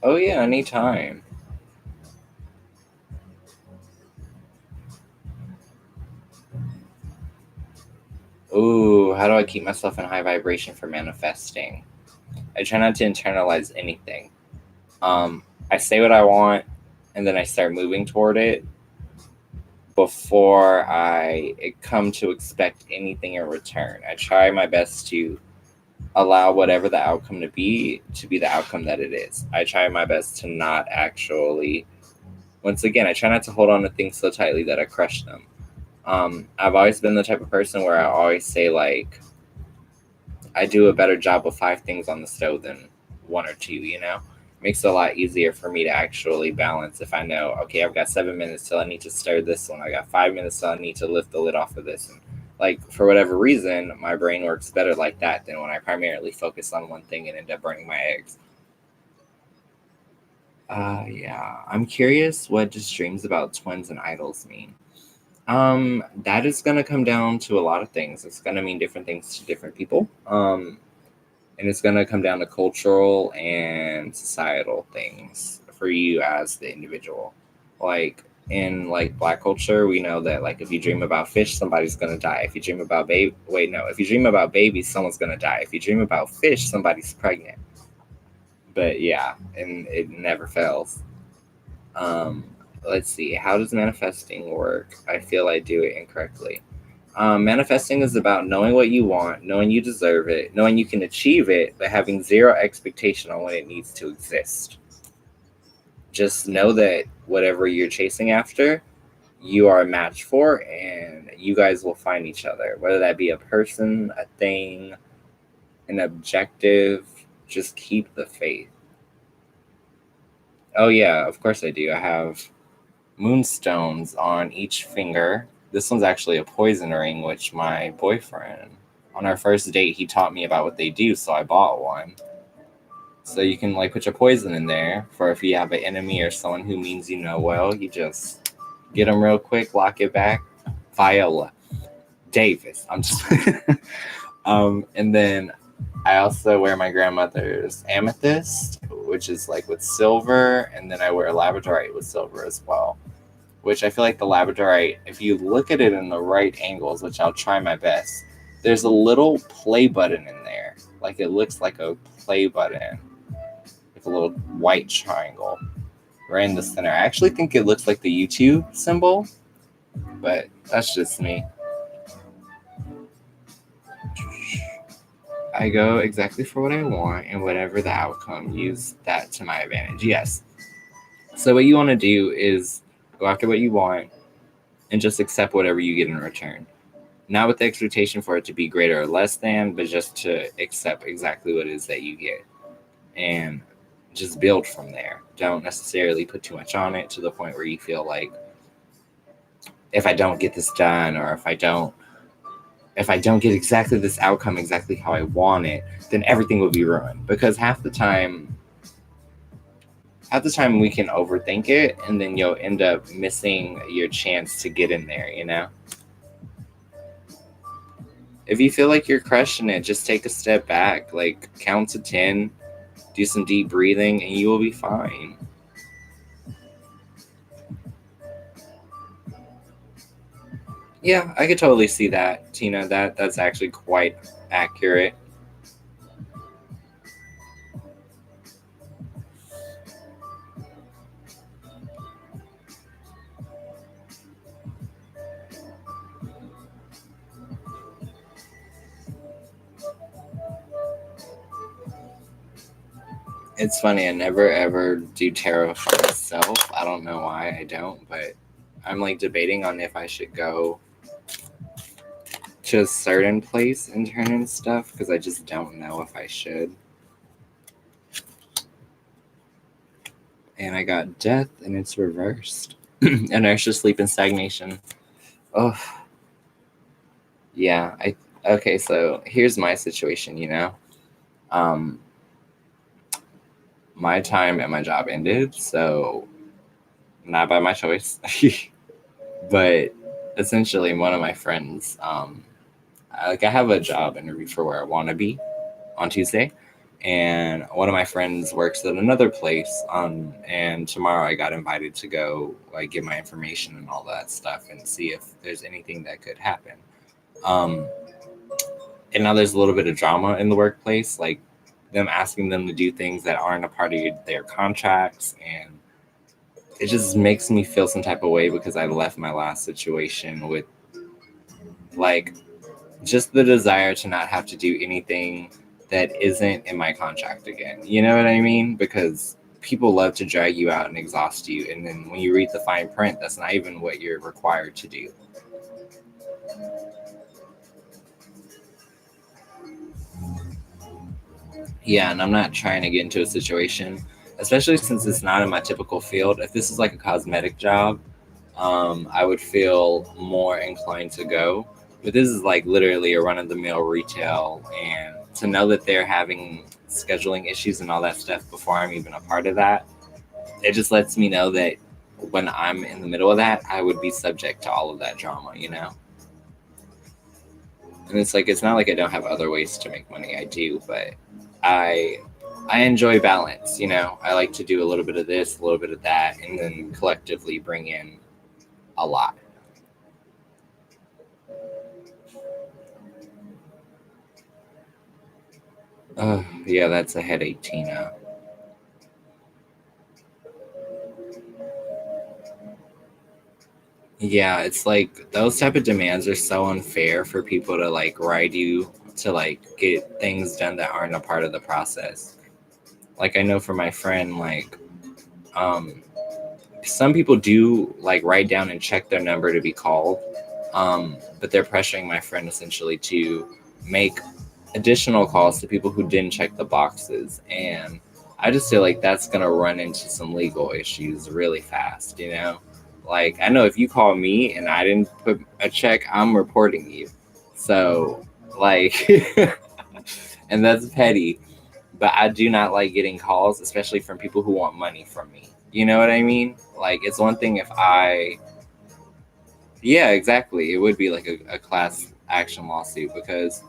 Oh yeah, anytime. Ooh, how do I keep myself in high vibration for manifesting? I try not to internalize anything. I say what I want, and then I start moving toward it before I come to expect anything in return. I try my best to allow whatever the outcome to be the outcome that it is. I try my best to not actually, once again, I try not to hold on to things so tightly that I crush them. I've always been the type of person where I always say, like, I do a better job of five things on the stove than one or two, you know? Makes it a lot easier for me to actually balance if I know, okay, I've got 7 minutes till I need to stir this one. I got 5 minutes till I need to lift the lid off of this. And like, for whatever reason, my brain works better like that than when I primarily focus on one thing and end up burning my eggs. Yeah. I'm curious, what does dreams about twins and idols mean? That is gonna come down to a lot of things. It's gonna mean different things to different people. And it's going to come down to cultural and societal things for you as the individual. Like in like black culture, we know that like if you dream about fish, somebody's going to die. If you dream about if you dream about babies, someone's going to die. If you dream about fish, somebody's pregnant. But yeah, and it never fails. um let's see, how does manifesting work? I feel I do it incorrectly. Manifesting is about knowing what you want, knowing you deserve it, knowing you can achieve it, but having zero expectation on when it needs to exist. Just know that whatever you're chasing after, you are a match for, and you guys will find each other, whether that be a person, a thing, an objective. Just keep the faith. Oh, yeah, of course I do. I have moonstones on each finger. This one's actually a poison ring, which my boyfriend, on our first date, he taught me about what they do, so I bought one. So you can like put your poison in there for if you have an enemy or someone who means you know well, you just get them real quick, lock it back. Viola Davis. I'm just and then I also wear my grandmother's amethyst, which is like with silver, and then I wear labradorite with silver as well. Which I feel like the labradorite, if you look at it in the right angles, which I'll try my best, there's a little play button in there. Like it looks like a play button with a little white triangle right in the center. I actually think it looks like the YouTube symbol, but that's just me. I go exactly for what I want, and whatever the outcome, use that to my advantage. Yes. So what you want to do is go after what you want and just accept whatever you get in return. Not with the expectation for it to be greater or less than, but just to accept exactly what it is that you get and just build from there. Don't necessarily put too much on it to the point where you feel like, if I don't get this done, or if I don't get exactly this outcome exactly how I want it, then everything will be ruined. Because half the time we can overthink it, and then you'll end up missing your chance to get in there, you know? If you feel like you're crushing it, just take a step back, like count to 10, do some deep breathing, and you will be fine. Yeah, I could totally see that, Tina. That's actually quite accurate. It's funny, I never ever do tarot for myself. I don't know why I don't, but I'm like debating on if I should go to a certain place and turn in stuff because I just don't know if I should. And I got death and it's reversed. Inertia, sleep, and stagnation. Oh, yeah. Okay, so here's my situation, you know. Um my time at my job ended, so not by my choice. But essentially one of my friends, I have a job interview for where I want to be on Tuesday, And one of my friends works at another place. And tomorrow I got invited to go like get my information and all that stuff and see if there's anything that could happen. Um, and now there's a little bit of drama in the workplace, like them asking them to do things that aren't a part of their contracts, and it just makes me feel some type of way because I left my last situation with like just the desire to not have to do anything that isn't in my contract again. You know what I mean? Because people love to drag you out and exhaust you, and then when you read the fine print, that's not even what you're required to do. Yeah, and I'm not trying to get into a situation, especially since it's not in my typical field. If this is like a cosmetic job, I would feel more inclined to go. But this is like literally a run of the mill retail, and to know that they're having scheduling issues and all that stuff before I'm even a part of that, it just lets me know that when I'm in the middle of that, I would be subject to all of that drama, you know? And it's like, it's not like I don't have other ways to make money. I do, but I I enjoy balance, you know. I like to do a little bit of this, a little bit of that, and then collectively bring in a lot. Yeah, that's a headache, Tina. Yeah, it's like those type of demands are so unfair for people to like ride you to like get things done that aren't a part of the process. Like I know for my friend, like um some people do like write down and check their number to be called. But they're pressuring my friend essentially to make additional calls to people who didn't check the boxes. And I just feel like that's going to run into some legal issues really fast, you know? Like, I know if you call me and I didn't put a check, I'm reporting you. So, like, and that's petty. But I do not like getting calls, especially from people who want money from me. You know what I mean? Like, it's one thing if yeah, exactly. It would be like a class action lawsuit because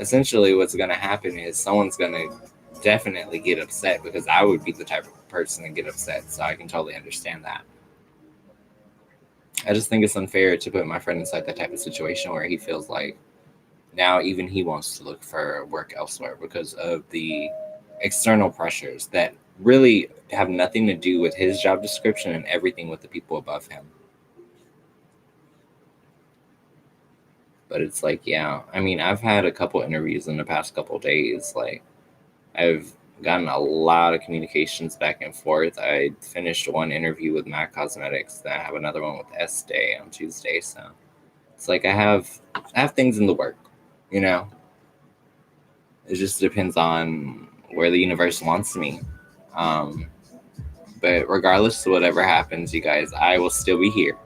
essentially what's going to happen is someone's going to definitely get upset because I would be the type of person to get upset. So I can totally understand that. I just think it's unfair to put my friend inside that type of situation where he feels like now even he wants to look for work elsewhere because of the external pressures that really have nothing to do with his job description and everything with the people above him. But it's like, yeah, I mean, I've had a couple interviews in the past couple days. Like, I've gotten a lot of communications back and forth. I finished one interview with Mac Cosmetics. Then I have another one with S Day on Tuesday. So it's like I have things in the work, you know. It just depends on where the universe wants me. Um, but regardless of whatever happens, you guys, I will still be here.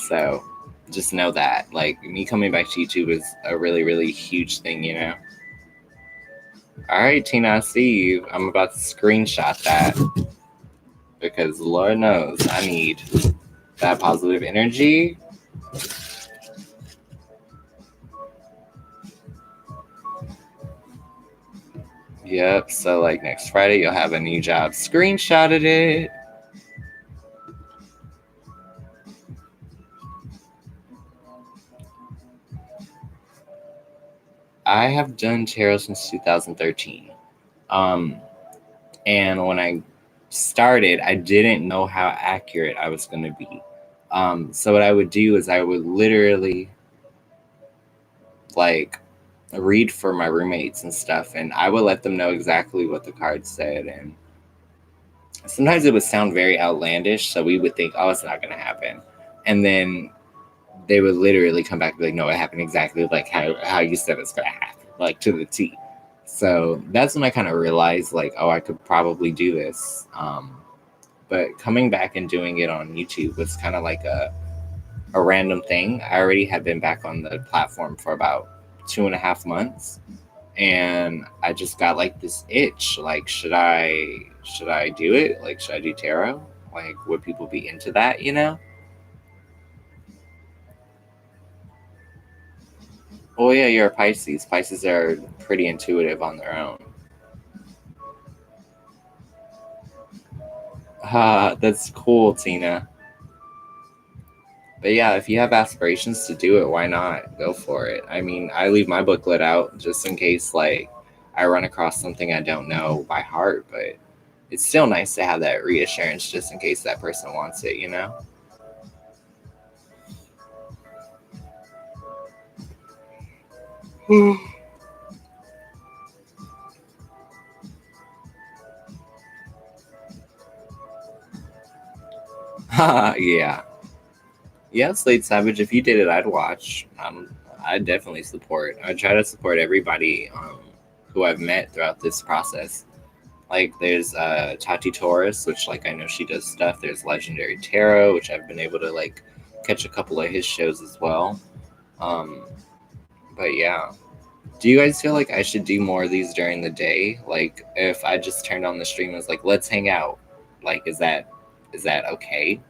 So just know that, like, me coming back to YouTube is a really, really huge thing, you know. All right, Tina, I see you. I'm about to screenshot that because Lord knows I need that positive energy. Yep. So like next Friday, you'll have a new job. Screenshotted it. I have done tarot since 2013. Um, and when I started, I didn't know how accurate I was going to be. So what I would do is I would literally like read for my roommates and stuff, and I would let them know exactly what the card said. And sometimes it would sound very outlandish, so we would think, oh, it's not going to happen. And then they would literally come back and be like, no, it happened exactly like how you said it's going to happen, like to the T. So that's when I kind of realized, like, oh, I could probably do this. But coming back and doing it on YouTube was kind of like a random thing. I already had been back on the platform for about 2.5 months, and I just got like this itch. Like, should I do it? Like, should I do tarot? Like, would people be into that? You know? Oh yeah, you're a Pisces. Pisces are pretty intuitive on their own. That's cool, Tina. But yeah, if you have aspirations to do it, why not? Go for it. I mean, I leave my booklet out just in case, like, I run across something I don't know by heart, but it's still nice to have that reassurance just in case that person wants it, you know? Yeah. Yeah, Slate Savage, if you did it, I'd watch. I'd definitely support. I'd try to support everybody who I've met throughout this process. Like, there's Tati Torres, which, like, I know she does stuff. There's Legendary Tarot, which I've been able to, like, catch a couple of his shows as well. Um, but yeah. Do you guys feel like I should do more of these during the day? Like, if I just turned on the stream and was like, let's hang out. Like, is that okay?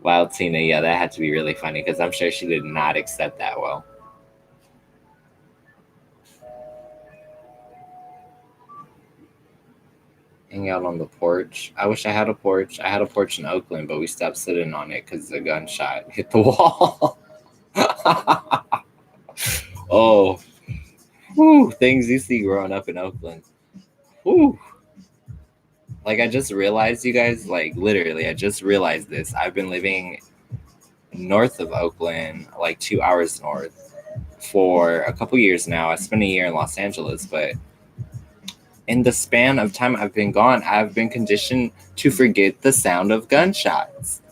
Wow, Tina, yeah, that had to be really funny because I'm sure she did not accept that well. Hang out on the porch. I wish I had a porch. I had a porch in Oakland, but we stopped sitting on it because the gunshot hit the wall. Oh, whew, things you see growing up in Oakland. Whew. Like, I just realized, you guys, like, literally, I just realized this. I've been living north of Oakland, like 2 hours north, for a couple years now. I spent a year in Los Angeles, but in the span of time I've been gone, I've been conditioned to forget the sound of gunshots.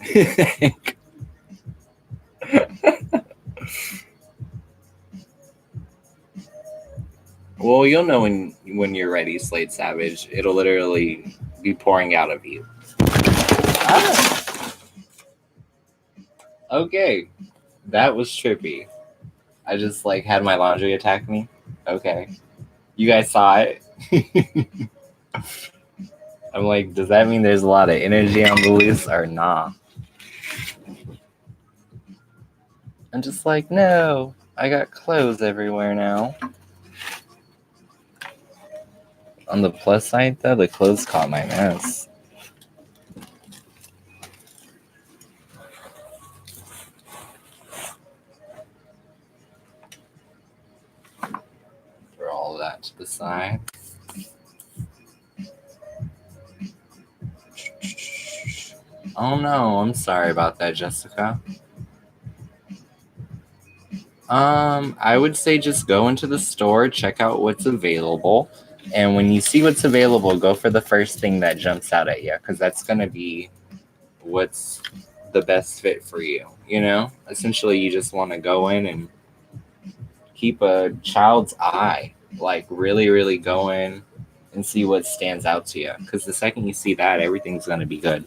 Well, you'll know when you're ready, Slate Savage. It'll literally be pouring out of you. Ah, okay, that was trippy. I just like had my laundry attack me. Okay, you guys saw it. I'm like, does that mean there's a lot of energy on the loose or not? I'm just like, no, I got clothes everywhere now. On the plus side, though, the clothes caught my mess. Throw all of that to the side. Oh no, I'm sorry about that, Jessica. I would say just go into the store, check out what's available, and when you see what's available, go for the first thing that jumps out at you, because that's gonna be what's the best fit for you. You know, essentially, you just want to go in and keep a child's eye, like really, really go in and see what stands out to you, because the second you see that, everything's gonna be good.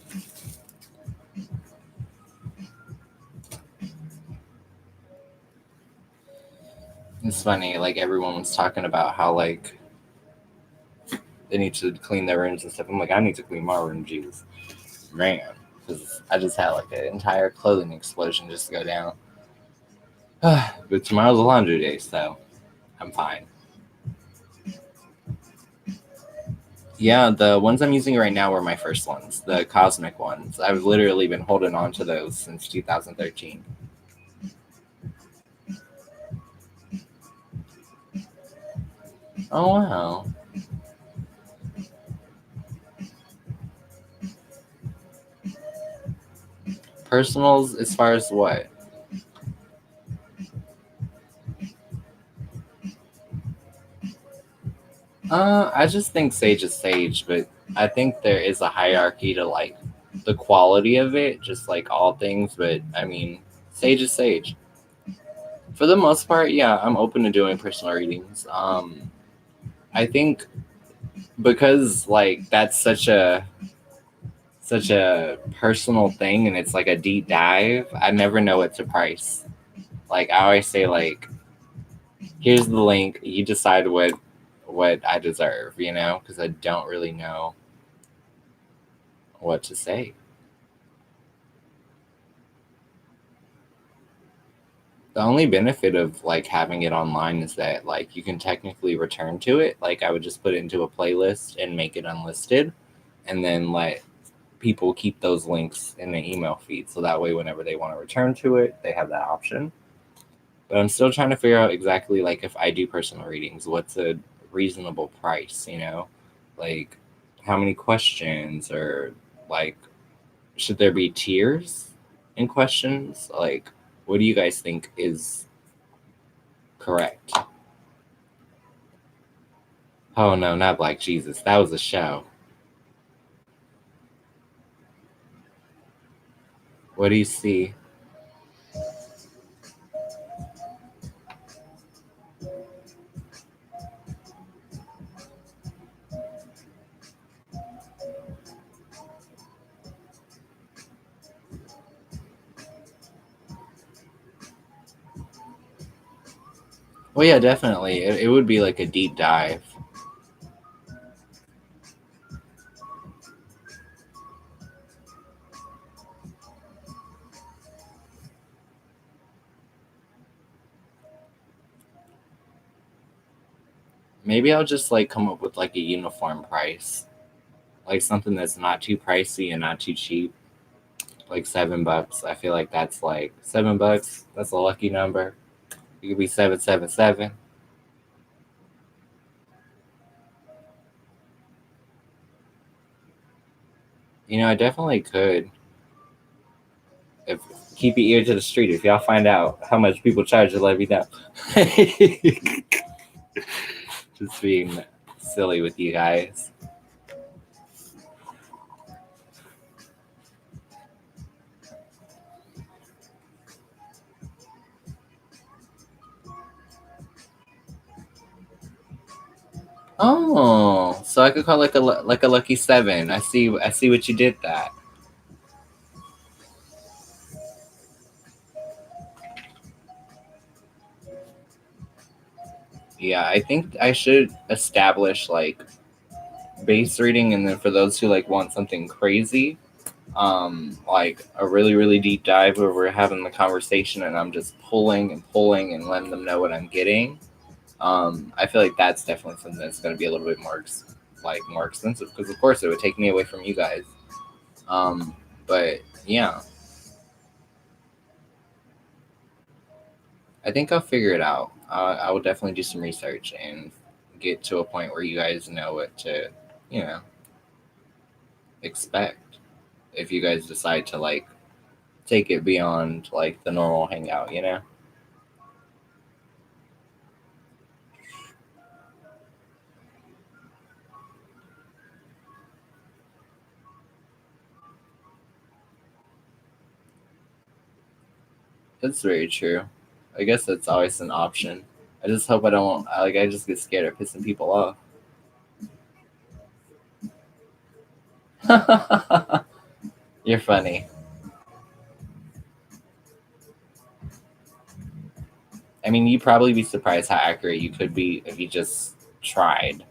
It's funny, like everyone was talking about how like they need to clean their rooms and stuff. I'm like, I need to clean my room, Jesus, man, because I just had like an entire clothing explosion just to go down. But tomorrow's a laundry day, so I'm fine. Yeah, the ones I'm using right now were my first ones, the cosmic ones. I've literally been holding on to those since 2013. Oh wow. Personals as far as what? I just think sage is sage, but I think there is a hierarchy to like the quality of it, just like all things. But I mean, sage is sage. For the most part, yeah, I'm open to doing personal readings. I think because like that's such a personal thing, and it's like a deep dive. I never know what to price. Like I always say, like here's the link. You decide what I deserve, you know, because I don't really know what to say. The only benefit of like having it online is that like you can technically return to it. Like I would just put it into a playlist and make it unlisted, and then let people keep those links in the email feed. So that way, whenever they want to return to it, they have that option. But I'm still trying to figure out exactly like if I do personal readings, what's a reasonable price? Like how many questions, or like should there be tiers in questions? Like, what do you guys think is correct? Oh no, not Black Jesus. That was a show. What do you see? Well, yeah, definitely. It would be like a deep dive. Maybe I'll just like come up with like a uniform price, like something that's not too pricey and not too cheap. Like $7. I feel like that's like $7. That's a lucky number. It could be 777. I definitely could. If keep your ear to the street. If y'all find out how much people charge, let me know. Just being silly with you guys. Oh, so I could call like a lucky seven. I see what you did that. Yeah, I think I should establish like base reading, and then for those who like want something crazy, like a really really deep dive where we're having the conversation and I'm just pulling and pulling and letting them know what I'm getting. I feel like that's definitely something that's going to be a little bit more expensive, because of course it would take me away from you guys. But yeah, I think I'll figure it out. I will definitely do some research and get to a point where you guys know what to, you know, expect if you guys decide to like take it beyond like the normal hangout. That's very true. I guess that's always an option. I just hope I don't like. I just get scared of pissing people off. You're funny. I mean, you'd probably be surprised how accurate you could be if you just tried.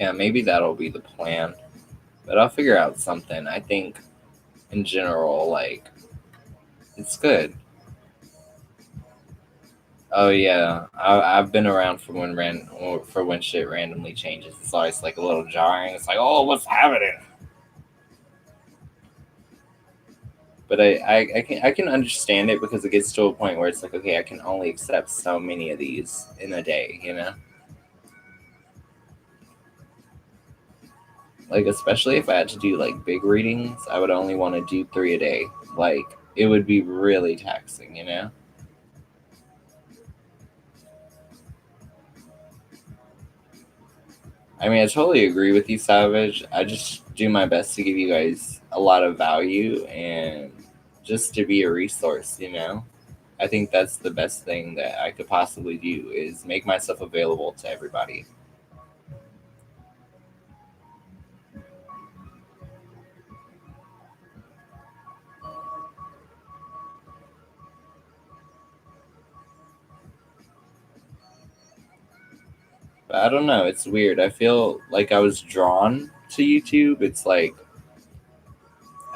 Yeah, maybe that'll be the plan. But I'll figure out something. I think in general, like, it's good. Oh yeah, I've been around for when shit randomly changes. It's always like a little jarring. It's like, oh, what's happening? But I can understand it, because it gets to a point where it's like, okay, I can only accept so many of these in a day. Like, especially if I had to do like big readings, I would only want to do 3 a day. Like, it would be really taxing. I mean, I totally agree with you, Savage. I just do my best to give you guys a lot of value and just to be a resource. I think that's the best thing that I could possibly do, is make myself available to everybody. But I don't know. It's weird. I feel like I was drawn to YouTube. It's like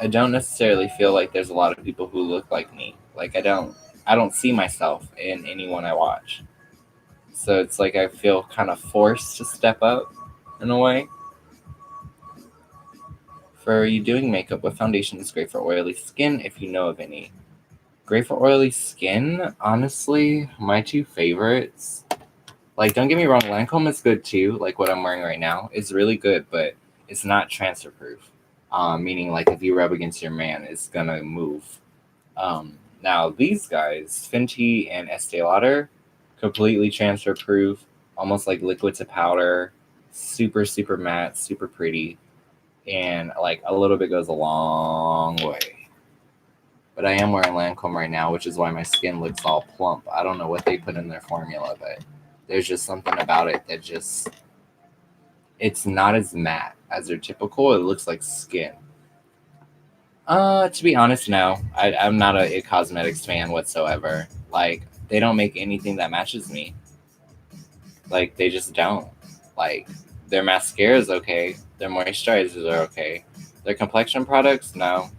I don't necessarily feel like there's a lot of people who look like me. Like I don't see myself in anyone I watch. So it's like I feel kind of forced to step up in a way. For you doing makeup, what foundation is great for oily skin if you know of any? Great for oily skin? Honestly, my two favorites. Like, don't get me wrong, Lancome is good too. Like what I'm wearing right now is really good, but it's not transfer proof. Meaning, like, if you rub against your man, it's gonna move. Now these guys, Fenty and Estee Lauder, completely transfer proof, almost like liquid to powder, super super matte, super pretty, and like a little bit goes a long way. But I am wearing Lancome right now, which is why my skin looks all plump. I don't know what they put in their formula, but there's just something about it that just it's not as matte as their typical. It looks like skin. To be honest, no. I'm not a cosmetics fan whatsoever. Like, they don't make anything that matches me. Like, they just don't. Like, their mascara is okay. Their moisturizers are okay. Their complexion products, no.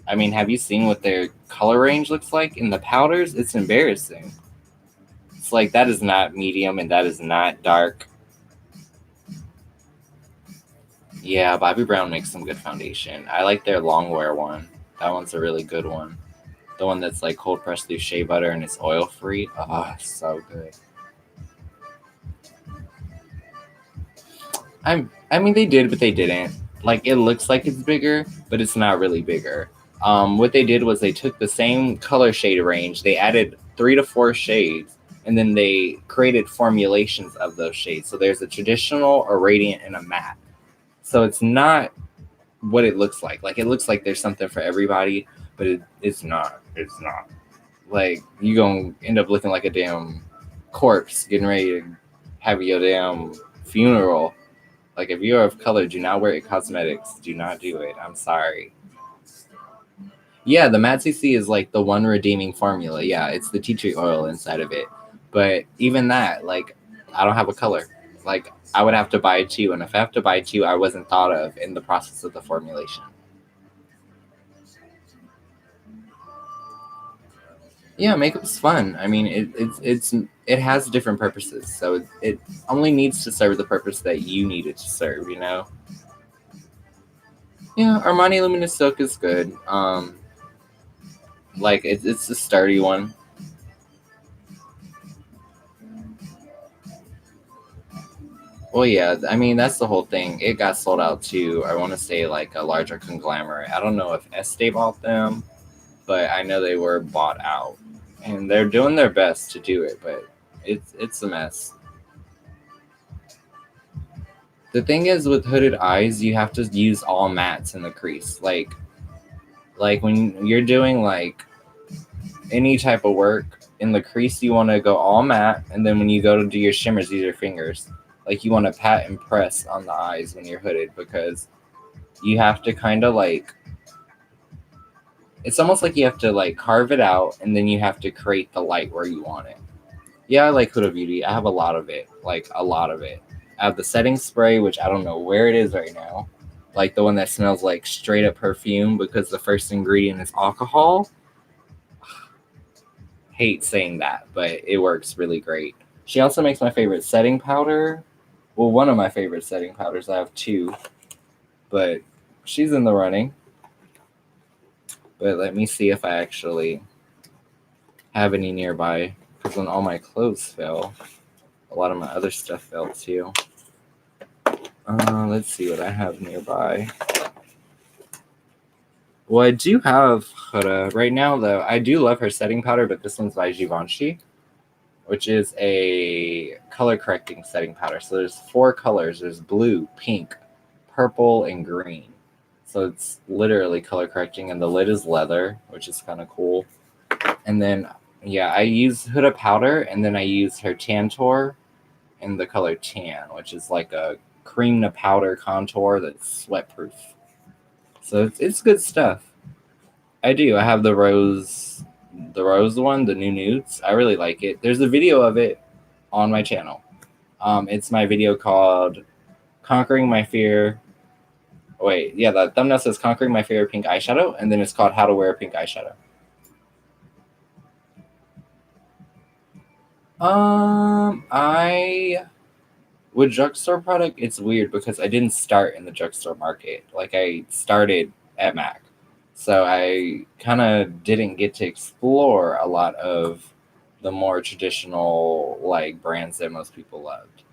I mean, have you seen what their color range looks like in the powders? It's embarrassing. It's like, that is not medium and that is not dark. Yeah, Bobbi Brown makes some good foundation. I like their Longwear one. That one's a really good one. The one that's like cold pressed through shea butter and it's oil free. Oh, so good. I mean they did, but they didn't. Like it looks like it's bigger, but it's not really bigger. What they did was they took the same color shade range, they added 3 to 4 shades, and then they created formulations of those shades. So there's a traditional, a radiant, and a matte. So it's not what it looks like. Like it looks like there's something for everybody, but it's not. It's not. Like you gonna end up looking like a damn corpse getting ready to have your damn funeral. Like if you're of color, do not wear it cosmetics. Do not do it. I'm sorry. Yeah, the Matte CC is like the one redeeming formula. Yeah, it's the tea tree oil inside of it. But even that, like, I don't have a color. Like I would have to buy two, and if I have to buy two, I wasn't thought of in the process of the formulation. Yeah, makeup's fun. I mean, it has different purposes, so it only needs to serve the purpose that you need it to serve. You know. Yeah, Armani Luminous Silk is good. Like it's a sturdy one. Well, yeah, I mean that's the whole thing. It got sold out to I want to say like a larger conglomerate. I don't know if Estee bought them, but I know they were bought out, and they're doing their best to do it, but it's a mess. The thing is with hooded eyes, you have to use all mattes in the crease. Like when you're doing like any type of work in the crease, you want to go all matte, and then when you go to do your shimmers, use your fingers. Like you want to pat and press on the eyes when you're hooded because you have to kind of like it's almost like you have to like carve it out and then you have to create the light where you want it. Yeah, I like Huda Beauty. I have a lot of it, like a lot of it. I have the setting spray, which I don't know where it is right now, like the one that smells like straight up perfume because the first ingredient is alcohol. Hate saying that, but it works really great. She also makes my favorite setting powder. Well, one of my favorite setting powders. I have two, but she's in the running. But let me see if I actually have any nearby. Because when all my clothes fell, a lot of my other stuff fell too. Let's see what I have nearby. Well, I do have Huda right now, though. I do love her setting powder, but this one's by Givenchy, which is a color correcting setting powder. So there's 4 colors. There's blue, pink, purple, and green. So it's literally color correcting, and the lid is leather, which is kind of cool. And then, yeah, I use Huda powder, and then I use her Tantor in the color tan, which is like a cream to powder contour that's sweat proof. So it's good stuff. I do. I have the rose one, the new nudes. I really like it. There's a video of it on my channel. It's my video called Conquering My Fear. Wait, yeah, the thumbnail says Conquering My Fear of Pink Eyeshadow, and then it's called How to Wear Pink Eyeshadow. With drugstore product, it's weird because I didn't start in the drugstore market. Like, I started at MAC. So I kind of didn't get to explore a lot of the more traditional, like, brands that most people loved.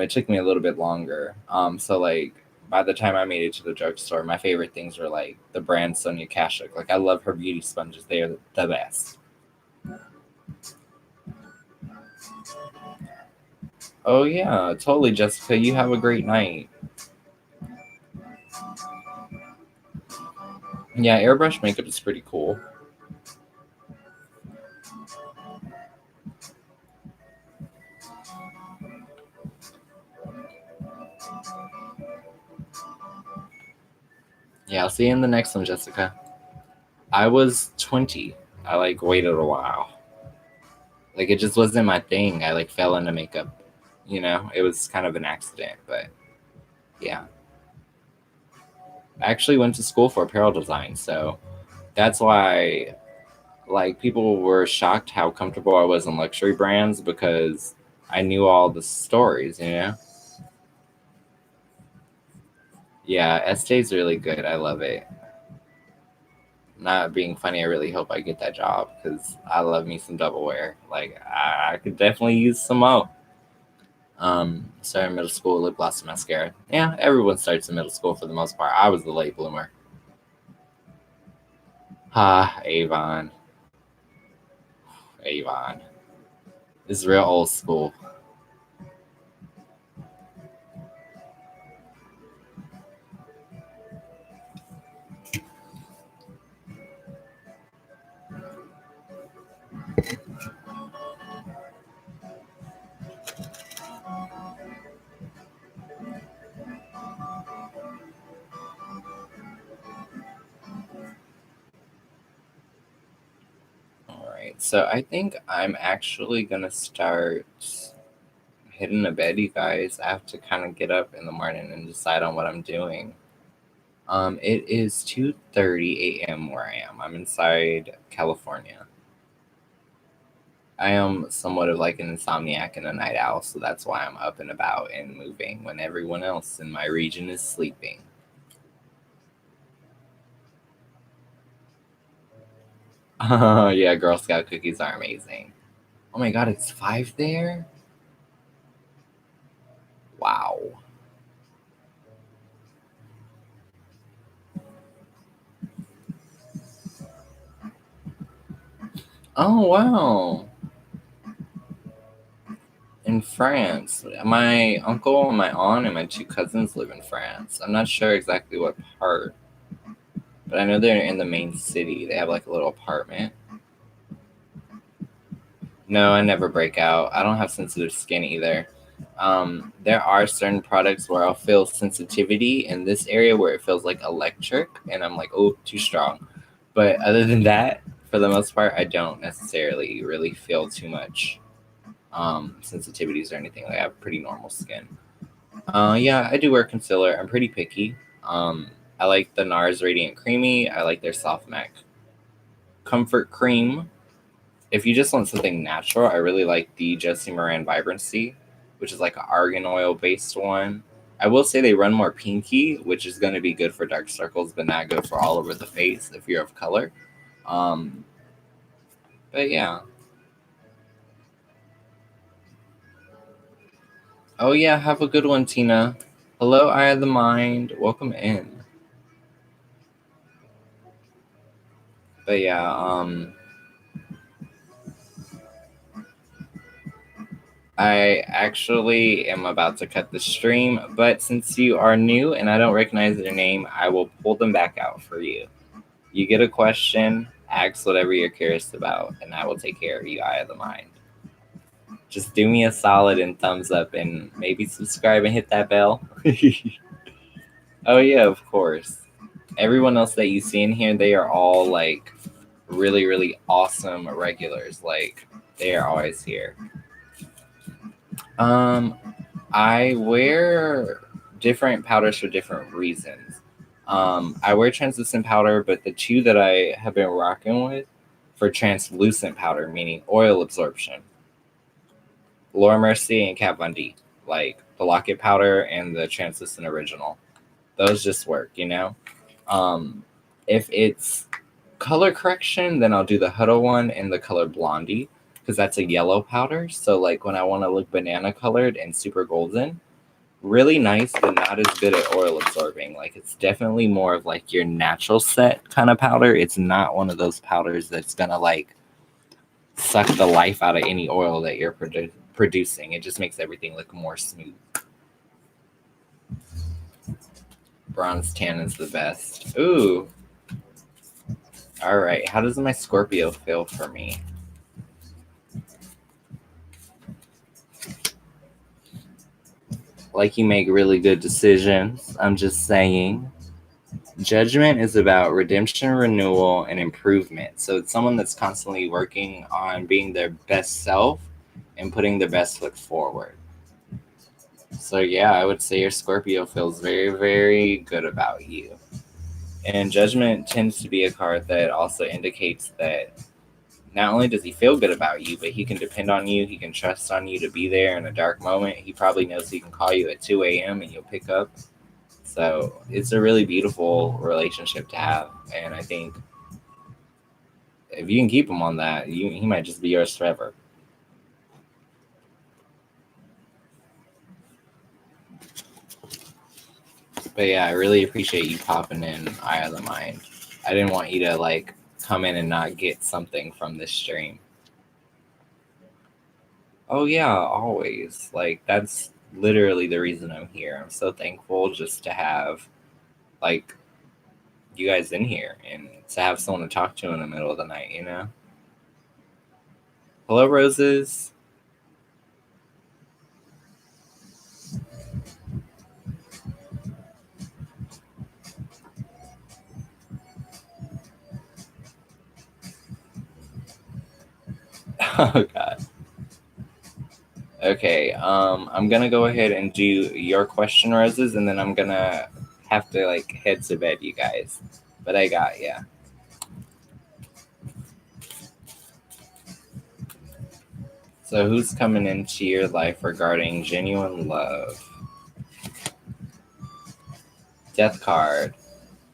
It took me a little bit longer. So, like, by the time I made it to the drugstore, my favorite things were, like, the brand Sonia Kashuk. Like, I love her beauty sponges. They are the best. Oh, yeah, totally, Jessica. You have a great night. Yeah, airbrush makeup is pretty cool. Yeah, I'll see you in the next one, Jessica. I was 20. I like waited a while. Like, it just wasn't my thing. I like fell into makeup. It was kind of an accident, but yeah. I actually went to school for apparel design, so that's why like people were shocked how comfortable I was in luxury brands because I knew all the stories. Yeah, Estee's really good. I love it. Not being funny, I really hope I get that job because I love me some double wear. Like, I could definitely use some more. Started middle school, lip gloss and mascara. Yeah, everyone starts in middle school for the most part. I was the late bloomer. Avon. Avon. This is real old school. All right, so I think I'm actually gonna start hitting the bed, you guys. I have to kind of get up in the morning and decide on what I'm doing. It is 2:30 a.m. where I am. I'm inside California. I am somewhat of like an insomniac and a night owl, so that's why I'm up and about and moving when everyone else in my region is sleeping. Yeah, Girl Scout cookies are amazing. Oh my god, it's 5 there? Wow. Oh, wow. In France. My uncle, my aunt, and my two cousins live in France. I'm not sure exactly what part, but I know they're in the main city. They have like a little apartment. No, I never break out. I don't have sensitive skin either. There are certain products where I'll feel sensitivity in this area where it feels like electric, and I'm like, oh, too strong. But other than that, for the most part, I don't necessarily really feel too much sensitivities or anything. Like, I have pretty normal skin. Yeah, I do wear concealer. I'm pretty picky. I like the NARS Radiant Creamy. I like their Soft Mac Comfort Cream. If you just want something natural, I really like the Jessie Moran Vibrancy, which is like an argan oil based one. I will say they run more pinky, which is going to be good for dark circles, but not good for all over the face if you're of color. Um, but yeah. Oh yeah, have a good one, Tina. Hello, Eye of the Mind. Welcome in. But yeah, I actually am about to cut the stream, but since you are new and I don't recognize your name, I will pull them back out for you. You get a question, ask whatever you're curious about, and I will take care of you, Eye of the Mind. Just do me a solid and thumbs up and maybe subscribe and hit that bell. Oh, yeah, of course. Everyone else that you see in here, they are all like really, really awesome regulars. Like, they are always here. I wear different powders for different reasons. I wear translucent powder, but the two that I have been rocking with for translucent powder, meaning oil absorption, Laura Mercier and Kat Von D, like the Locket powder and the translucent original. Those just work, you know. If it's color correction, then I'll do the Huddle one and the color Blondie because that's a yellow powder. So like when I want to look banana colored and super golden, really nice, but not as good at oil absorbing. Like it's definitely more of like your natural set kind of powder. It's not one of those powders that's gonna like suck the life out of any oil that you're producing. It just makes everything look more smooth. Bronze tan is the best. Ooh. All right. How does my Scorpio feel for me? Like you make really good decisions. I'm just saying. Judgment is about redemption, renewal, and improvement. So it's someone that's constantly working on being their best self and putting their best foot forward. So yeah, I would say your Scorpio feels very, very good about you. And Judgment tends to be a card that also indicates that not only does he feel good about you, but he can depend on you. He can trust on you to be there in a dark moment. He probably knows he can call you at 2 a.m. and you'll pick up. So it's a really beautiful relationship to have. And I think if you can keep him on that, he might just be yours forever. But yeah, I really appreciate you popping in Eye of the Mind. I didn't want you to like come in and not get something from this stream. Oh yeah, always. Like that's literally the reason I'm here. I'm so thankful just to have like you guys in here and to have someone to talk to in the middle of the night, you know? Hello, Roses. Oh god. Okay, I'm gonna go ahead and do your question, Roses, and then I'm gonna have to like head to bed, you guys. But I got ya. So who's coming into your life regarding genuine love? Death card.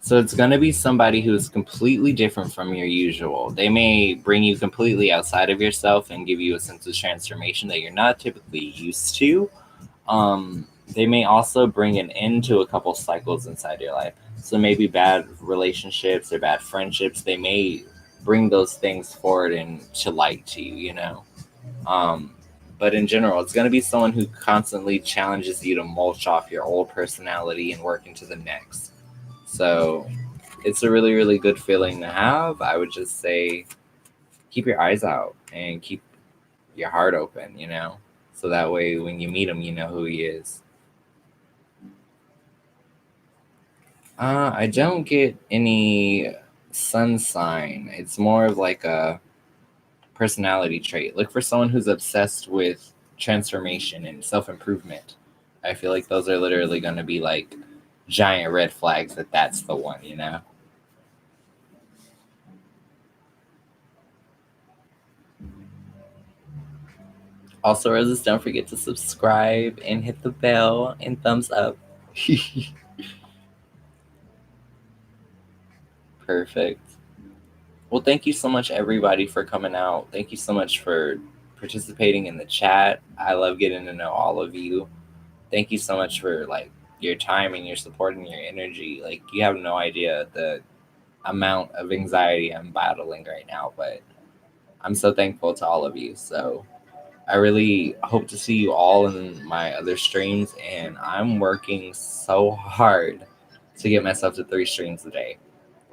So it's going to be somebody who's completely different from your usual. They may bring you completely outside of yourself and give you a sense of transformation that you're not typically used to. They may also bring an end to a couple cycles inside your life. So maybe bad relationships or bad friendships, they may bring those things forward and to light to you, you know? But in general, it's going to be someone who constantly challenges you to mulch off your old personality and work into the next. So it's a really, really good feeling to have. I would just say keep your eyes out and keep your heart open, you know? So that way when you meet him, you know who he is. I don't get any sun sign. It's more of like a personality trait. Look for someone who's obsessed with transformation and self-improvement. I feel like those are literally going to be like giant red flags that that's the one, you know? Also, Roses, don't forget to subscribe and hit the bell and thumbs up. Perfect. Well, thank you so much, everybody, for coming out. Thank you so much for participating in the chat. I love getting to know all of you. Thank you so much for like your time and your support and your energy. Like you have no idea the amount of anxiety I'm battling right now, but I'm so thankful to all of you. So I really hope to see you all in my other streams, and I'm working so hard to get myself to 3 streams a day.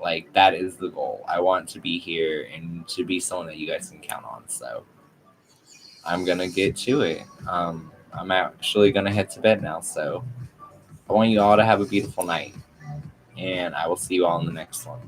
Like that is the goal. I want to be here and to be someone that you guys can count on. So I'm gonna get to it. I'm actually gonna head to bed now. So I want you all to have a beautiful night, and I will see you all in the next one.